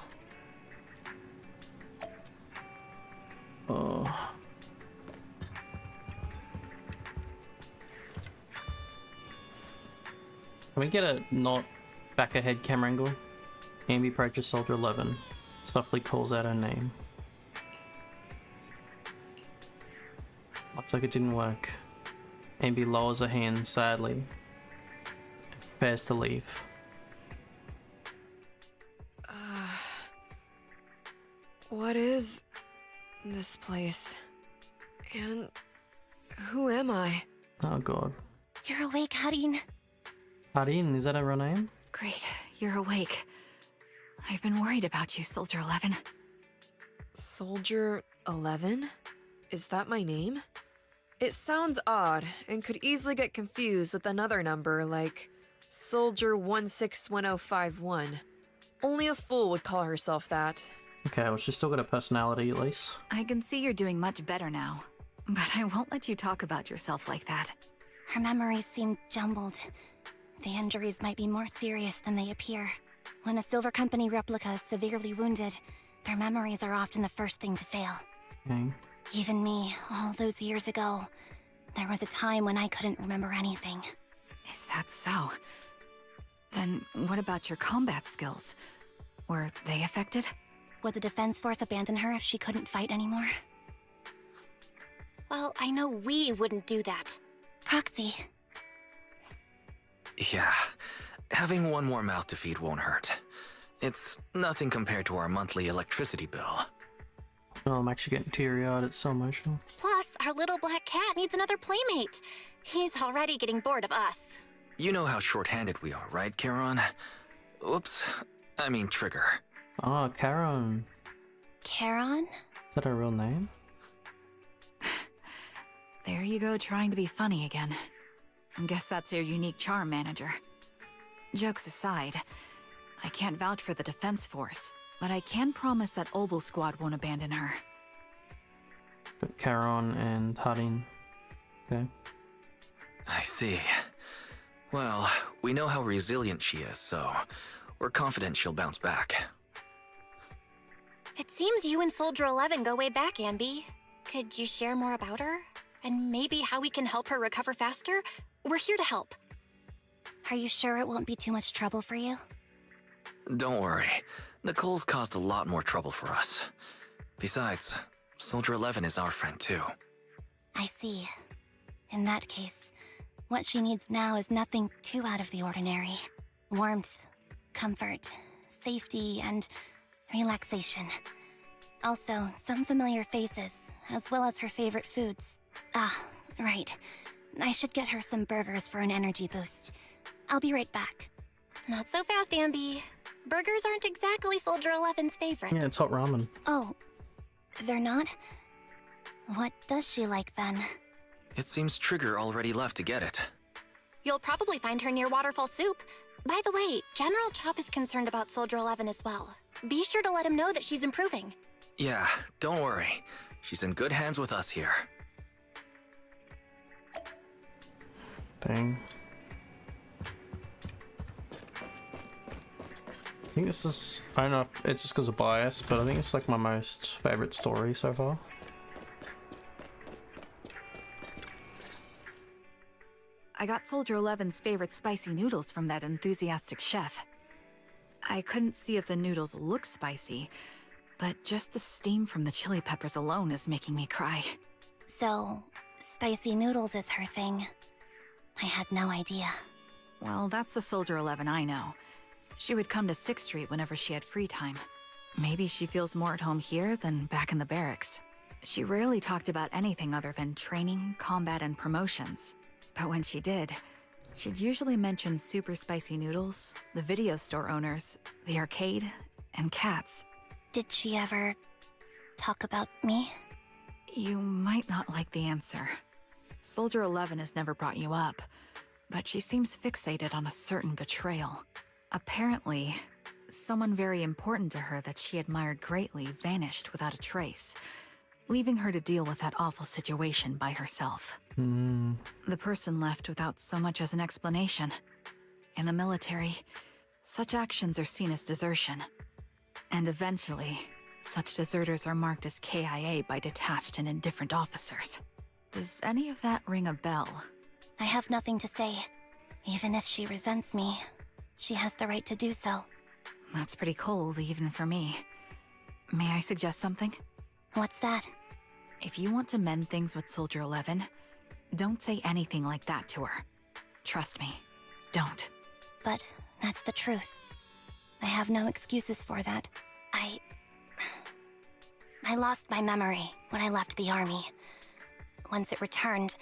Oh. Can we get a not back ahead camera angle? Ambi approaches Soldier 11. Softly calls out her name. Looks like it didn't work. Ambi lowers her hand sadly and prepares to leave. What is this place? And who am I? Oh god. You're awake, Harin. Harin, is that her real name? Great, you're awake. I've been worried about you, Soldier 11. Soldier 11? Is that my name? It sounds odd and could easily get confused with another number like Soldier 161051. Only a fool would call herself that. Okay, well she's still got a personality at least. I can see you're doing much better now, but I won't let you talk about yourself like that. Her memories seem jumbled. The injuries might be more serious than they appear. When a Silver Company replica is severely wounded, their memories are often the first thing to fail. Okay. Even me, all those years ago, there was a time when I couldn't remember anything. Is that so? Then what about your combat skills? Were they affected? Would the Defense Force abandon her if she couldn't fight anymore? Well, I know we wouldn't do that. Proxy. Yeah, having one more mouth to feed won't hurt. It's nothing compared to our monthly electricity bill. Oh, I'm actually getting teary-eyed, it's so emotional. Plus, our little black cat needs another playmate. He's already getting bored of us. You know how short-handed we are, right, Charon? Oops, I mean Trigger. Oh, Charon. Charon? Is that her real name? There you go, trying to be funny again. I guess that's your unique charm, Manager. Jokes aside, I can't vouch for the Defense Force, but I can promise that Obel Squad won't abandon her. Got Charon and Harin. Okay. I see. Well, we know how resilient she is, so we're confident she'll bounce back. It seems you and Soldier 11 go way back, Ambi. Could you share more about her? And maybe how we can help her recover faster? We're here to help. Are you sure it won't be too much trouble for you? Don't worry. Nicole's caused a lot more trouble for us. Besides, Soldier 11 is our friend too. I see. In that case, what she needs now is nothing too out of the ordinary. Warmth, comfort, safety, and relaxation. Also, some familiar faces, as well as her favorite foods. Ah, right. I should get her some burgers for an energy boost. I'll be right back. Not so fast, Ambi. Burgers aren't exactly Soldier 11's favorite. Yeah, it's hot ramen. Oh, they're not? What does she like then? It seems Trigger already left to get it. You'll probably find her near Waterfall Soup. By the way, General Chop is concerned about Soldier 11 as well. Be sure to let him know that she's improving. Yeah, don't worry. She's in good hands with us here. Dang. I think this is, I don't know if it's just because of bias, but I think it's like my most favorite story so far. I got Soldier 11's favorite spicy noodles from that enthusiastic chef. I couldn't see if the noodles look spicy, but just the steam from the chili peppers alone is making me cry. So, spicy noodles is her thing. I had no idea. Well, that's the Soldier 11 I know. She would come to 6th Street whenever she had free time. Maybe she feels more at home here than back in the barracks. She rarely talked about anything other than training, combat, and promotions. But when she did, she'd usually mention super spicy noodles, the video store owners, the arcade, and cats. Did she ever talk about me? You might not like the answer. Soldier 11 has never brought you up, but she seems fixated on a certain betrayal. Apparently, someone very important to her that she admired greatly vanished without a trace, leaving her to deal with that awful situation by herself. The person left without so much as an explanation. In the military, such actions are seen as desertion. And eventually, Such deserters are marked as KIA by detached and indifferent officers. Does any of that ring a bell? I have nothing to say. Even if she resents me, she has the right to do so. That's pretty cold, even for me. May I suggest something? What's that? If you want to mend things with Soldier 11, don't say anything like that to her. Trust me, don't. But that's the truth. I have no excuses for that. I lost my memory when I left the army. Once it returned,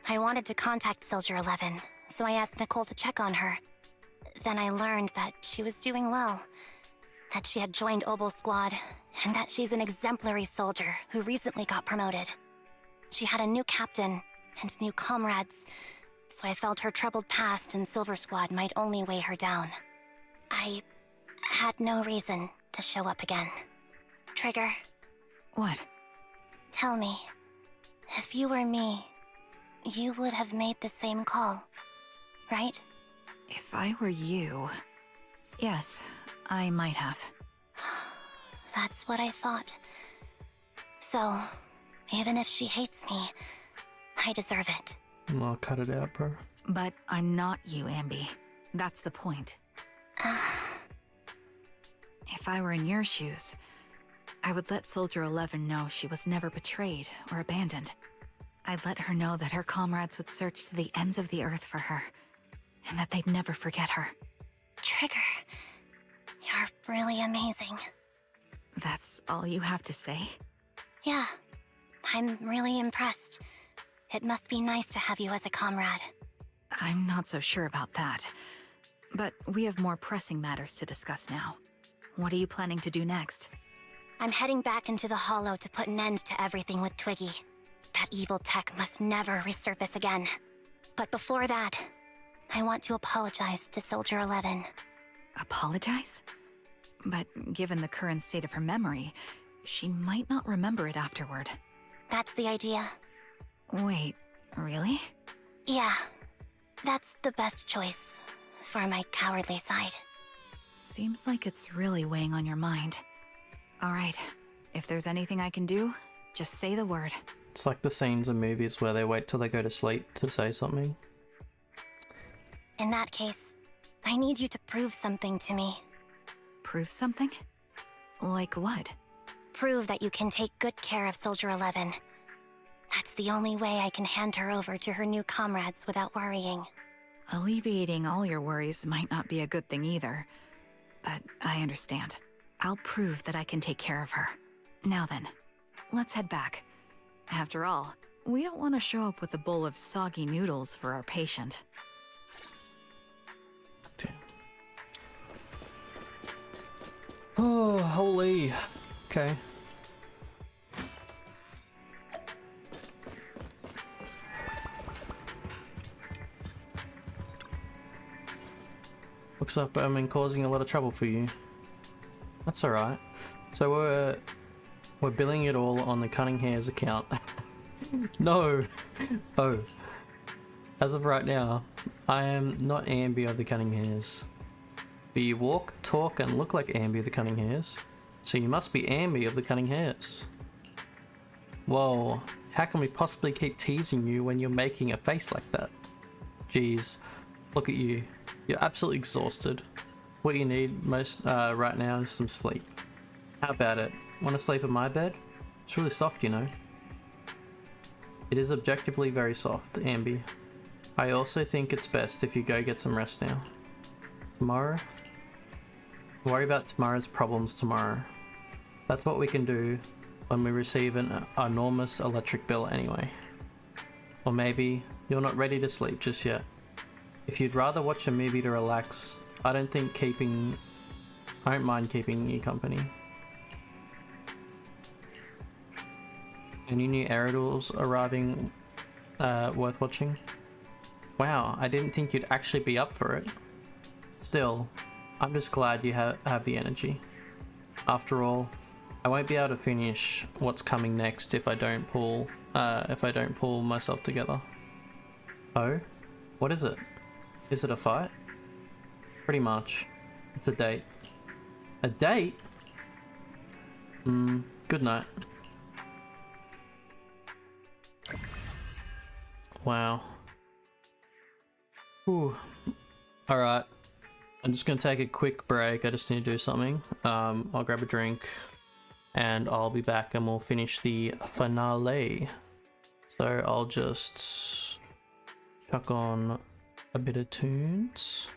I wanted to contact Soldier 11, so I asked Nicole to check on her. Then I learned that she was doing well, that she had joined Obel Squad, and that she's an exemplary soldier who recently got promoted. She had a new captain and new comrades, so I felt her troubled past in Silver Squad might only weigh her down. I had no reason to show up again. Trigger. What? Tell me, if you were me, you would have made the same call, right? If I were you... Yes, I might have. That's what I thought. So, even if she hates me, I deserve it. I'll cut it out, bro. But I'm not you, Ambi. That's the point. If I were in your shoes, I would let Soldier 11 know she was never betrayed or abandoned. I'd let her know that her comrades would search to the ends of the earth for her, and that they'd never forget her. Trigger, you're really amazing. That's all you have to say? Yeah, I'm really impressed. It must be nice to have you as a comrade. I'm not so sure about that. But we have more pressing matters to discuss now. What are you planning to do next? I'm heading back into the Hollow to put an end to everything with Twiggy. That evil tech must never resurface again. But before that, I want to apologize to Soldier 11. Apologize? But given the current state of her memory, she might not remember it afterward. That's the idea. Wait, really? Yeah, that's the best choice for my cowardly side. Seems like it's really weighing on your mind. Alright, if there's anything I can do, just say the word. It's like the scenes in movies where they wait till they go to sleep to say something. In that case, I need you to prove something to me. Prove something? Like what? Prove that you can take good care of Soldier 11. That's the only way I can hand her over to her new comrades without worrying. Alleviating all your worries might not be a good thing either. But I understand. I'll prove that I can take care of her. Now then, let's head back. After all, we don't want to show up with a bowl of soggy noodles for our patient. Damn. Oh, holy. Okay. Looks like I've been causing a lot of trouble for you. That's alright. So we're billing it all on the Cunningham's account. No! Oh. As of right now, I am not Ambi of the Cunninghams. But you walk, talk, and look like Ambi of the Cunninghams. So you must be Ambi of the Cunninghams. Whoa, how can we possibly keep teasing you when you're making a face like that? Jeez, look at you. You're absolutely exhausted. What you need most right now is some sleep. How about it? Want to sleep in my bed? It's really soft, you know. It is objectively very soft, Ambi. I also think it's best if you go get some rest now. Tomorrow? Worry about tomorrow's problems tomorrow. That's what we can do when we receive an enormous electric bill anyway. Or maybe you're not ready to sleep just yet. If you'd rather watch a movie to relax, I don't mind keeping you company. Any new Aerodals arriving worth watching? Wow, I didn't think you'd actually be up for it. Still, I'm just glad you have the energy. After all, I won't be able to finish what's coming next if I don't pull myself together. Oh? What is it? Is it a fight? Pretty much. It's a date. A date? Good night. Wow. Whew. Alright. I'm just gonna take a quick break. I just need to do something. I'll grab a drink and I'll be back and we'll finish the finale. So I'll just chuck on a bit of tunes.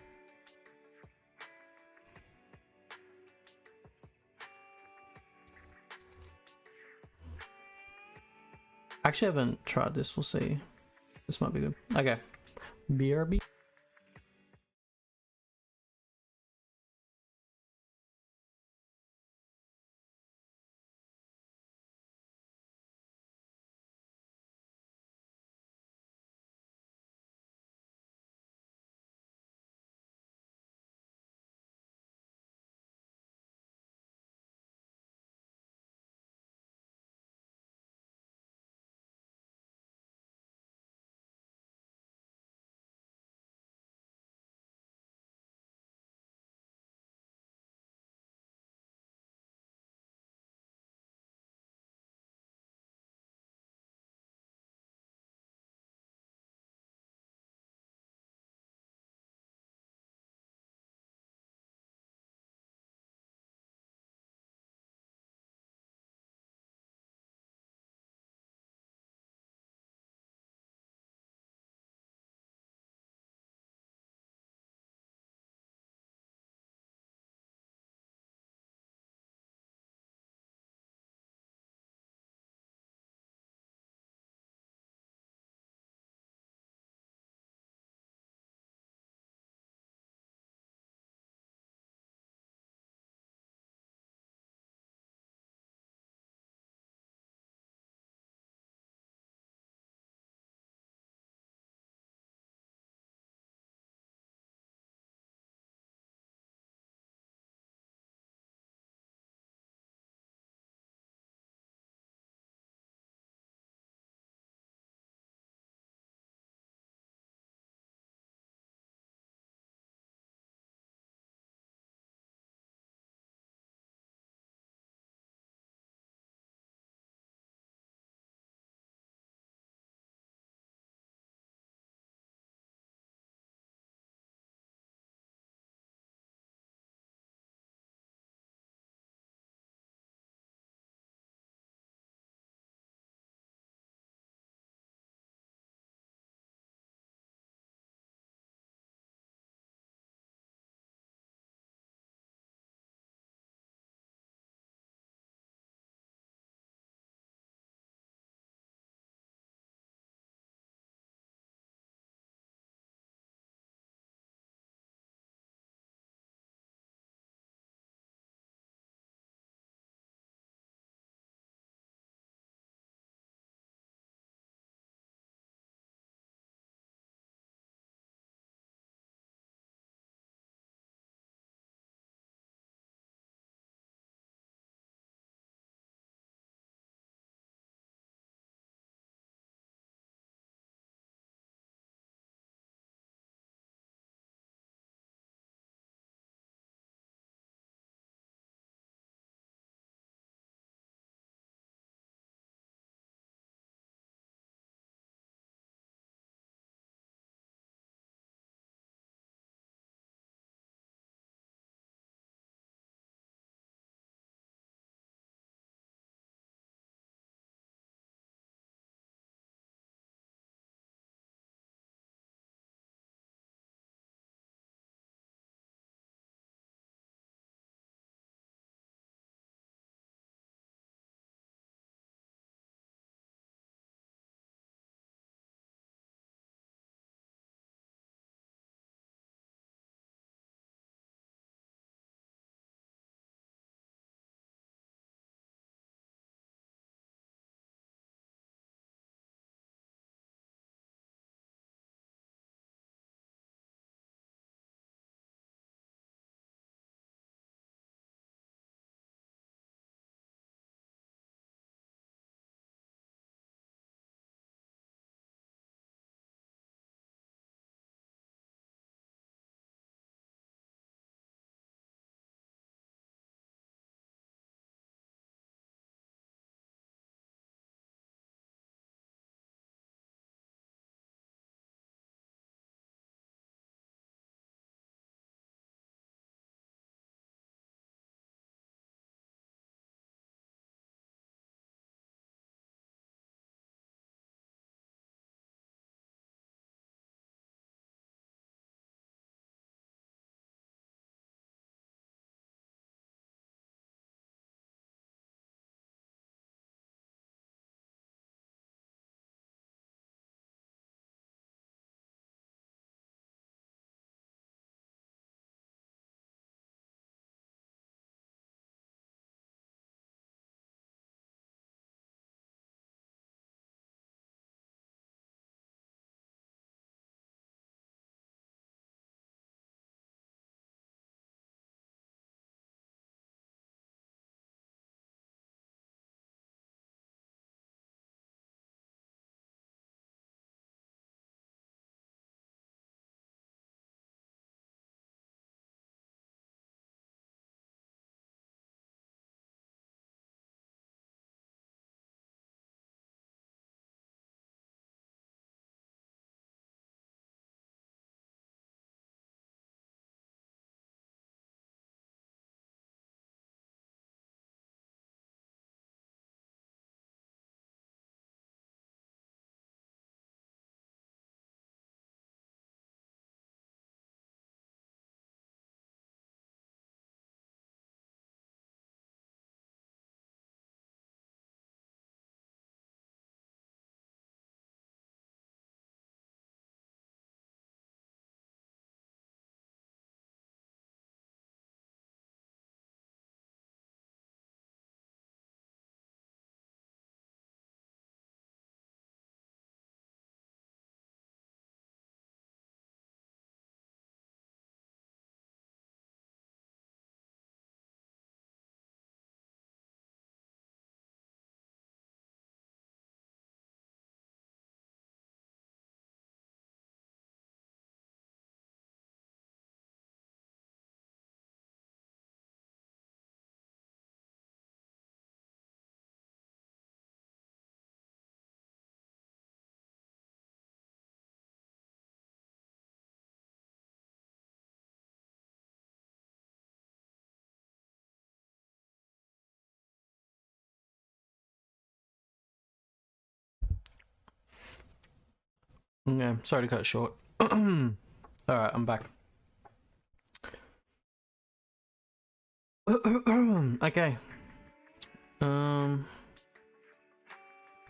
Actually, I haven't tried this. We'll see. This might be good. Okay. BRB. Yeah, sorry to cut it short. Alright, I'm back. Okay.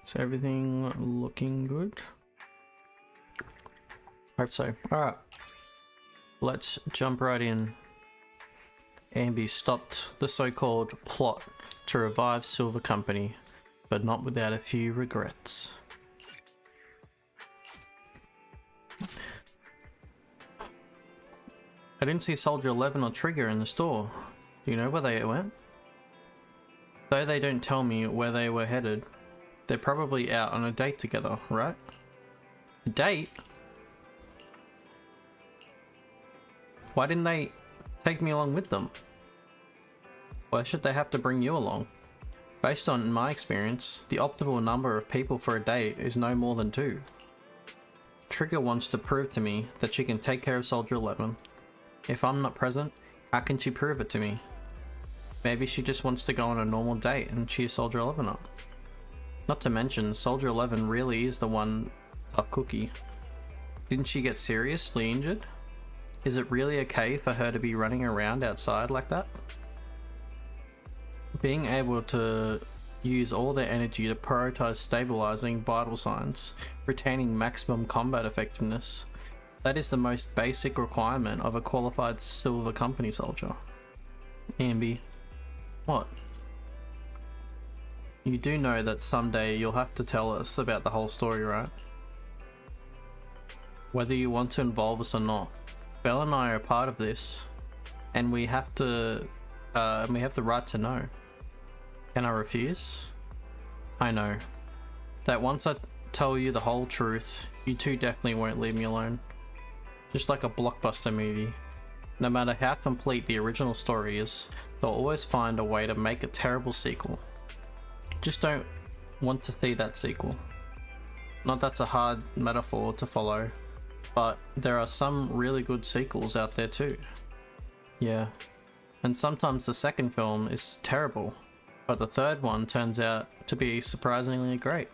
Is everything looking good? Hope so. Alright. Let's jump right in. Ambi stopped the so-called plot to revive Silver Company, but not without a few regrets. I didn't see Soldier 11 or Trigger in the store. Do you know where they went? Though they don't tell me where they were headed, they're probably out on a date together, right? A date? Why didn't they take me along with them? Why should they have to bring you along? Based on my experience, the optimal number of people for a date is no more than 2. Trigger wants to prove to me that she can take care of Soldier 11. If I'm not present, how can she prove it to me? Maybe she just wants to go on a normal date and cheer Soldier 11 up. Not to mention, Soldier 11 really is the one tough cookie. Didn't she get seriously injured? Is it really okay for her to be running around outside like that? Being able to use all their energy to prioritize stabilizing vital signs, retaining maximum combat effectiveness, that is the most basic requirement of a qualified Silver Company soldier. Ambi. What? You do know that someday you'll have to tell us about the whole story, right? Whether you want to involve us or not, Belle and I are a part of this, and we have the right to know. Can I refuse? I know that once I tell you the whole truth, you two definitely won't leave me alone. Just like a blockbuster movie, no matter how complete the original story is, they'll always find a way to make a terrible sequel. Just don't want to see that sequel. Not that's a hard metaphor to follow, but there are some really good sequels out there too. Yeah, and sometimes the second film is terrible, but the third one turns out to be surprisingly great.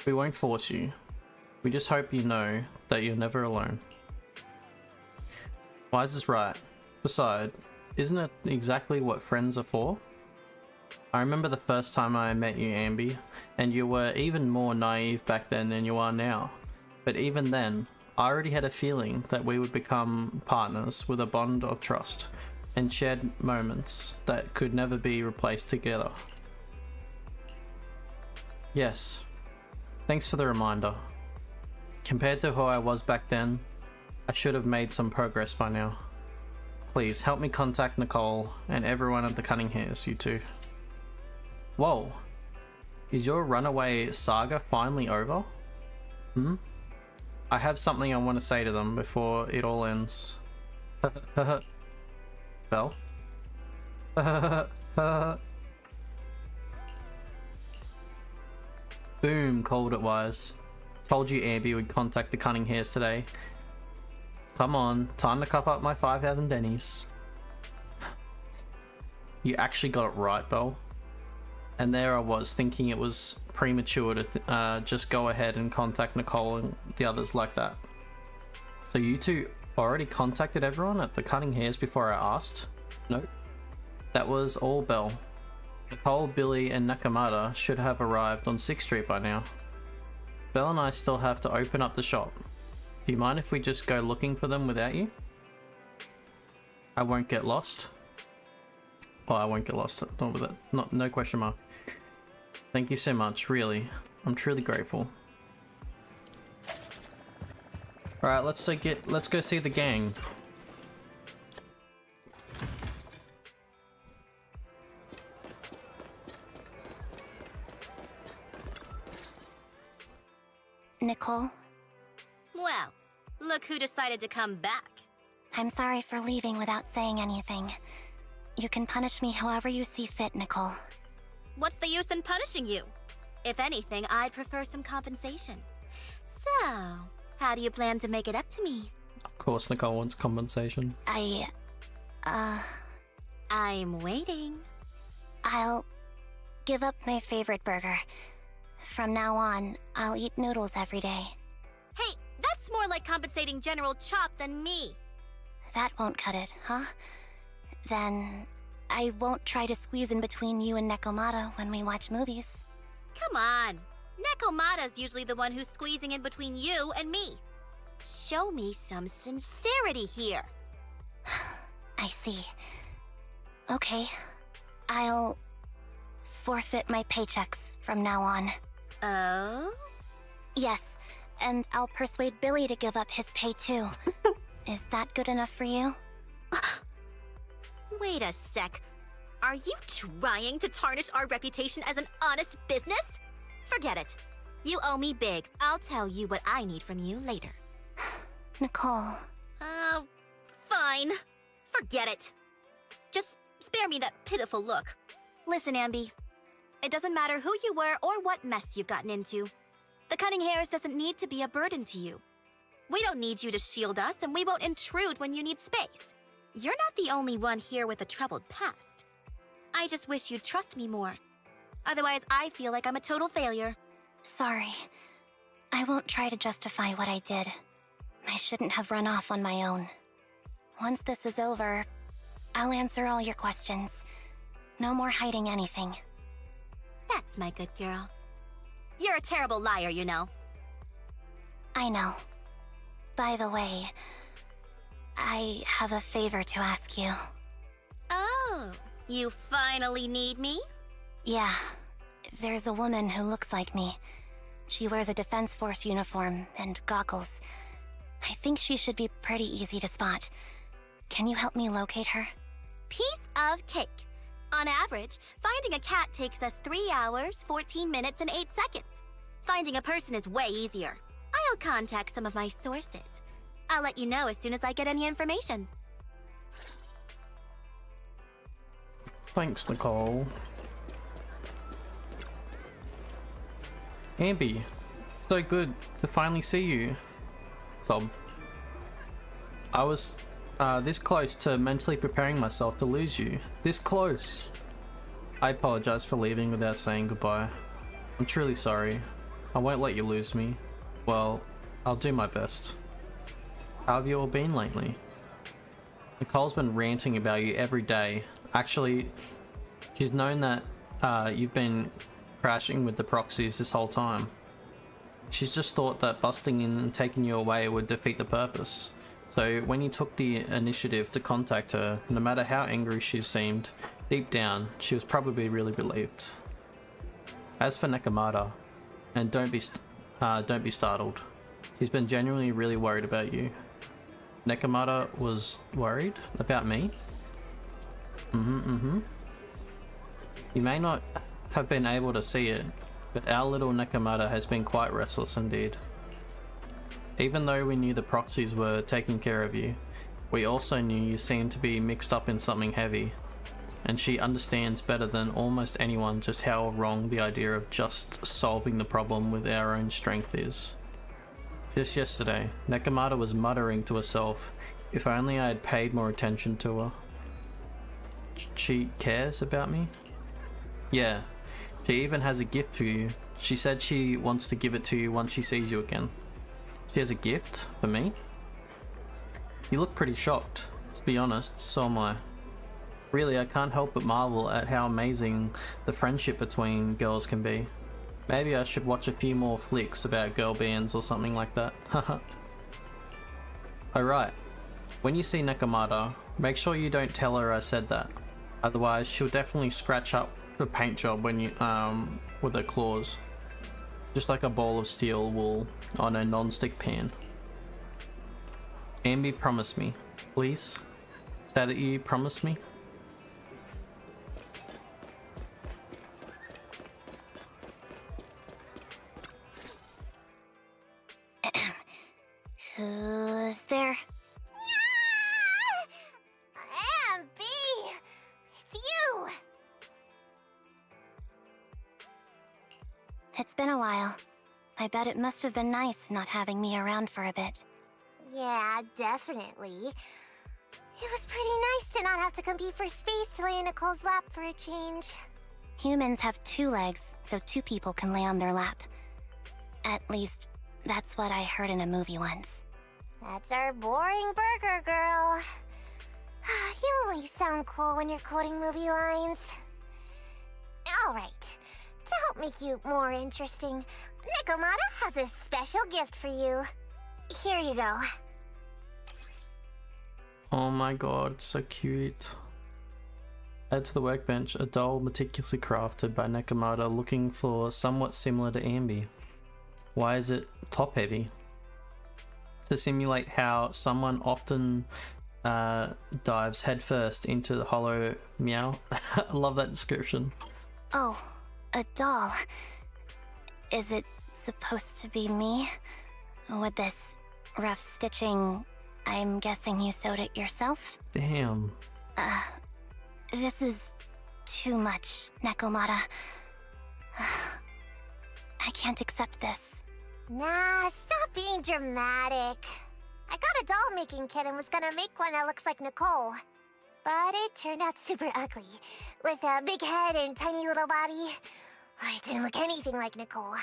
We won't force you. We just hope you know that you're never alone. Wise is right. Besides, isn't it exactly what friends are for? I remember the first time I met you, Ambi, and you were even more naive back then than you are now. But even then, I already had a feeling that we would become partners with a bond of trust and shared moments that could never be replaced together. Yes, thanks for the reminder. Compared to who I was back then, I should have made some progress by now. Please help me contact Nicole and everyone at the Cunning Hairs, you two. Whoa, is your runaway saga finally over? I have something I want to say to them before it all ends. Belle? Boom, called it Wise. Told you Ambi would contact the Cunning Hairs today. Come on, time to cup up my 5,000 dennies. You actually got it right, Belle. And there I was thinking it was premature to just go ahead and contact Nicole and the others like that. So you two already contacted everyone at the Cunning Hairs before I asked? Nope. That was all Belle. Nicole, Billy and Nakamata should have arrived on 6th Street by now. Belle and I still have to open up the shop. Do you mind if we just go looking for them without you? I won't get lost. Oh, I won't get lost. Not with it. No question mark. Thank you so much, really. I'm truly grateful. Alright, let's go see the gang. Nicole? Well, look who decided to come back. I'm sorry for leaving without saying anything. You can punish me however you see fit, Nicole. What's the use in punishing you? If anything, I'd prefer some compensation. So, how do you plan to make it up to me? Of course Nicole wants compensation. I'm waiting. I'll give up my favorite burger. From now on, I'll eat noodles every day. Hey, that's more like compensating General Chop than me. That won't cut it, huh? Then I won't try to squeeze in between you and Nekomata when we watch movies. Come on. Nekomata's usually the one who's squeezing in between you and me. Show me some sincerity here. I see. Okay. I'll forfeit my paychecks from now on. Oh? Yes, and I'll persuade Billy to give up his pay too. Is that good enough for you? Wait a sec. Are you trying to tarnish our reputation as an honest business? Forget it. You owe me big. I'll tell you what I need from you later. Nicole. Oh, fine. Forget it. Just spare me that pitiful look. Listen, Ambi. It doesn't matter who you were or what mess you've gotten into. The cutting hairs doesn't need to be a burden to you. We don't need you to shield us, and we won't intrude when you need space. You're not the only one here with a troubled past. I just wish you'd trust me more. Otherwise, I feel like I'm a total failure. Sorry. I won't try to justify what I did. I shouldn't have run off on my own. Once this is over, I'll answer all your questions. No more hiding anything. That's my good girl. You're a terrible liar, you know. I know. By the way, I have a favor to ask you. Oh, you finally need me? Yeah. There's a woman who looks like me. She wears a Defense Force uniform and goggles. I think she should be pretty easy to spot. Can you help me locate her? Piece of cake. On average, finding a cat takes us 3 hours, 14 minutes, and 8 seconds. Finding a person is way easier. I'll contact some of my sources. I'll let you know as soon as I get any information. Thanks, Nicole. Ambi, so good to finally see you. Sob. I was this close to mentally preparing myself to lose you. This close. I apologize for leaving without saying goodbye. I'm truly sorry. I won't let you lose me. Well, I'll do my best. How have you all been lately? Nicole's been ranting about you every day. Actually, she's known that you've been crashing with the proxies this whole time. She's just thought that busting in and taking you away would defeat the purpose. So when you took the initiative to contact her, no matter how angry she seemed, deep down, she was probably really relieved. As for Nekomata, and don't be startled. She's been genuinely really worried about you. Nekomata was worried about me? You may not have been able to see it, but our little Nekomata has been quite restless indeed. Even though we knew the proxies were taking care of you, we also knew you seemed to be mixed up in something heavy, and she understands better than almost anyone just how wrong the idea of just solving the problem with our own strength is. Just yesterday, Nekomata was muttering to herself, if only I had paid more attention to her. She cares about me? Yeah, she even has a gift for you. She said she wants to give it to you once she sees you again. She has a gift for me? You look pretty shocked. To be honest, so am I. Really, I can't help but marvel at how amazing the friendship between girls can be. Maybe I should watch a few more flicks about girl bands or something like that. Haha. Alright, when you see Nekomata, make sure you don't tell her I said that. Otherwise, she'll definitely scratch up the paint job when you with her claws. Just like a ball of steel wool on a non-stick pan. Ambi, promise me, please. Say that you promise me. Who's there? Ambi! It's you! It's been a while. I bet it must have been nice not having me around for a bit. Yeah, definitely. It was pretty nice to not have to compete for space to lay in Nicole's lap for a change. Humans have 2 legs, so 2 people can lay on their lap. At least, that's what I heard in a movie once. That's our boring burger girl. You only sound cool when you're quoting movie lines. Alright, to help make you more interesting, Nekomata has a special gift for you. Here you go. Oh my god, so cute. Add to the workbench a doll meticulously crafted by Nekomata looking for somewhat similar to Ambi. Why is it top heavy? To simulate how someone often dives headfirst into the hollow meow. I love that description. Oh, a doll. Is it supposed to be me? With this rough stitching, I'm guessing you sewed it yourself? Damn. This is too much, Nekomata. I can't accept this. Nah, stop being dramatic. I got a doll making kit and was gonna make one that looks like Nicole. But it turned out super ugly, with a big head and tiny little body. It didn't look anything like Nicole.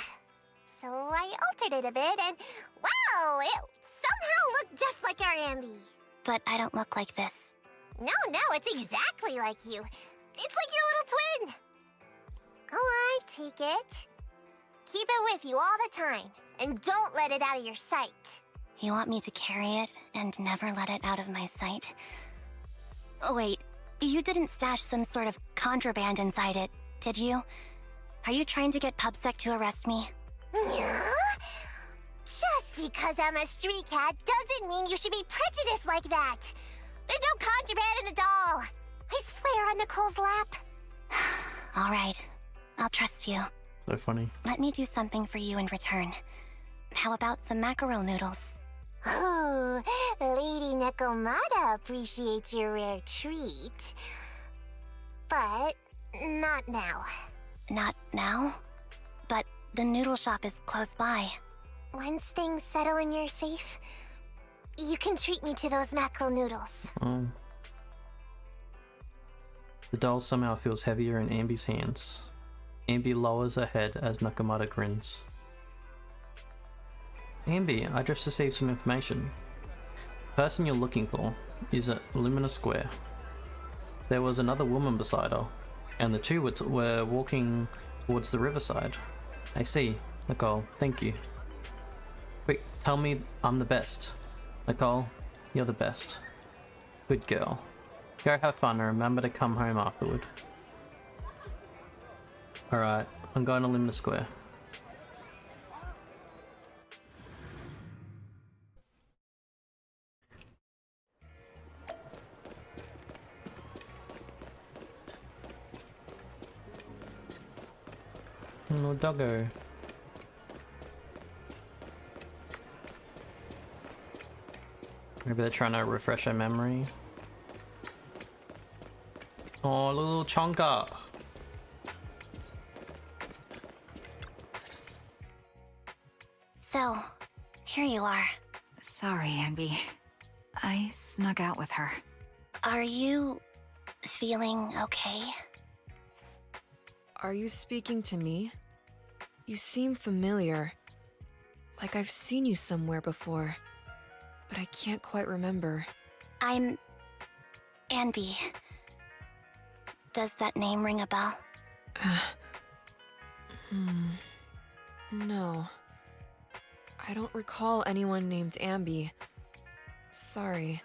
So I altered it a bit and wow, it somehow looked just like our Ambi. But I don't look like this. No, it's exactly like you. It's like your little twin. Go on, take it. Keep it with you all the time, and don't let it out of your sight. You want me to carry it and never let it out of my sight? Oh, wait, you didn't stash some sort of contraband inside it, did you? Are you trying to get PubSec to arrest me? Yeah? Just because I'm a street cat doesn't mean you should be prejudiced like that. There's no contraband in the doll. I swear on Nicole's lap. All right, I'll trust you. So funny. Let me do something for you in return. How about some mackerel noodles? Oh, Lady Nekomata appreciates your rare treat. But not now. Not now? But the noodle shop is close by. Once things settle and you're safe, you can treat me to those mackerel noodles. Oh. The doll somehow feels heavier in Ambi's hands. Ambi lowers her head as Nekomata grins. Ambi, I just received some information. The person you're looking for is at Lumina Square. There was another woman beside her, and the two were walking towards the riverside. I see. Nicole, thank you. Quick, tell me I'm the best. Nicole, you're the best. Good girl. Go have fun and remember to come home afterward. Alright, I'm going to Lumina Square. No doggo. Maybe they're trying to refresh our memory. Oh, little Chonka. So, here you are. Sorry, Ambi. I snuck out with her. Are you feeling okay? Are you speaking to me? You seem familiar. Like I've seen you somewhere before. But I can't quite remember. I'm Anby. Does that name ring a bell? No. I don't recall anyone named Ambi. Sorry.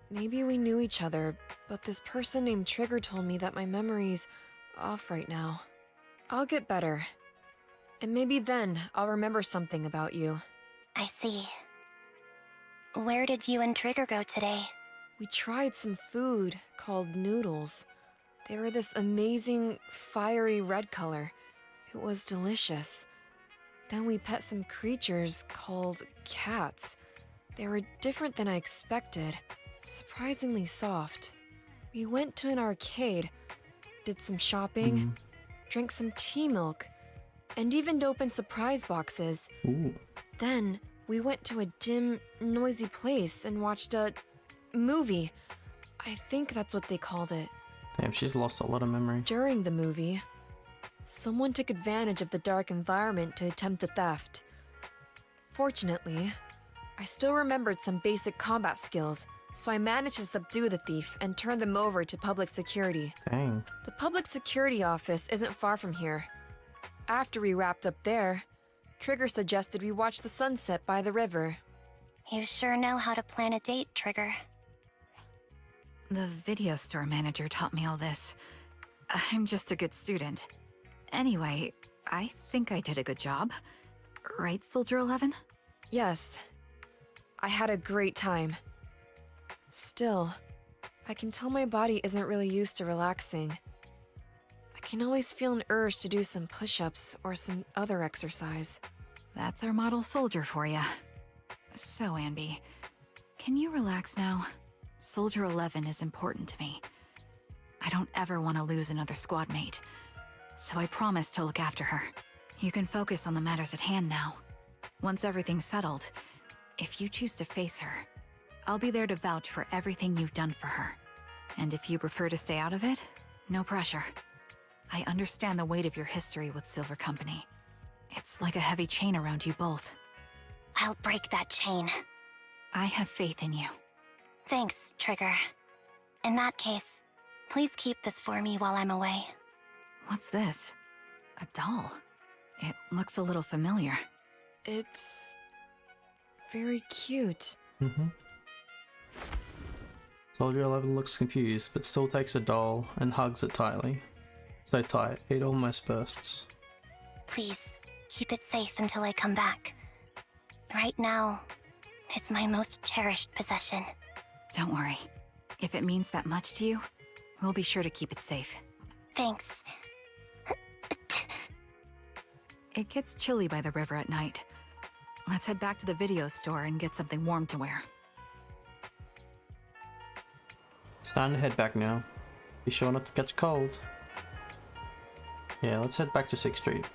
Maybe we knew each other, but this person named Trigger told me that my memory's off right now. I'll get better. And maybe then I'll remember something about you. I see. Where did you and Trigger go today? We tried some food called noodles. They were this amazing, fiery red color. It was delicious. Then we pet some creatures called cats. They were different than I expected, surprisingly soft. We went to an arcade, did some shopping, drank some tea milk, and even opened surprise boxes. Ooh. Then we went to a dim, noisy place and watched a movie. I think that's what they called it. Damn, she's lost a lot of memory. During the movie, Someone took advantage of the dark environment to attempt a theft. Fortunately, I still remembered some basic combat skills, so I managed to subdue the thief and turn them over to public security. Dang. The public security office isn't far from here. After we wrapped up there, Trigger suggested we watch the sunset by the river. You sure know how to plan a date, Trigger. The video store manager taught me all this. I'm just a good student. Anyway, I think I did a good job. Right, Soldier 11? Yes. I had a great time. Still, I can tell my body isn't really used to relaxing. I can always feel an urge to do some push-ups or some other exercise. That's our model soldier for ya. So, Anby, can you relax now? Soldier 11 is important to me. I don't ever want to lose another squad mate, so I promise to look after her. You can focus on the matters at hand now. Once everything's settled, if you choose to face her, I'll be there to vouch for everything you've done for her. And if you prefer to stay out of it, no pressure. I understand the weight of your history with Silver Company. It's like a heavy chain around you both. I'll break that chain. I have faith in you. Thanks, Trigger. In that case, please keep this for me while I'm away. What's this? A doll? It looks a little familiar. It's very cute. Soldier 11 looks confused, but still takes a doll and hugs it tightly. So tight, it almost bursts. Please, keep it safe until I come back. Right now, it's my most cherished possession. Don't worry. If it means that much to you, we'll be sure to keep it safe. Thanks. It gets chilly by the river at night. Let's head back to the video store and get something warm to wear. It's time to head back now. Be sure not to catch cold. Yeah, let's head back to 6th Street.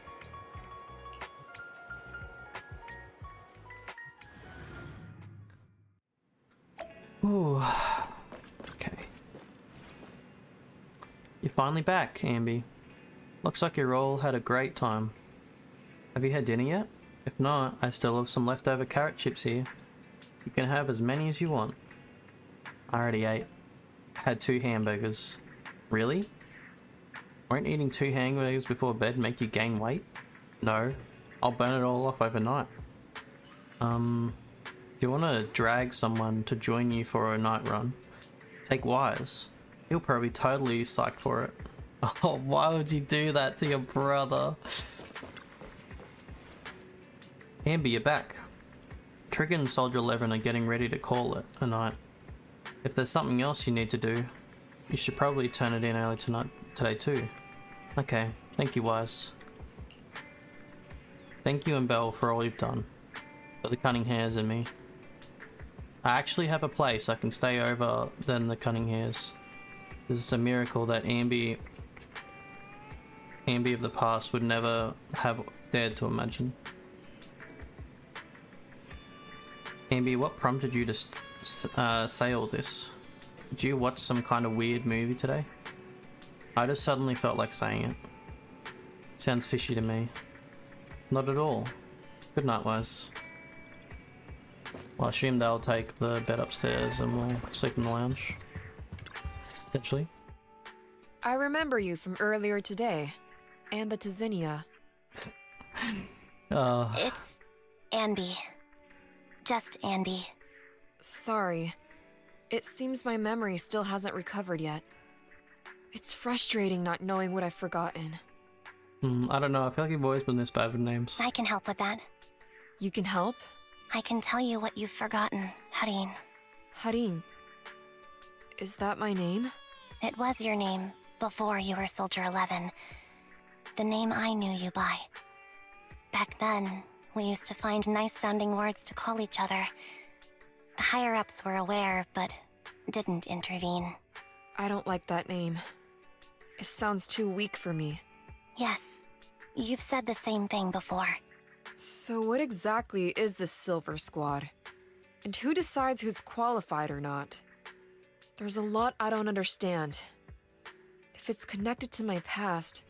Ooh. Okay. You're finally back, Amby. Looks like you all had a great time. Have you had dinner yet? If not, I still have some leftover carrot chips here. You can have as many as you want. I already ate. Had 2 hamburgers. Really? Won't eating 2 hamburgers before bed make you gain weight? No. I'll burn it all off overnight. If you want to drag someone to join you for a night run, take Wise. He'll probably totally psyched for it. Oh, why would you do that to your brother? Amby, you're back. Trigger and Soldier 11 are getting ready to call it a night. If there's something else you need to do, you should probably turn it in early today too. Okay, thank you, Wise. Thank you and Belle for all you've done. For the cunning hairs in me. I actually have a place I can stay over than the cunning hairs. This is a miracle that Amby of the past would never have dared to imagine. Amby, what prompted you to say all this? Did you watch some kind of weird movie today? I just suddenly felt like saying it. Sounds fishy to me. Not at all. Good night, Wise. Well, I assume they'll take the bed upstairs and we'll sleep in the lounge. Potentially. I remember you from earlier today. Amba to Zinnia. It's Anby. Just Anby. Sorry. It seems my memory still hasn't recovered yet. It's frustrating not knowing what I've forgotten. I don't know, I feel like you've always been this bad with names. I can help with that. You can help? I can tell you what you've forgotten, Harin. Harin. Is that my name? It was your name before you were Soldier 11. The name I knew you by. Back then, we used to find nice-sounding words to call each other. The higher-ups were aware, but didn't intervene. I don't like that name. It sounds too weak for me. Yes, you've said the same thing before. So what exactly is this Silver Squad? And who decides who's qualified or not? There's a lot I don't understand. If it's connected to my past,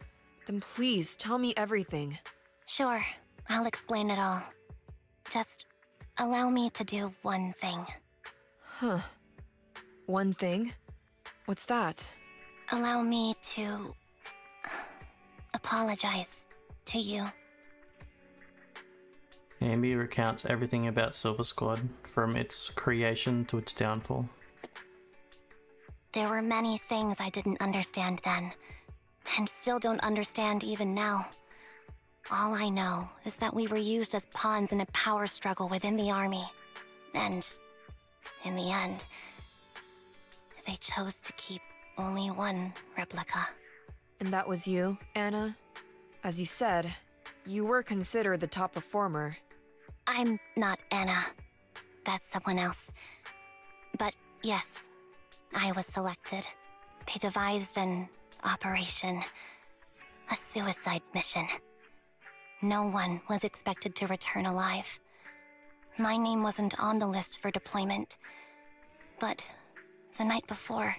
Then please tell me everything. Sure, I'll explain it all. Just allow me to do one thing. Huh. One thing? What's that? Allow me to apologize to you. Ambi recounts everything about Silver Squad, from its creation to its downfall. There were many things I didn't understand then, and still don't understand even now. All I know is that we were used as pawns in a power struggle within the army. And, in the end, they chose to keep only one replica. And that was you, Anna? As you said, you were considered the top performer. I'm not Anna. That's someone else. But yes, I was selected. They devised an operation. A suicide mission. No one was expected to return alive. My name wasn't on the list for deployment. But the night before,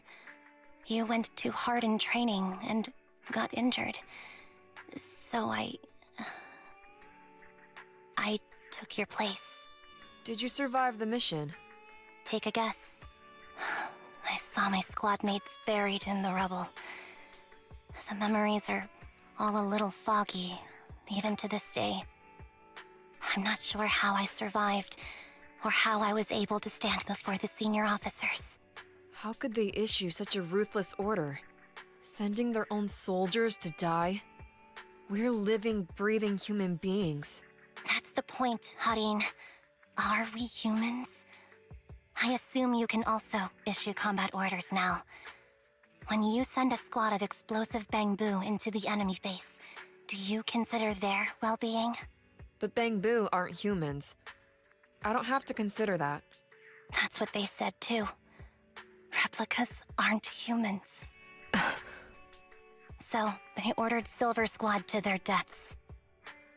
you went too hard in training and got injured. So I took your place. Did you survive the mission? Take a guess. I saw my squad mates buried in the rubble. The memories are all a little foggy, even to this day. I'm not sure how I survived, or how I was able to stand before the senior officers. How could they issue such a ruthless order? Sending their own soldiers to die? We're living, breathing human beings. That's the point, Harin. Are we humans? I assume you can also issue combat orders now. When you send a squad of explosive Bangbu into the enemy base, do you consider their well-being? But Bangbu aren't humans. I don't have to consider that. That's what they said too. Replicas aren't humans. So, they ordered Silver Squad to their deaths.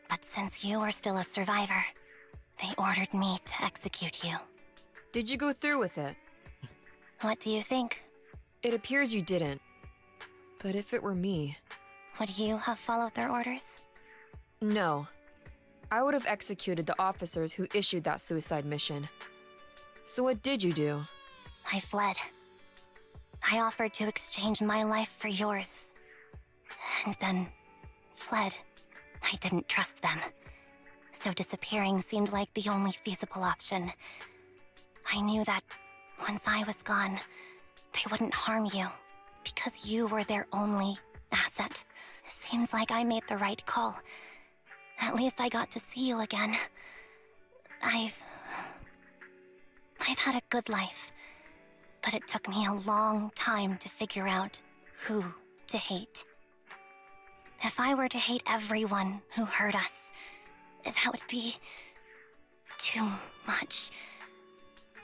But since you are still a survivor, they ordered me to execute you. Did you go through with it? What do you think? It appears you didn't. But if it were me... Would you have followed their orders? No. I would have executed the officers who issued that suicide mission. So what did you do? I fled. I offered to exchange my life for yours. And then fled. I didn't trust them. So disappearing seemed like the only feasible option. I knew that once I was gone, they wouldn't harm you, because you were their only asset. Seems like I made the right call. At least I got to see you again. I've had a good life, but it took me a long time to figure out who to hate. If I were to hate everyone who hurt us, that would be too much.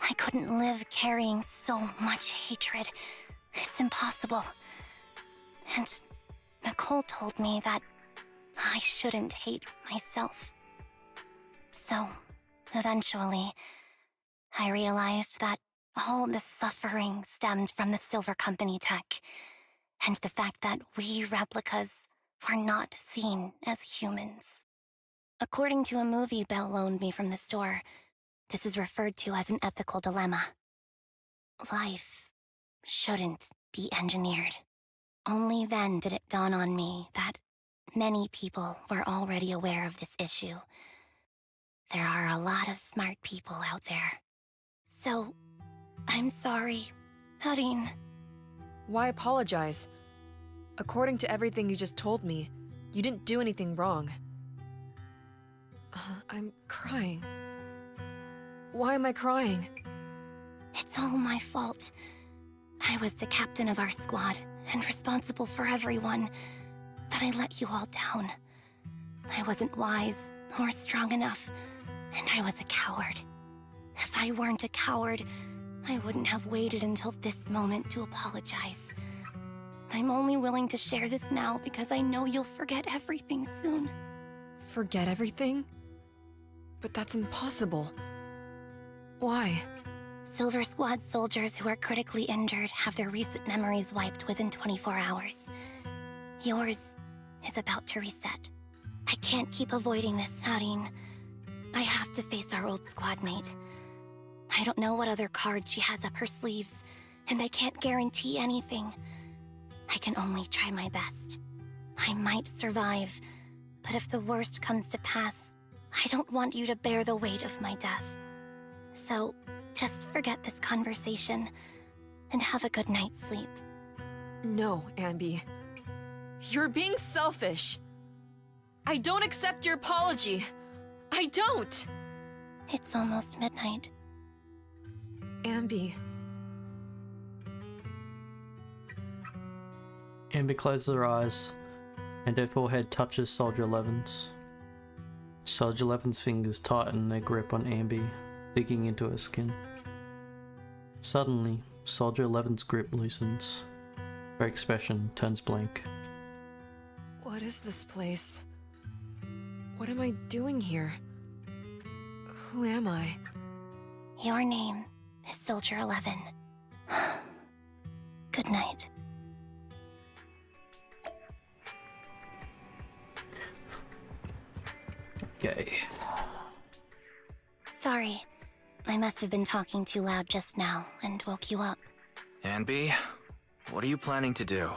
I couldn't live carrying so much hatred. It's impossible. And Nicole told me that I shouldn't hate myself. So, eventually, I realized that all the suffering stemmed from the Silver Company tech, and the fact that we replicas were not seen as humans. According to a movie Belle loaned me from the store, this is referred to as an ethical dilemma. Life shouldn't be engineered. Only then did it dawn on me that many people were already aware of this issue. There are a lot of smart people out there. So, I'm sorry, Harin. Why apologize? According to everything you just told me, you didn't do anything wrong. I'm crying. Why am I crying? It's all my fault. I was the captain of our squad and responsible for everyone, but I let you all down. I wasn't wise or strong enough, and I was a coward. If I weren't a coward, I wouldn't have waited until this moment to apologize. I'm only willing to share this now because I know you'll forget everything soon. Forget everything? But that's impossible. Why? Silver Squad soldiers who are critically injured have their recent memories wiped within 24 hours. Yours is about to reset. I can't keep avoiding this, Harine. I have to face our old squad mate. I don't know what other cards she has up her sleeves, and I can't guarantee anything. I can only try my best. I might survive, but if the worst comes to pass, I don't want you to bear the weight of my death. So, just forget this conversation, and have a good night's sleep. No, Ambi. You're being selfish. I don't accept your apology. I don't! It's almost midnight. Ambi. Ambi closes her eyes, and her forehead touches Soldier 11's. Soldier 11's fingers tighten their grip on Ambi, digging into her skin. Suddenly, Soldier 11's grip loosens. Her expression turns blank. What is this place? What am I doing here? Who am I? Your name is Soldier 11. Good night. Okay. Sorry. I must have been talking too loud just now and woke you up. Ambi, what are you planning to do?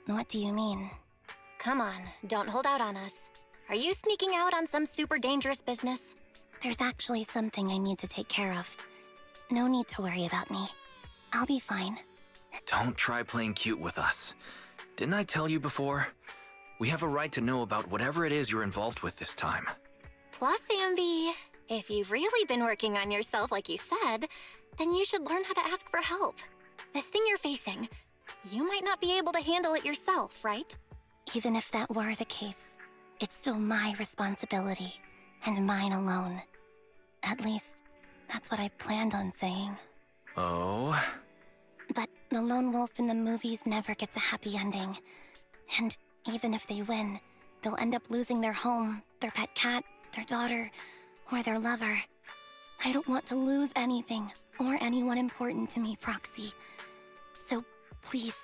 What do you mean? Come on, don't hold out on us. Are you sneaking out on some super dangerous business? There's actually something I need to take care of. No need to worry about me. I'll be fine. Don't try playing cute with us. Didn't I tell you before? We have a right to know about whatever it is you're involved with this time. Plus, Ambi, if you've really been working on yourself like you said, then you should learn how to ask for help. This thing you're facing, you might not be able to handle it yourself, right? Even if that were the case, it's still my responsibility, and mine alone. At least, that's what I planned on saying. Oh? But the lone wolf in the movies never gets a happy ending. And even if they win, they'll end up losing their home, their pet cat, their daughter, or their lover. I don't want to lose anything, or anyone important to me, Proxy. So please,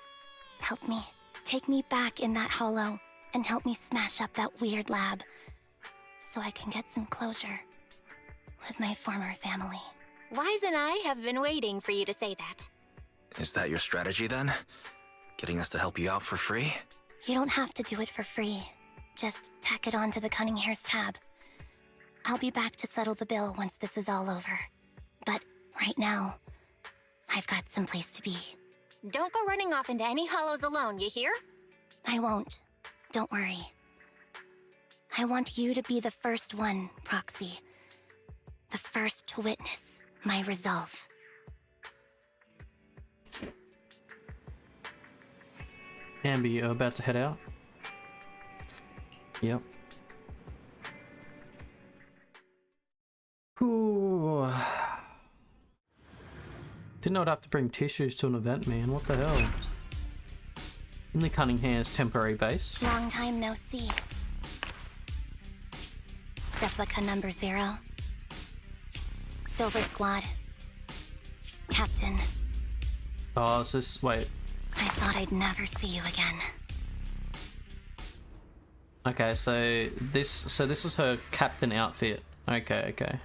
help me. Take me back in that hollow, and help me smash up that weird lab, so I can get some closure with my former family. Wise and I have been waiting for you to say that. Is that your strategy then? Getting us to help you out for free? You don't have to do it for free. Just tack it on to the Cunning Hair's tab. I'll be back to settle the bill once this is all over. But right now, I've got someplace to be. Don't go running off into any hollows alone, you hear? I won't. Don't worry. I want you to be the first one, Proxy. The first to witness my resolve. Ambi, you're about to head out? Yep. Ooh. Didn't know I'd have to bring tissues to an event, man. What the hell? In the Cunningham's temporary base. Long time no see. Replica number 0. Silver Squad. Captain. Oh, is this... wait. I thought I'd never see you again. Okay, so this is her captain outfit. Okay.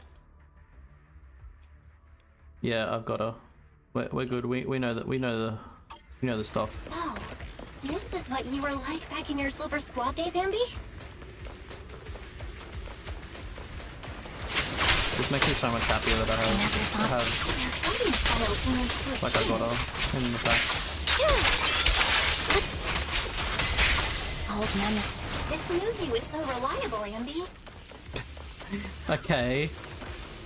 Yeah, I've got her. We're good. We know that. We know the stuff. So, this is what you were like back in your Silver Squad days, Ambi? This makes me so much happier that I have like I got her in the back. Old memory. This knew you was so reliable, Ambi. Okay,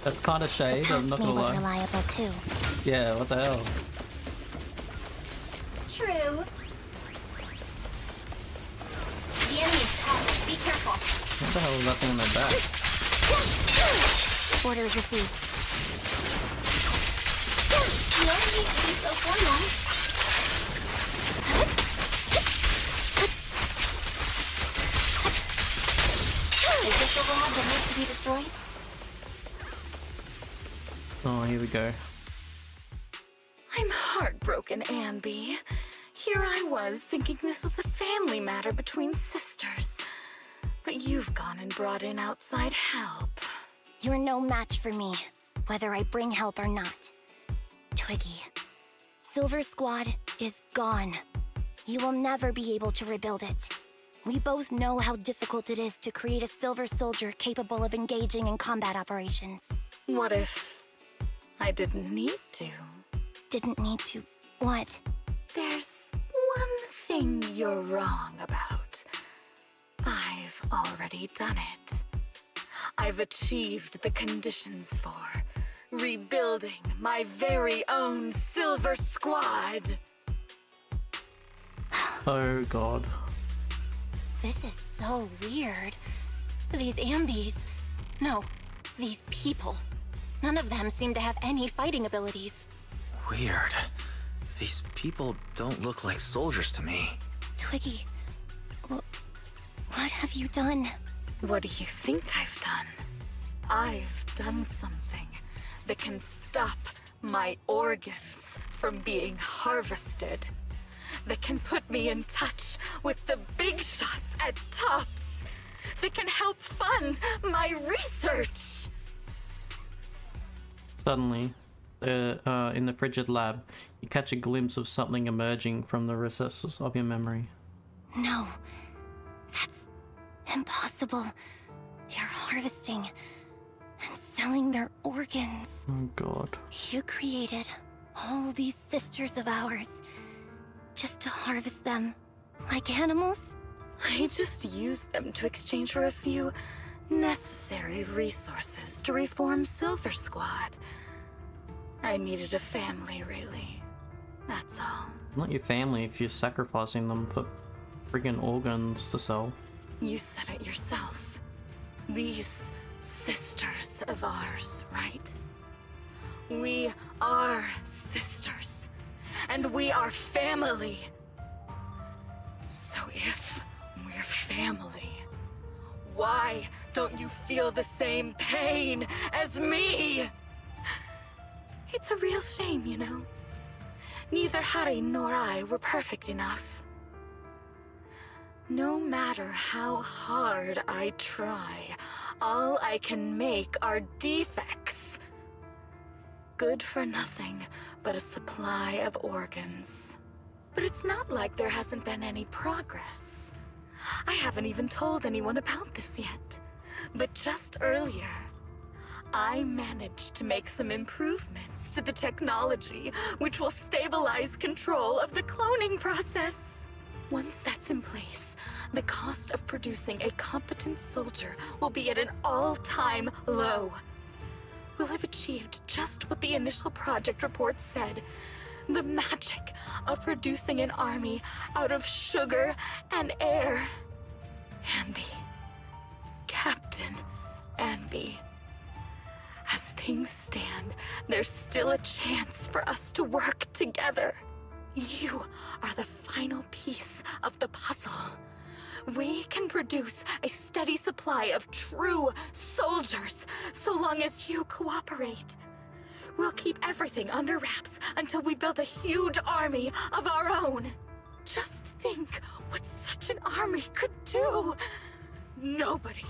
that's kind of shade. I'm not gonna was lie. reliable too. Yeah, what the hell? True. The enemy is caught. Be careful. What the hell is that thing in their back? Orders received. You don't need to be so formal. Is this the lab that needs to be destroyed? Oh, here we go. I'm heartbroken, Ambi. Here I was thinking this was a family matter between sisters. But you've gone and brought in outside help. You're no match for me, whether I bring help or not. Twiggy, Silver Squad is gone. You will never be able to rebuild it. We both know how difficult it is to create a Silver Soldier capable of engaging in combat operations. What if I didn't need to? Didn't need to... what? There's one thing you're wrong about. I've already done it. I've achieved the conditions for rebuilding my very own Silver Squad. Oh god. This is so weird. These Ambies... no, these people. None of them seem to have any fighting abilities. Weird. These people don't look like soldiers to me. Twiggy, what have you done? What do you think I've done? I've done something that can stop my organs from being harvested. That can put me in touch with the big shots at TOPS. That can help fund my research. Suddenly, in the frigid lab, you catch a glimpse of something emerging from the recesses of your memory. No, that's impossible. You're harvesting and selling their organs. Oh god. You created all these sisters of ours just to harvest them like animals? I just used them to exchange for a few necessary resources to reform Silver Squad. I needed a family, really. That's all. Not your family if you're sacrificing them for friggin' organs to sell. You said it yourself. These sisters of ours, right? We are sisters. And we are family. So if we're family, why don't you feel the same pain as me? It's a real shame, you know. Neither Harry nor I were perfect enough. No matter how hard I try, all I can make are defects. Good for nothing but a supply of organs. But it's not like there hasn't been any progress. I haven't even told anyone about this yet. But just earlier, I managed to make some improvements to the technology which will stabilize control of the cloning process. Once that's in place, the cost of producing a competent soldier will be at an all-time low. We'll have achieved just what the initial project report said. The magic of producing an army out of sugar and air. Ambi. Captain Ambi. As things stand, there's still a chance for us to work together. You are the final piece of the puzzle. We can produce a steady supply of true soldiers, so long as you cooperate. We'll keep everything under wraps until we build a huge army of our own. Just think what such an army could do. Nobody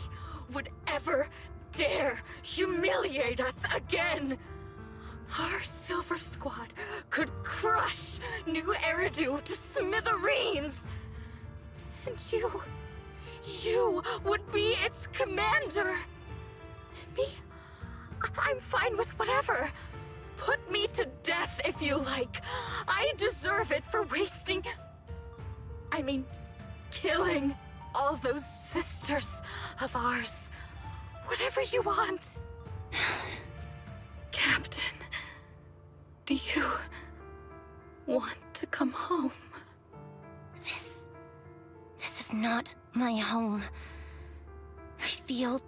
would ever dare humiliate us again. Our Silver Squad could crush New Eridu to smithereens. And you would be its commander. And me, I'm fine with whatever. Put me to death if you like. I deserve it for killing all those sisters of ours. Whatever you want. Captain, do you want to come home? This is not my home. I feel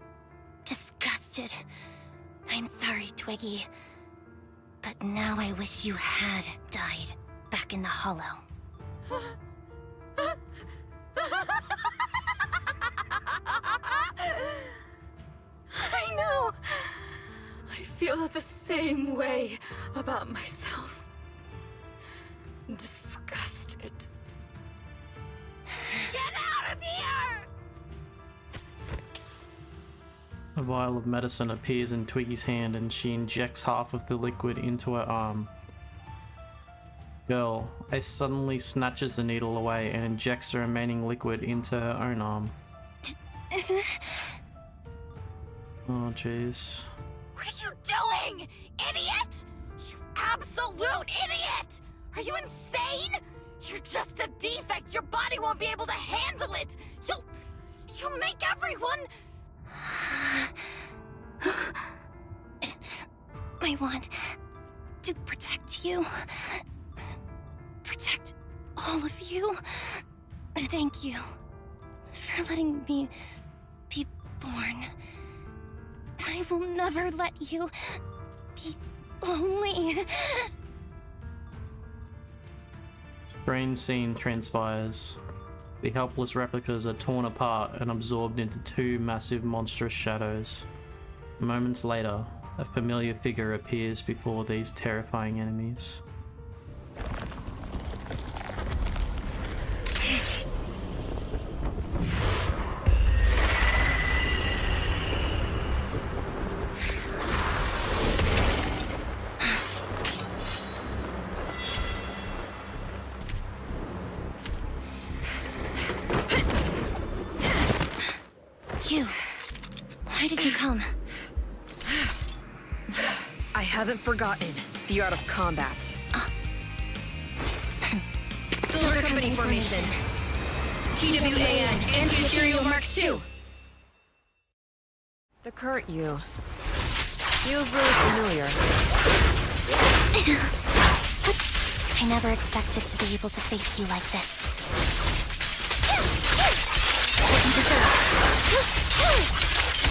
disgusted. I'm sorry, Twiggy. But now I wish you had died back in the Hollow. I know. I feel the same way about myself. Disgusted vial of medicine appears in Twiggy's hand and she injects half of the liquid into her arm. Girl, Ace suddenly snatches the needle away and injects the remaining liquid into her own arm. Oh jeez. What are you doing, idiot? You absolute idiot! Are you insane? You're just a defect. Your body won't be able to handle it. You'll make everyone... I want to protect you. Protect all of you. Thank you for letting me be born. I will never let you be lonely. Strange scene transpires. The helpless replicas are torn apart and absorbed into two massive monstrous shadows. Moments later, a familiar figure appears before these terrifying enemies. Why did you come? I haven't forgotten the art of combat. Silver Company formation. TWAN Anti-Ethereal Mark II. The current you feels really familiar. I never expected to be able to face you like this.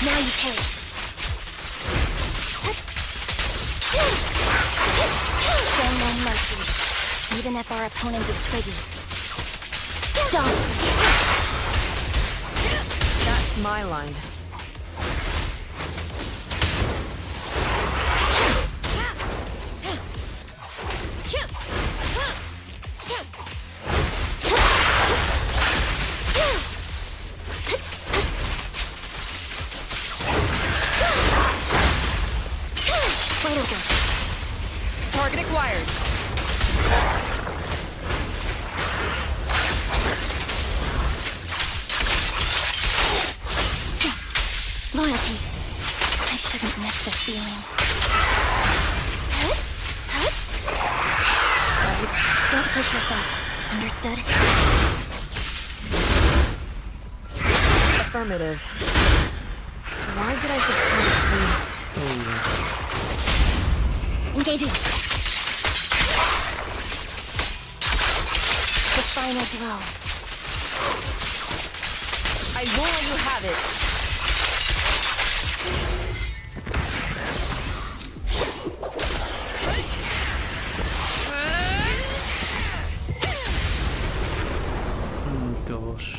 Now you pay. Show no mercy, even if our opponent is Twiggy. Don't! That's my line. Target acquired. Loyalty. I shouldn't miss this feeling. Don't push yourself. Understood? Affirmative. Why did I subconsciously... Engaging. The final blow. I won't let you have it. Oh gosh.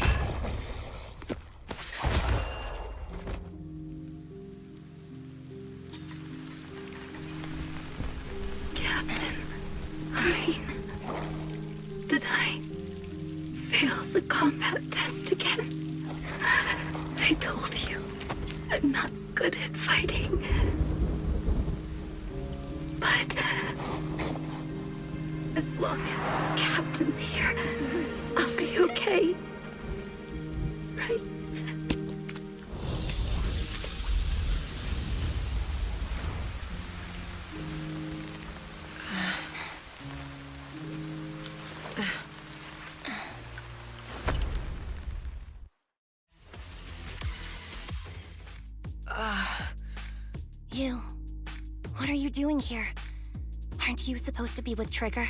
Did I fail the combat test again? I told you, I'm not good at fighting. But as long as Captain's here, I'll be okay. Right? You. What are you doing here? Aren't you supposed to be with Trigger?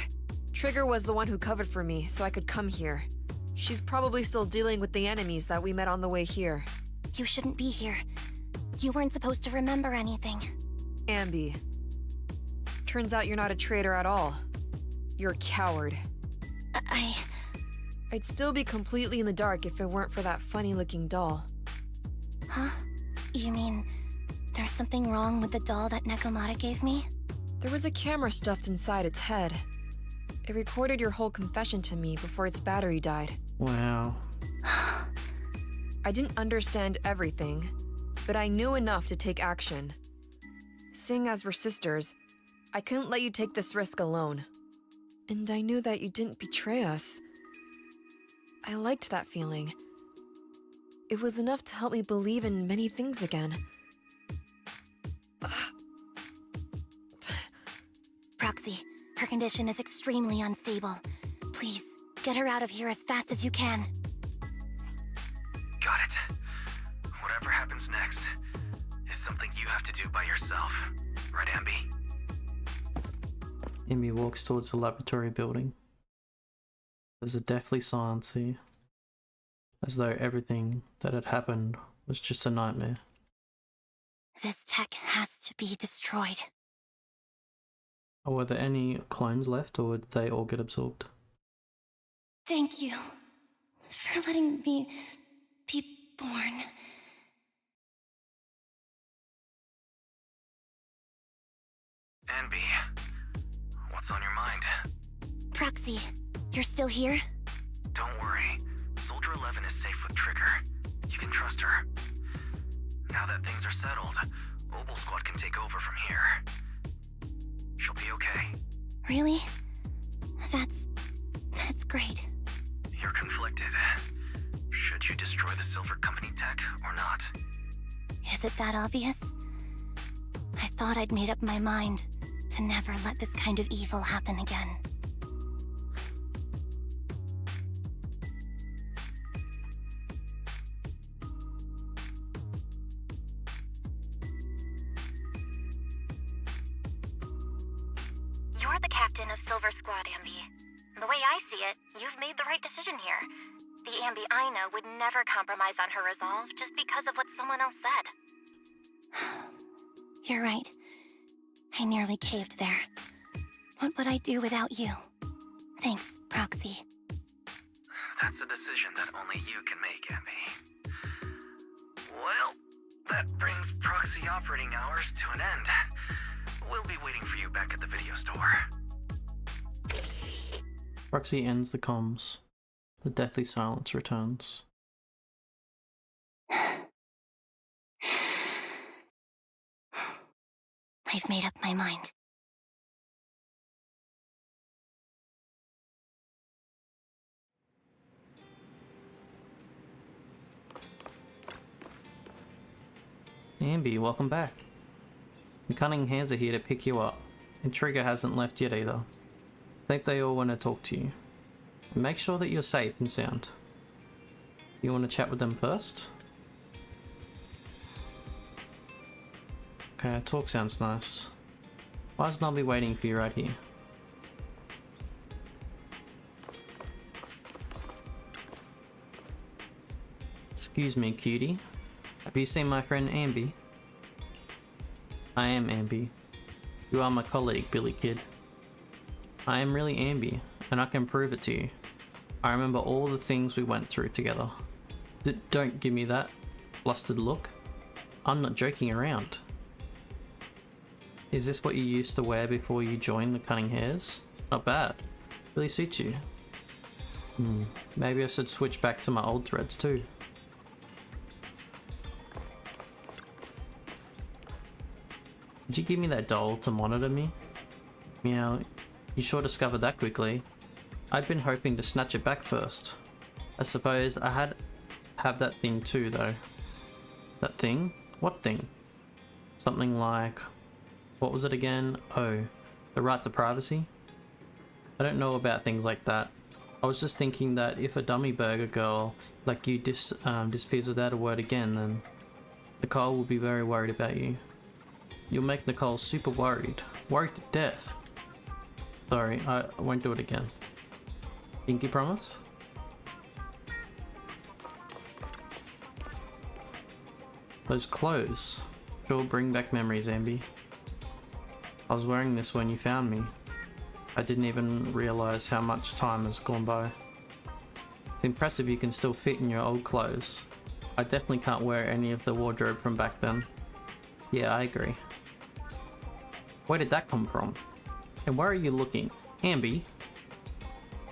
Trigger was the one who covered for me, so I could come here. She's probably still dealing with the enemies that we met on the way here. You shouldn't be here. You weren't supposed to remember anything. Ambi. Turns out you're not a traitor at all. You're a coward. I'd still be completely in the dark if it weren't for that funny-looking doll. Huh? You mean there's something wrong with the doll that Nekomata gave me? There was a camera stuffed inside its head. It recorded your whole confession to me before its battery died. Wow. I didn't understand everything, but I knew enough to take action. Seeing as we're sisters, I couldn't let you take this risk alone. And I knew that you didn't betray us. I liked that feeling. It was enough to help me believe in many things again. Proxy, her condition is extremely unstable. Please, get her out of here as fast as you can. Got it. Whatever happens next is something you have to do by yourself. Right, Ambi? Amy walks towards the laboratory building. There's a deathly silence here, as though everything that had happened was just a nightmare. This tech has to be destroyed. Or were there any clones left, or did they all get absorbed? Thank you for letting me be born. Ambi, what's on your mind? Proxy, you're still here? Don't worry. Soldier 11 is safe with Trigger. You can trust her. Now that things are settled, Obel Squad can take over from here. She'll be okay. Really? That's great. You're conflicted. Should you destroy the Silver Company tech or not? Is it that obvious? I thought I'd made up my mind to never let this kind of evil happen again. You're the captain of Silver Squad, Ambi. The way I see it, you've made the right decision here. The Ambi I know would never compromise on her resolve just because of what someone else said. You're right. I nearly caved there. What would I do without you? Thanks, Proxy. That's a decision that only you can make, Ambi. Well, that brings proxy operating hours to an end. We'll be waiting for you back at the video store. Proxy ends the comms. The deathly silence returns. I've made up my mind. Ambi, welcome back. The cunning hands are here to pick you up, and Trigger hasn't left yet either. I think they all want to talk to you. Make sure that you're safe and sound. You want to chat with them first? Okay, talk sounds nice. Why is Nobby waiting for you right here? Excuse me, cutie. Have you seen my friend Ambi? I am Ambi. You are my colleague, Billy Kid. I am really Ambi, and I can prove it to you. I remember all the things we went through together. Don't give me that flustered look. I'm not joking around. Is this what you used to wear before you joined the Cunning Hares? Not bad. Really suits you. Maybe I should switch back to my old threads too. Did you give me that doll to monitor me? Meow, you sure discovered that quickly. I'd been hoping to snatch it back first. I suppose I have that thing too though. That thing? What thing? Something like... what was it again? Oh, the right to privacy? I don't know about things like that. I was just thinking that if a dummy burger girl like you disappears without a word again, then Nicole will be very worried about you. You'll make Nicole super worried. Worried to death. Sorry, I won't do it again. Pinky promise? Those clothes sure bring back memories, Ambi. I was wearing this when you found me. I didn't even realize how much time has gone by. It's impressive you can still fit in your old clothes. I definitely can't wear any of the wardrobe from back then. Yeah, I agree. Where did that come from? And where are you looking? Ambi?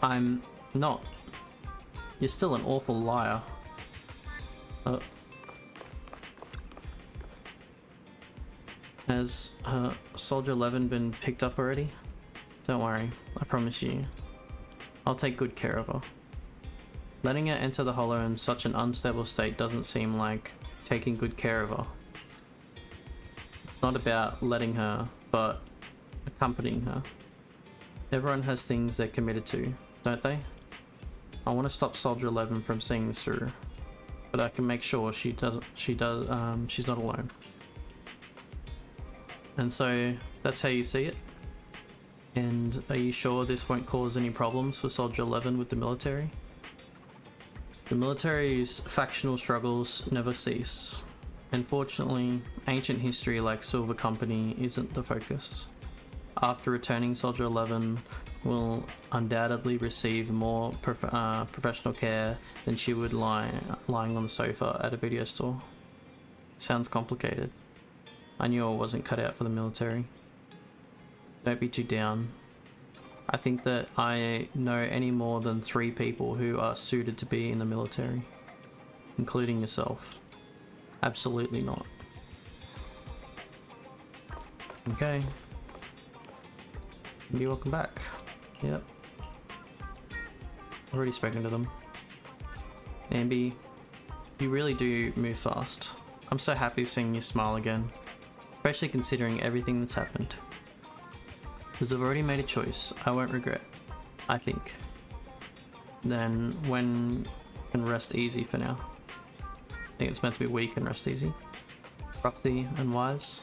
I'm not. You're still an awful liar. Has Soldier 11 been picked up already? Don't worry, I promise you. I'll take good care of her. Letting her enter the Hollow in such an unstable state doesn't seem like taking good care of her. It's not about letting her, but accompanying her. Everyone has things they're committed to, don't they? I want to stop Soldier 11 from seeing this through, but I can make sure she's not alone. And so that's how you see it. And are you sure this won't cause any problems for Soldier 11 with the military? The military's factional struggles never cease. Unfortunately, ancient history like Silver Company isn't the focus. After returning, Soldier 11 will undoubtedly receive more professional care than she would lying on the sofa at a video store. Sounds complicated. I knew I wasn't cut out for the military. Don't be too down. I think that I know any more than 3 people who are suited to be in the military, including yourself. Absolutely not. Okay. You're welcome back. Yep. Already spoken to them. Ambi, you really do move fast. I'm so happy seeing you smile again, especially considering everything that's happened. Because I've already made a choice I won't regret, I think. Then when can rest easy for now. I think it's meant to be weak and rest easy. Roxy and Wise.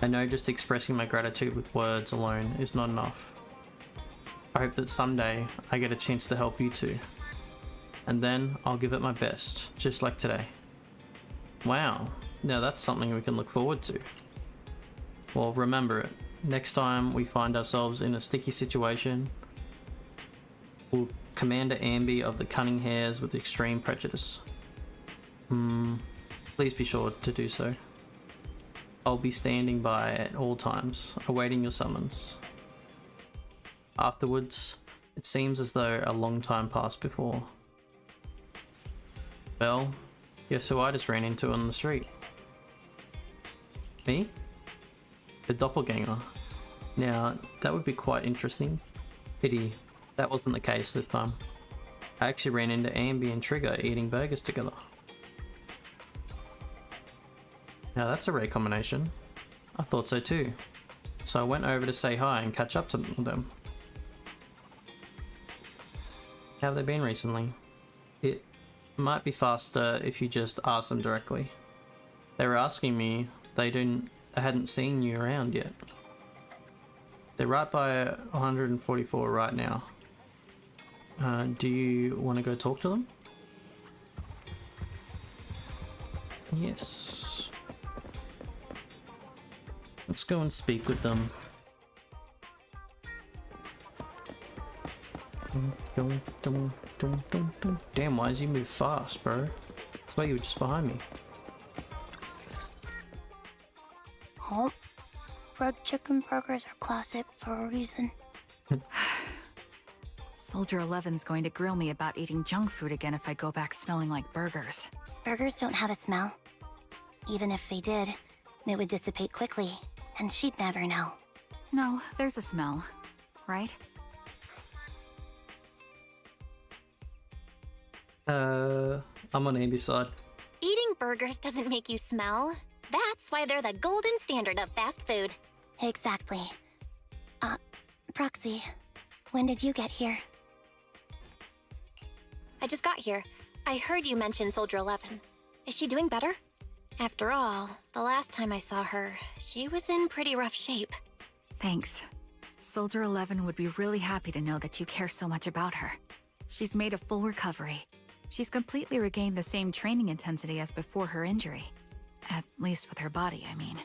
I know just expressing my gratitude with words alone is not enough. I hope that someday I get a chance to help you too. And then I'll give it my best, just like today. Wow, now that's something we can look forward to. Well, remember it. Next time we find ourselves in a sticky situation, we'll Commander Ambi of the Cunning Hares with extreme prejudice. Please be sure to do so. I'll be standing by at all times, awaiting your summons. Afterwards, it seems as though a long time passed before. Well, guess who I just ran into on the street? Me? The doppelganger. Now, that would be quite interesting. Pity that wasn't the case this time. I actually ran into Ambi and Trigger eating burgers together. Now that's a rare combination. I thought so too. So I went over to say hi and catch up to them. How have they been recently? It might be faster if you just ask them directly. They were asking me, they hadn't seen you around yet. They're right by 144 right now. Do you want to go talk to them? Yes. Let's go and speak with them. Damn, why does you move fast, bro? That's why you were just behind me. Oh, fried chicken burgers are classic for a reason. Soldier 11's going to grill me about eating junk food again if I go back smelling like burgers. Burgers don't have a smell. Even if they did, it would dissipate quickly, and she'd never know. No, there's a smell, right? I'm on Ambi's side. Eating burgers doesn't make you smell. That's why they're the golden standard of fast food. Exactly. Proxy, when did you get here? I just got here. I heard you mention Soldier 11. Is she doing better? After all, the last time I saw her, she was in pretty rough shape. Thanks. Soldier 11 would be really happy to know that you care so much about her. She's made a full recovery. She's completely regained the same training intensity as before her injury. At least with her body, I mean.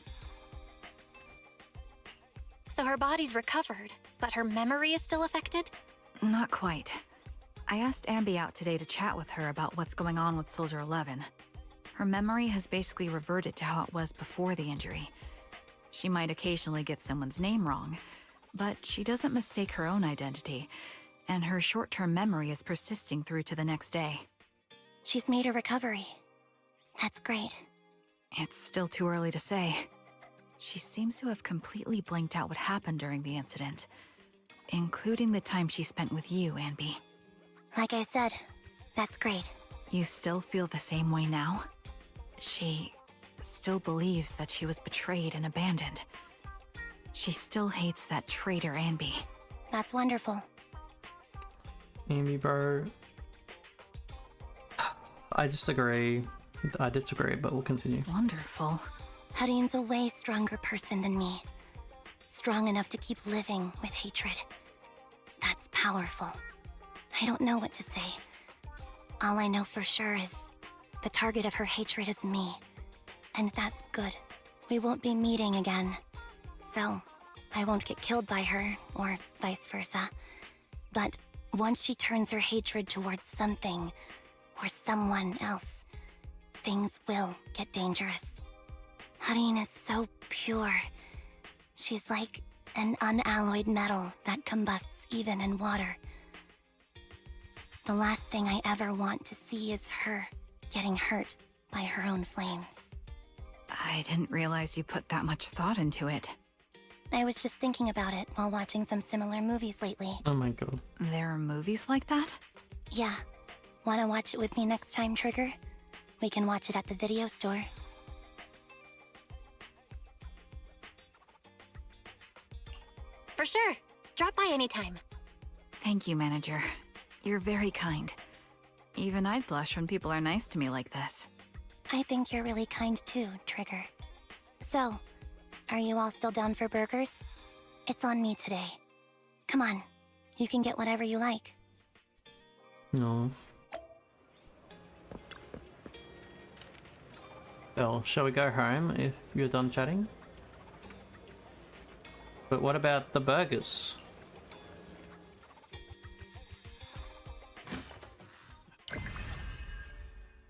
So her body's recovered, but her memory is still affected? Not quite. I asked Ambi out today to chat with her about what's going on with Soldier 11. Her memory has basically reverted to how it was before the injury. She might occasionally get someone's name wrong, but she doesn't mistake her own identity, and her short-term memory is persisting through to the next day. She's made a recovery. That's great. It's still too early to say. She seems to have completely blanked out what happened during the incident, including the time she spent with you, Anby. Like I said, that's great. You still feel the same way now? She still believes that she was betrayed and abandoned. She still hates that traitor Anby. That's wonderful. Anby, bro. I disagree, but we'll continue. Wonderful. Hadine's a way stronger person than me. Strong enough to keep living with hatred. That's powerful. I don't know what to say. All I know for sure is the target of her hatred is me. And that's good. We won't be meeting again. So, I won't get killed by her, or vice versa. But once she turns her hatred towards something, or someone else, things will get dangerous. Hadine is so pure. She's like an unalloyed metal that combusts even in water. The last thing I ever want to see is her getting hurt by her own flames. I didn't realize you put that much thought into it. I was just thinking about it while watching some similar movies lately. Oh my god. There are movies like that? Yeah. Wanna watch it with me next time, Trigger? We can watch it at the video store. For sure. Drop by anytime. Thank you, Manager. You're very kind. Even I'd blush when people are nice to me like this. I think you're really kind too, Trigger. So, are you all still down for burgers? It's on me today. Come on, you can get whatever you like. No. Well, shall we go home if you're done chatting? But what about the burgers?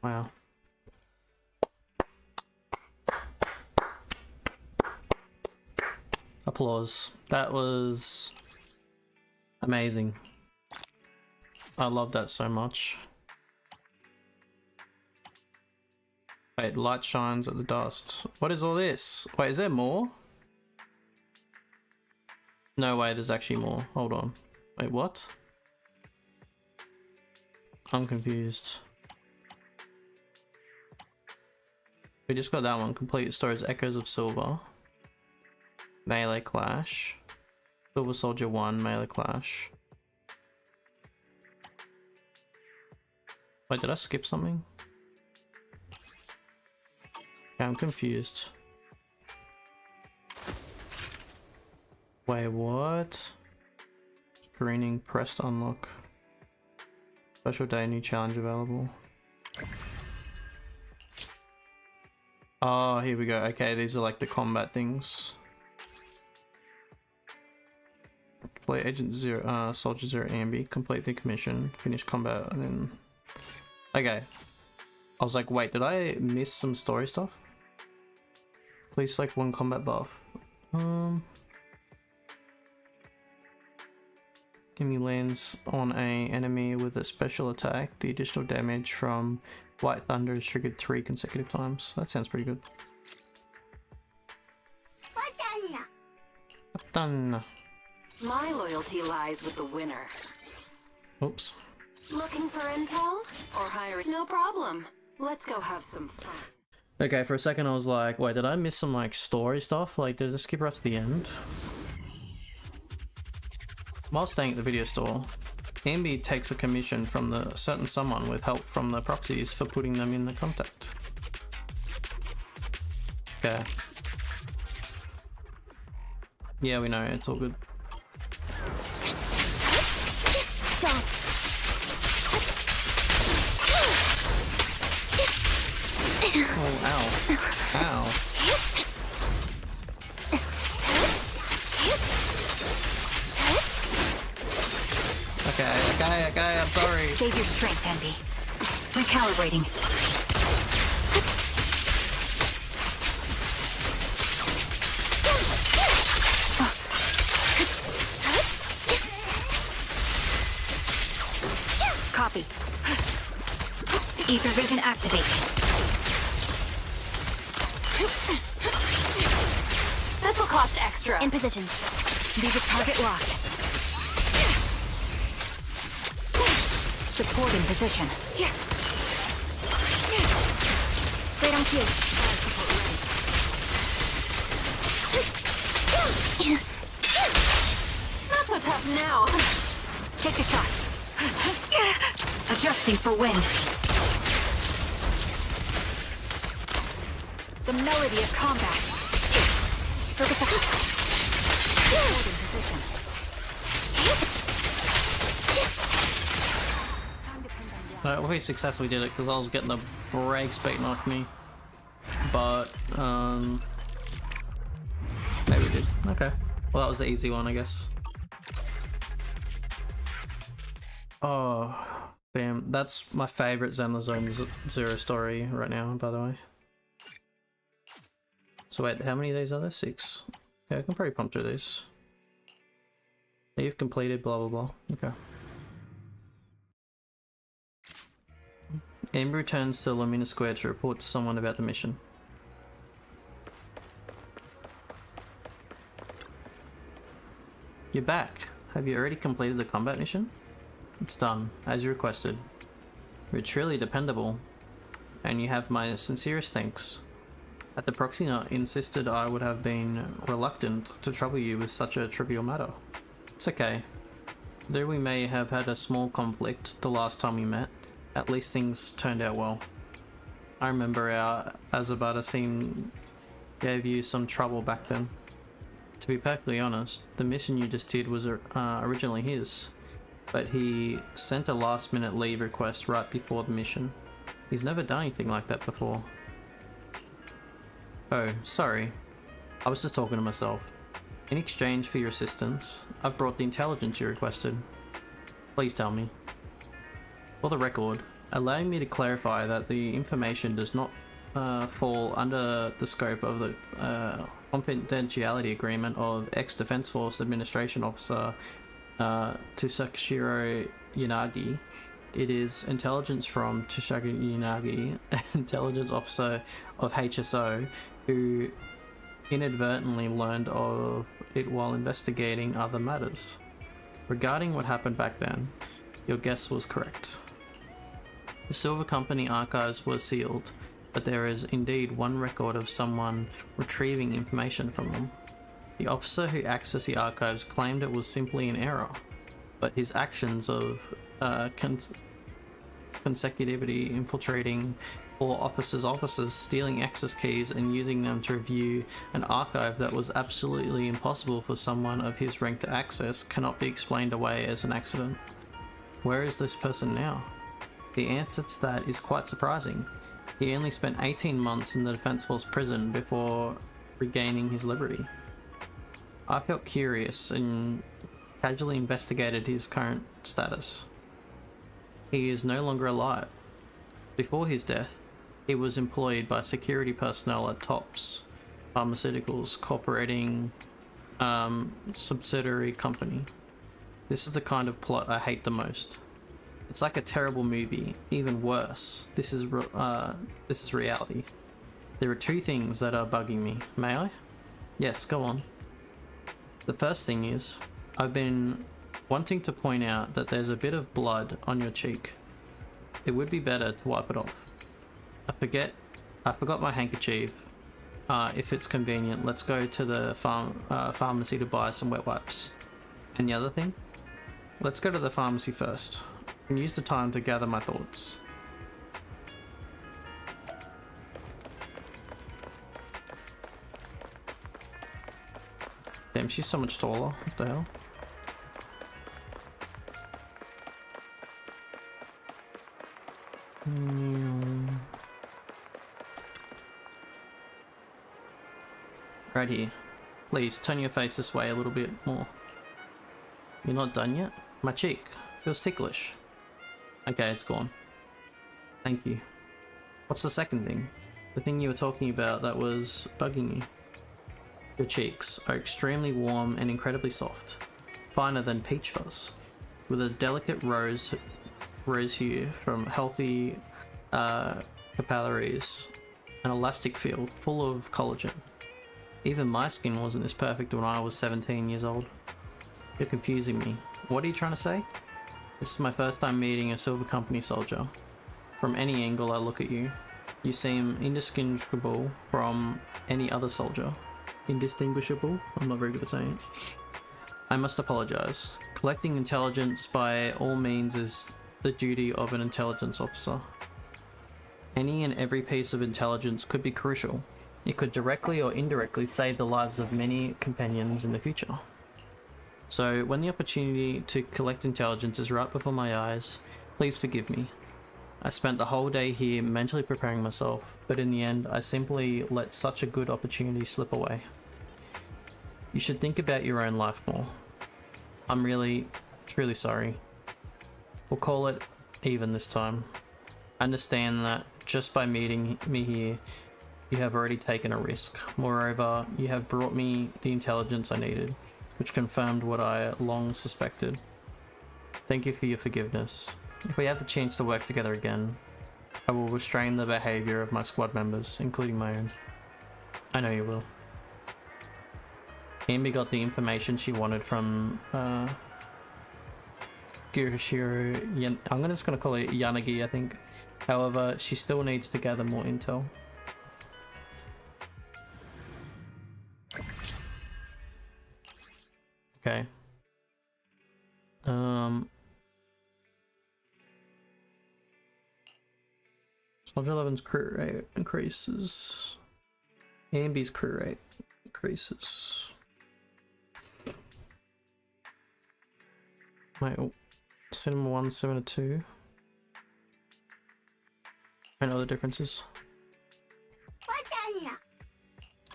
Wow. Applause. That was amazing. I love that so much. Wait, light shines at the dust. What is all this? Wait, is there more? No way, there's actually more. Hold on. Wait, what? I'm confused. We just got that one. Complete stores Echoes of Silver. Melee Clash. Silver Soldier 1, Melee Clash. Wait, did I skip something? Okay, I'm confused. Wait, what? Screening, press to unlock. Special day, new challenge available. Oh, here we go. Okay, these are like the combat things. Play Agent Zero, Soldier Zero Ambi, complete the commission, finish combat, and then... Okay. I was like, wait, did I miss some story stuff? Please select one combat buff. Enemy lands on a enemy with a special attack. The additional damage from White Thunder is triggered 3 consecutive times. That sounds pretty good. Done. My loyalty lies with the winner. Oops. Looking for intel? Or hiring? No problem. Let's go have some fun. Okay, for a second I was like, wait, did I miss some like story stuff? Like, did I skip right to the end? While staying at the video store, Ambi takes a commission from the certain someone with help from the proxies for putting them in the contact. Okay. Yeah, we know, it's all good. Oh, ow. Ow. Okay, I'm sorry. Save your strength, Anby. Recalibrating. Copy. Ether vision activate. This'll cost extra. In position. Leave the target locked. Support in position. Right on cue. Not so tough now. Take the shot. Adjusting for wind. The melody of combat. Focus up. Support in position. We successfully did it because I was getting the brakes beaten off me. But, maybe we did. Okay. Well, that was the easy one, I guess. Oh, damn. That's my favorite Zenless Zone Zero story right now, by the way. So wait, how many of these are there? 6. Okay, I can probably pump through these. You've completed blah blah blah. Okay. Amber returns to Lumina Square to report to someone about the mission. You're back. Have you already completed the combat mission? It's done, as you requested. You're truly dependable, and you have my sincerest thanks. At the proxy note insisted I would have been reluctant to trouble you with such a trivial matter. It's okay. Though we may have had a small conflict the last time we met, at least things turned out well. I remember our Azabata scene gave you some trouble back then. To be perfectly honest, the mission you just did was originally his, but he sent a last-minute leave request right before the mission. He's never done anything like that before. Oh, sorry. I was just talking to myself. In exchange for your assistance, I've brought the intelligence you requested. Please tell me. For the record, allow me to clarify that the information does not fall under the scope of the confidentiality agreement of ex-Defense Force Administration Officer Tsushiro Yanagi. It is intelligence from Tsushiro Yanagi, intelligence officer of HSO, who inadvertently learned of it while investigating other matters. Regarding what happened back then, your guess was correct. The Silver Company archives were sealed, but there is indeed one record of someone retrieving information from them. The officer who accessed the archives claimed it was simply an error, but his actions of consecutivity infiltrating 4 officers, stealing access keys and using them to review an archive that was absolutely impossible for someone of his rank to access cannot be explained away as an accident. Where is this person now? The answer to that is quite surprising. He only spent 18 months in the Defense Force prison before regaining his liberty. I felt curious and casually investigated his current status. He is no longer alive. Before his death, he was employed by security personnel at Tops Pharmaceuticals, cooperating subsidiary company. This is the kind of plot I hate the most. It's like a terrible movie, even worse. This is reality. There are 2 things that are bugging me. May I? Yes, go on. The first thing is, I've been wanting to point out that there's a bit of blood on your cheek. It would be better to wipe it off. I forgot my handkerchief. If it's convenient, let's go to the pharmacy to buy some wet wipes. And the other thing? Let's go to the pharmacy first. And use the time to gather my thoughts. Damn, she's so much taller. What the hell? Right here. Please, turn your face this way a little bit more. You're not done yet? My cheek feels ticklish. Okay, it's gone. Thank you. What's the second thing? The thing you were talking about that was bugging you. Your cheeks are extremely warm and incredibly soft. Finer than peach fuzz. With a delicate rose hue from healthy capillaries. An elastic feel full of collagen. Even my skin wasn't this perfect when I was 17 years old. You're confusing me. What are you trying to say? This is my first time meeting a Silver Company soldier. From any angle I look at you, you seem indistinguishable from any other soldier. Indistinguishable? I'm not very good at saying it. I must apologize. Collecting intelligence by all means is the duty of an intelligence officer. Any and every piece of intelligence could be crucial. It could directly or indirectly save the lives of many companions in the future. So, when the opportunity to collect intelligence is right before my eyes, please forgive me. I spent the whole day here mentally preparing myself, but in the end, I simply let such a good opportunity slip away. You should think about your own life more. I'm really, truly sorry. We'll call it even this time. I understand that just by meeting me here, you have already taken a risk. Moreover, you have brought me the intelligence I needed, which confirmed what I long suspected. Thank you for your forgiveness. If we have the chance to work together again, I will restrain the behavior of my squad members, including my own. I know you will. Ambi got the information she wanted from Girishiro. I'm just gonna call it Yanagi, I think. However, she still needs to gather more intel. Okay. Soldier 11's crew rate increases. Ambi's crew rate increases. Wait, Cinema 1, 7 to 2. I know the differences.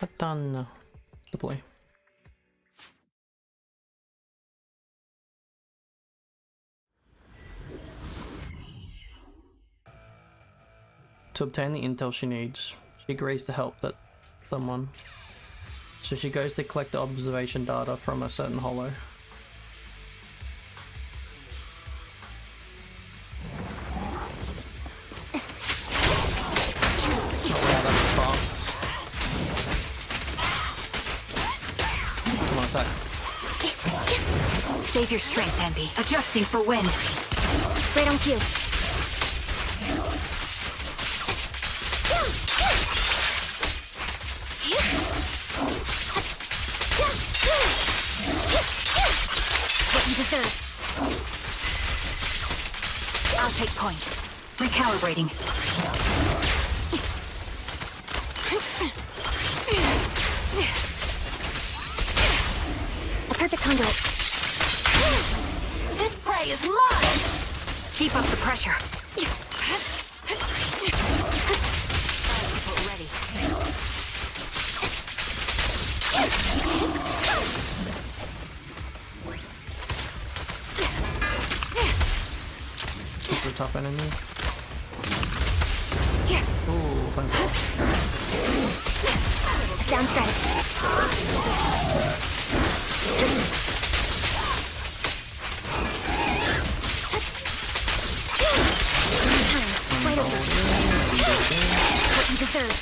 Watana. Deploy. To obtain the intel she needs, she agrees to help someone. So she goes to collect the observation data from a certain holo. Save your strength, Ambi. Adjusting for wind. Right on cue. What you deserve. I'll take point. Recalibrating. A perfect conduit. This prey is mine! Keep up the pressure. Ready. This is a tough enemy. Ooh, fun stuff. Sound strategy. Right over. What you deserve.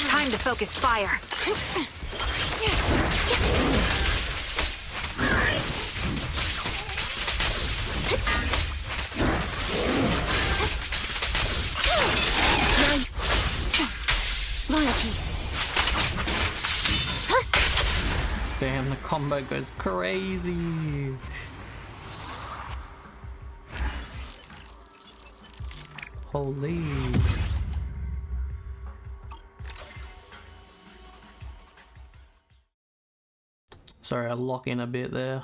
Time to focus fire. Loyalty. Damn, the combo goes crazy. Holy. Sorry, I lock in a bit there.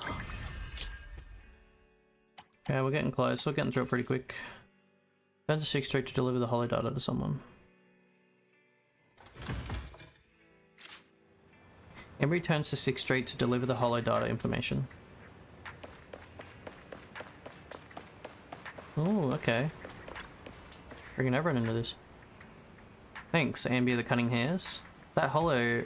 Okay, we're getting close. We're getting through it pretty quick. Turn to 6 straight to deliver the holo data to someone. Embry turns to 6 straight to deliver the holo data information. Oh, okay. Bringing everyone into this. Thanks, Ambi the Cunning Hairs. That holo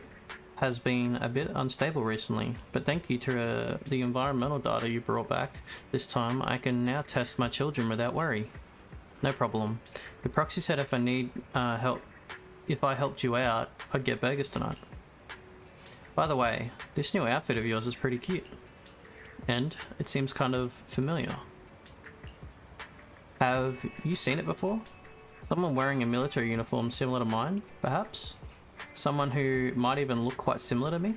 has been a bit unstable recently, but thank you to the environmental data you brought back this time, I can now test my children without worry. No problem. The proxy said if I need help, if I helped you out, I'd get burgers tonight. By the way, this new outfit of yours is pretty cute. And it seems kind of familiar. Have you seen it before? Someone wearing a military uniform similar to mine, perhaps? Someone who might even look quite similar to me?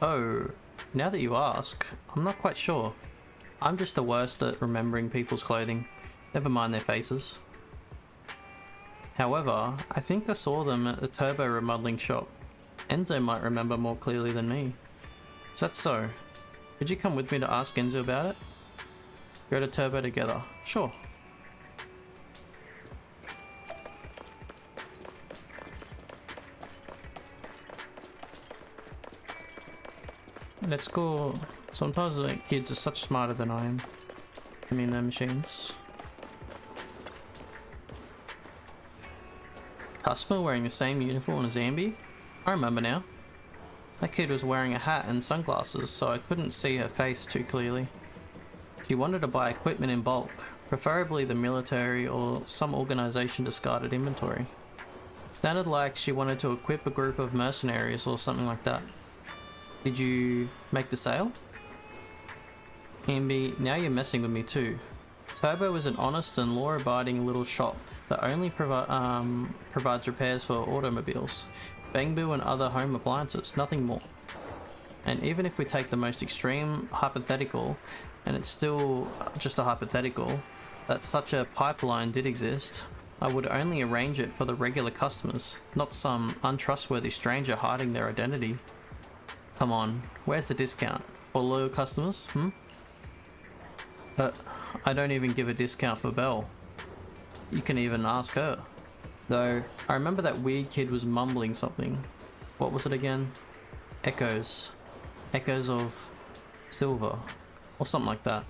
Oh, now that you ask, I'm not quite sure. I'm just the worst at remembering people's clothing, never mind their faces. However, I think I saw them at the Turbo remodeling shop. Enzo might remember more clearly than me. Is that so? Could you come with me to ask Enzo about it? Go to Turbo together. Sure. Let's go. Sometimes the kids are such smarter than I am. I mean, they're machines. Customer wearing the same uniform as Ambi? I remember now. That kid was wearing a hat and sunglasses, so I couldn't see her face too clearly. She wanted to buy equipment in bulk, preferably the military or some organization discarded inventory. Sounded like she wanted to equip a group of mercenaries or something like that. Did you make the sale? Ambi, now you're messing with me too. Turbo is an honest and law-abiding little shop that only provides repairs for automobiles, Bangbu and other home appliances, nothing more. And even if we take the most extreme hypothetical, and it's still just a hypothetical, that such a pipeline did exist, I would only arrange it for the regular customers, not some untrustworthy stranger hiding their identity. Come on, where's the discount? For loyal customers, But I don't even give a discount for Belle. You can even ask her. Though, I remember that weird kid was mumbling something. What was it again? Echoes. Echoes of silver. Or something like that.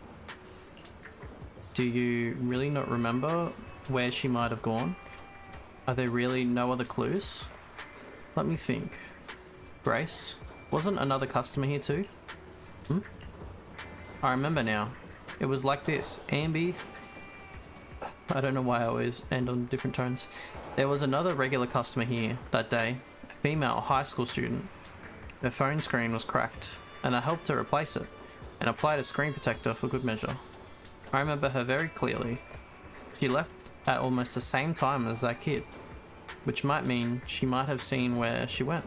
Do you really not remember where she might have gone? Are there really no other clues? Let me think. Grace? Wasn't another customer here too? I remember now. It was like this. Ambi. I don't know why I always end on different tones. There was another regular customer here that day. A female high school student. Her phone screen was cracked, and I helped her replace it, and applied a screen protector for good measure. I remember her very clearly. She left at almost the same time as that kid, which might mean she might have seen where she went.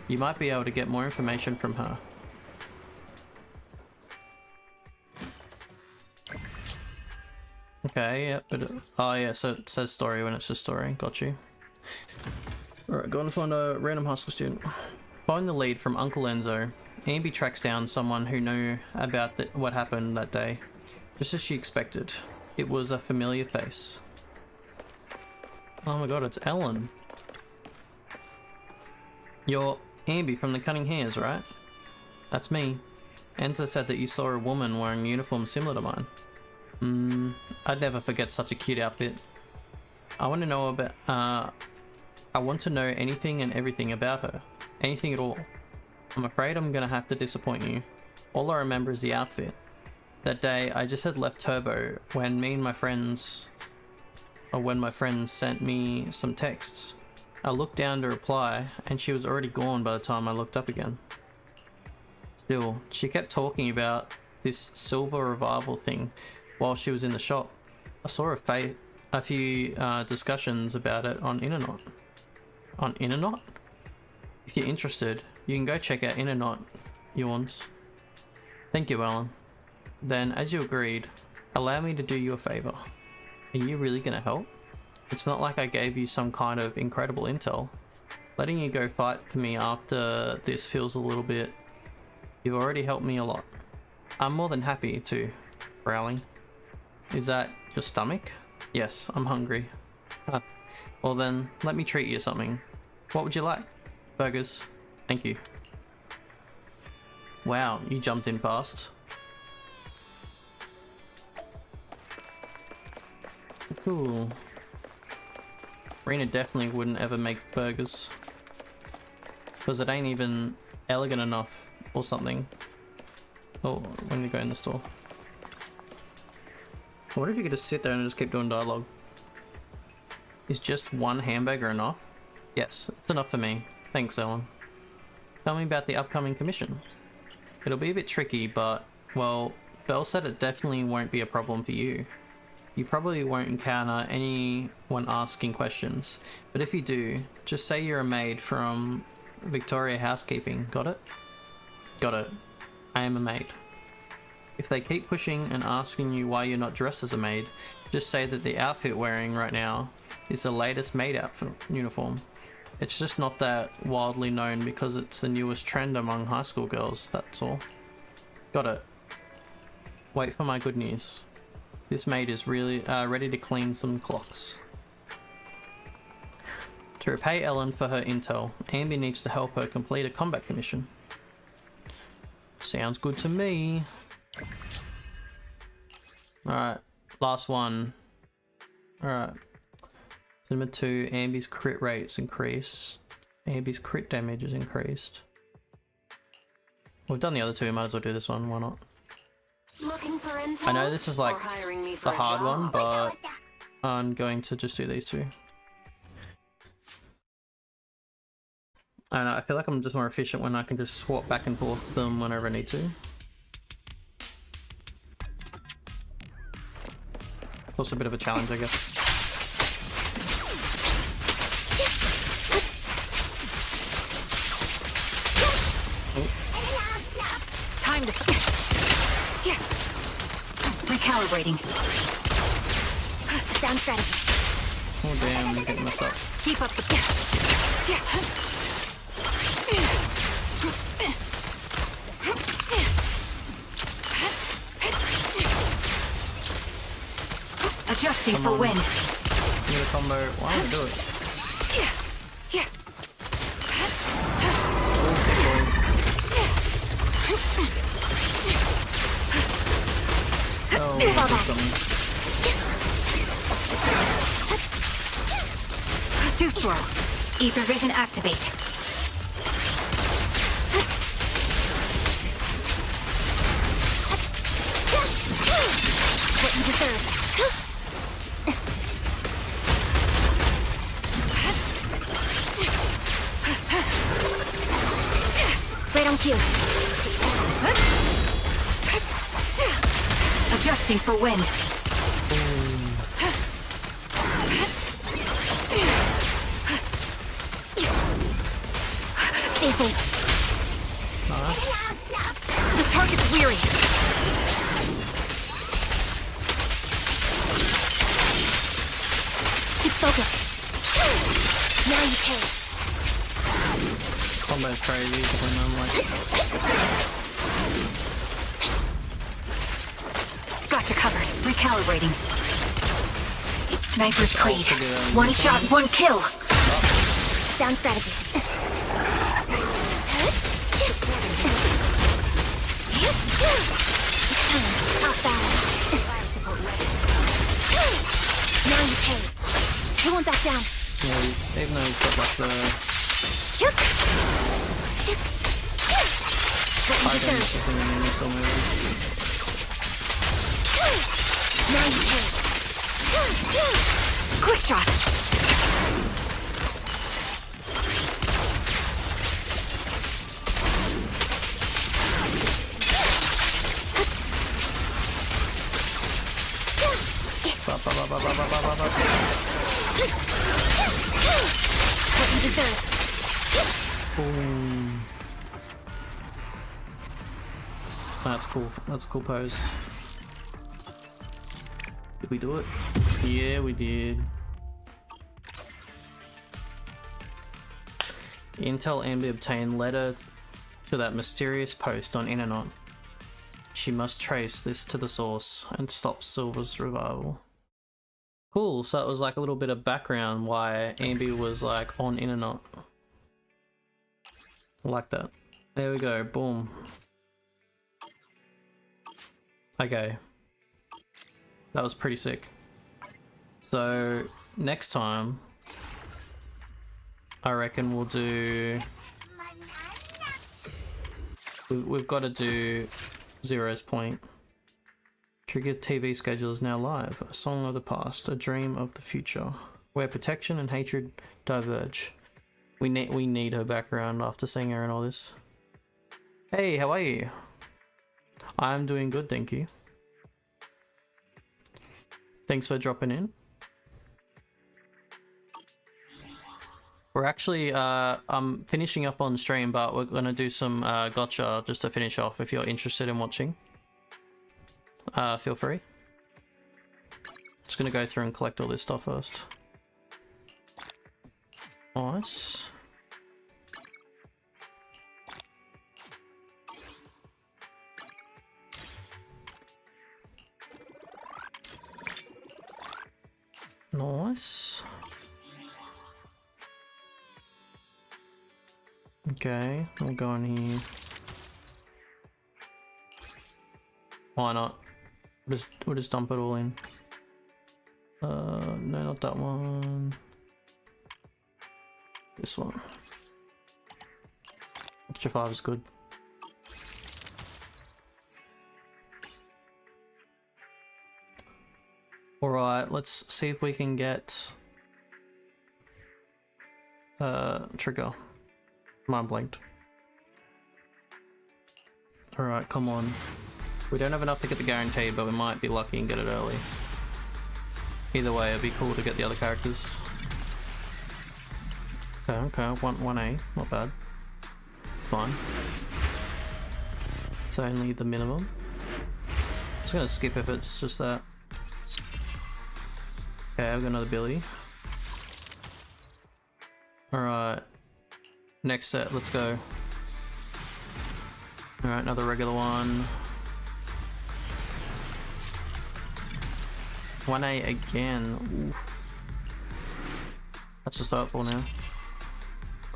You might be able to get more information from her. Okay, yeah, but oh yeah, so it says story when it's a story. Got you. Alright, go and find a random high school student. Following the lead from Uncle Enzo, Ambi tracks down someone who knew about what happened that day. Just as she expected. It was a familiar face. Oh my god, it's Ellen. You're Ambi from the Cunning Hairs, right? That's me. Enzo said that you saw a woman wearing a uniform similar to mine. I'd never forget such a cute outfit. I want to know about, I want to know anything and everything about her. Anything at all. I'm afraid I'm gonna have to disappoint you. All I remember is the outfit. That day, I just had left Turbo when my friends sent me some texts. I looked down to reply, and she was already gone by the time I looked up again. Still, she kept talking about this silver revival thing while she was in the shop. I saw a few discussions about it on Internet. On Internet? If you're interested, you can go check out Internet. Yawns. Thank you, Ellen. Then, as you agreed, allow me to do you a favor. Are you really gonna help? It's not like I gave you some kind of incredible intel. Letting you go fight for me after this feels a little bit... You've already helped me a lot. I'm more than happy to. Growling. Is that your stomach? Yes, I'm hungry. Well then, let me treat you to something. What would you like? Burgers. Thank you. Wow, you jumped in fast. Cool. Rena definitely wouldn't ever make burgers. Because it ain't even elegant enough or something. Oh, when you go in the store. What if you could just sit there and just keep doing dialogue? Is just one hamburger enough? Yes, it's enough for me. Thanks, Ellen. Tell me about the upcoming commission. It'll be a bit tricky, but, well, Belle said it definitely won't be a problem for you. You probably won't encounter anyone asking questions, but if you do, just say you're a maid from Victoria Housekeeping. Got it? Got it. I am a maid. If they keep pushing and asking you why you're not dressed as a maid, just say that the outfit wearing right now is the latest maid outfit uniform. It's just not that wildly known because it's the newest trend among high school girls, that's all. Got it. Wait for my good news. This maid is really ready to clean some clocks. To repay Ellen for her intel, Amber needs to help her complete a combat commission. Sounds good to me. Alright, last one. Alright. Number 2, Amber's crit rate's increased. Amber's crit damage is increased. We've done the other two, might as well do this one, why not? I know this is like the hard one, but I'm going to just do these two. I don't know, I feel like I'm just more efficient when I can just swap back and forth them whenever I need to. Also a bit of a challenge, I guess. Time to... Yeah. Recalibrating. Sound strategy. Oh damn, I'm getting messed up. Keep up the... Yeah. Adjusting Come for on. wind. Need a combo. Why don't I do it? Yeah. Yeah. Oh, he's coming. Too slow. Ether vision activate. What you deserve. Right on cue. Adjusting for wind. Stay safe. Nice. The target's weary. Keep focused. Now you pay. Combo's crazy when I'm like... Got you covered. Recalibrating. Sniper's Creed. One shot, one kill. Sound strategy. Off balance. Now you pay. He won't back down. Yeah, even though he's got like the... high damage thing and he's still moving. Now you pay. Quick shot. What you deserve. Boom. That's cool. That's a cool pose. Did we do it? Yeah, we did. Intel Amber obtained letter to that mysterious post on internet. She must trace this to the source and stop Silver's revival. Cool, so it was like a little bit of background why Amber was like on internet. I like that. There we go, boom. Okay. That was pretty sick. So, next time, I reckon we'll do... We've got to do Zero's point. Trigger TV schedule is now live. A song of the past, a dream of the future, where protection and hatred diverge. We need her background after seeing her and all this. Hey, how are you? I'm doing good, thank you. Thanks for dropping in. We're actually, I'm finishing up on stream, but we're gonna do some gotcha just to finish off. If you're interested in watching, feel free. Just gonna go through and collect all this stuff first. Nice. Nice. Okay, we'll go in here. Why not? We'll just dump it all in. No, not that one. This one. Extra 5 is good. Alright, let's see if we can get trigger. Mind blanked. Alright, come on. We don't have enough to get the guaranteed, but we might be lucky and get it early. Either way, it'd be cool to get the other characters. Okay, 1A, not bad. Fine. It's only the minimum. Just gonna skip if it's just that. Okay, I've got another Billy. Alright. Next set, let's go. Alright, another regular one. 1A again. Oof. That's just purple now.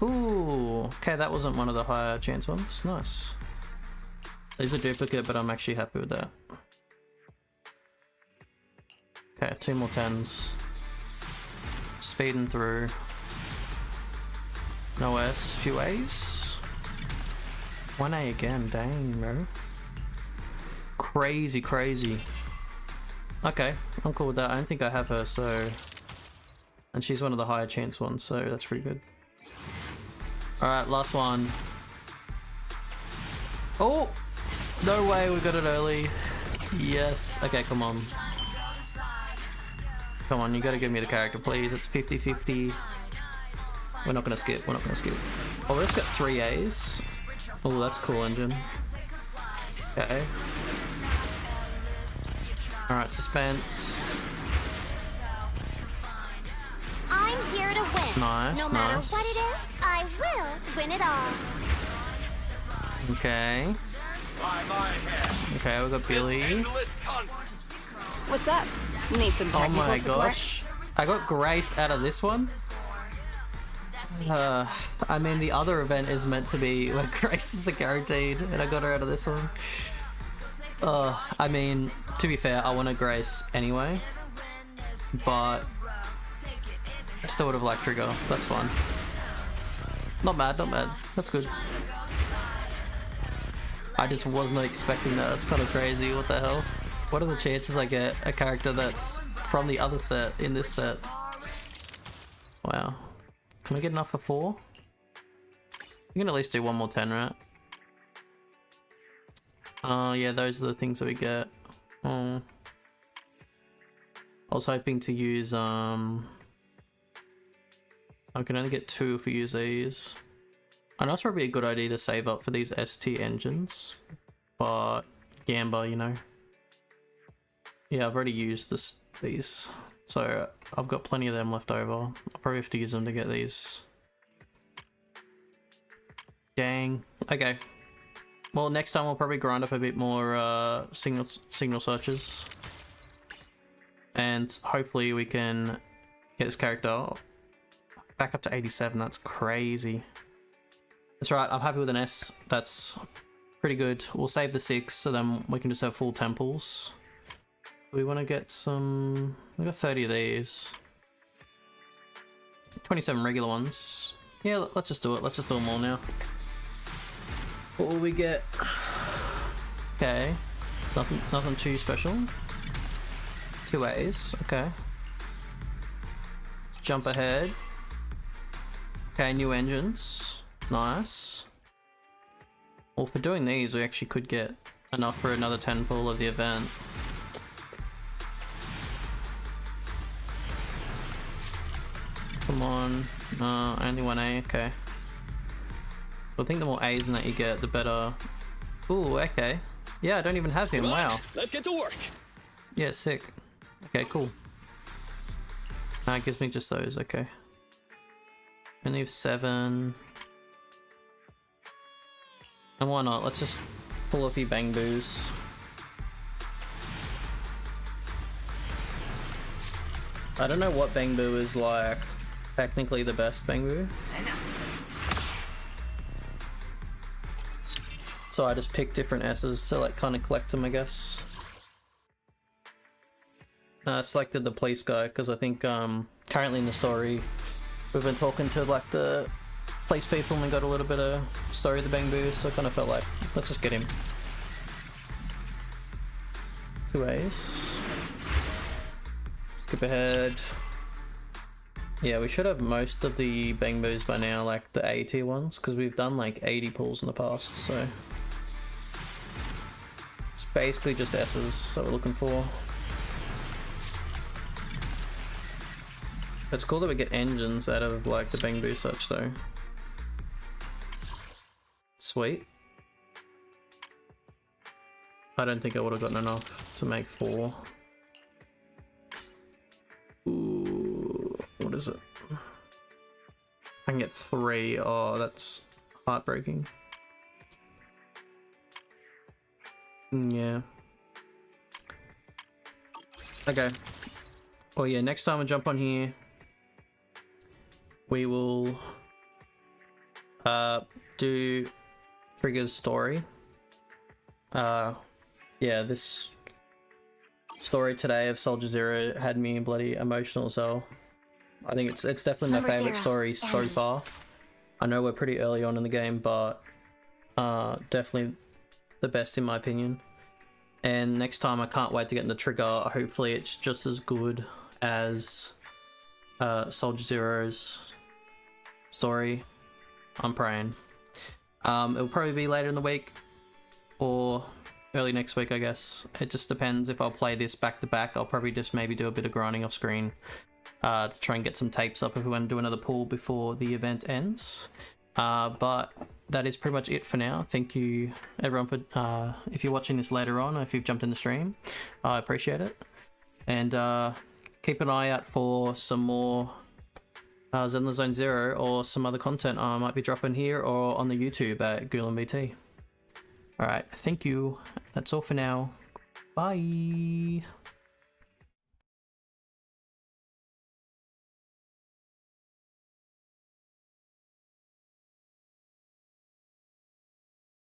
Ooh, okay, that wasn't one of the higher chance ones. Nice. These are duplicate, but I'm actually happy with that. Okay, 2 more 10s. Speeding through. No S, few A's. 1A again, dang, bro. Crazy, crazy. Okay, I'm cool with that. I don't think I have her, so... And she's one of the higher chance ones, so that's pretty good. Alright, last one. Oh! No way, we got it early. Yes. Okay, come on. Come on, you gotta give me the character, please. It's 50-50. We're not gonna skip, we're not gonna skip. Oh, we just got 3 A's. Oh, that's cool, engine. Okay. Alright, suspense. I'm here to win. Nice, no matter nice. what it is, I will win it all. Okay. Okay, we got Billy. What's up? Need some Oh technical my support? gosh. I got Grace out of this one. I mean, the other event is meant to be where Grace is the guaranteed, and I got her out of this one. I mean, to be fair, I wanted Grace anyway, but I still would have liked Trigger. That's fine. Not mad, not mad. That's good. I just wasn't expecting that. That's kind of crazy. What the hell? What are the chances I get a character that's from the other set in this set? Wow. Can we get enough for 4? We can at least do one more 10, right? Yeah, those are the things that we get. I was hoping to use, I can only get 2 if we use these. I know it's probably a good idea to save up for these ST engines, but Gamba, you know. Yeah, I've already used these, so I've got plenty of them left over. I'll probably have to use them to get these. Dang. Okay. Well, next time we'll probably grind up a bit more signal searches, and hopefully we can get this character back up to 87. That's crazy. That's right. I'm happy with an S. That's pretty good. We'll save the 6, so then we can just have full temples. We want to get some... We got 30 of these. 27 regular ones. Yeah, let's just do it. Let's just do them all now. What will we get? Okay. Nothing too special. 2 A's, okay. Jump ahead. Okay, new engines. Nice. Well, for doing these, we actually could get enough for another 10 pull of the event. Come on. Only 1A, okay. So I think the more A's than that you get, the better. Ooh, okay. Yeah, I don't even have him, wow. Let's get to work. Yeah, sick. Okay, cool. It gives me just those, okay. And leave 7. And why not? Let's just pull a few bang boos. I don't know what bang boo is like technically the best bang boo. So I just pick different S's to like kind of collect them, I guess. I selected the police guy because I think currently in the story we've been talking to like the police people and we got a little bit of story of the bang boo, so I kind of felt like let's just get him. 2 A's. Skip ahead. Yeah, we should have most of the bang boos by now, like the A tier ones, because we've done like 80 pulls in the past, so it's basically just S's that we're looking for. It's cool that we get engines out of like the bang boo such though. Sweet. I don't think I would have gotten enough to make 4. Ooh, what is it? I can get 3. Oh, that's heartbreaking. Yeah. Okay. Well, yeah, next time I jump on here, we will do Trigger's story. Yeah, this story today of Soldier Zero had me bloody emotional, so I think it's definitely my favorite story so far. I know we're pretty early on in the game, but definitely the best in my opinion. And next time I can't wait to get into Trigger. Hopefully it's just as good as Soldier Zero's story. I'm praying. It'll probably be later in the week or early next week, I guess. It just depends if I'll play this back to back. I'll probably just maybe do a bit of grinding off screen to try and get some tapes up if we want to do another pull before the event ends. But that is pretty much it for now. Thank you everyone for if you're watching this later on or if you've jumped in the stream, I appreciate it. And keep an eye out for some more Zenless Zone Zero or some other content I might be dropping here or on the YouTube at GhoulinBT. Alright, thank you. That's all for now. Bye!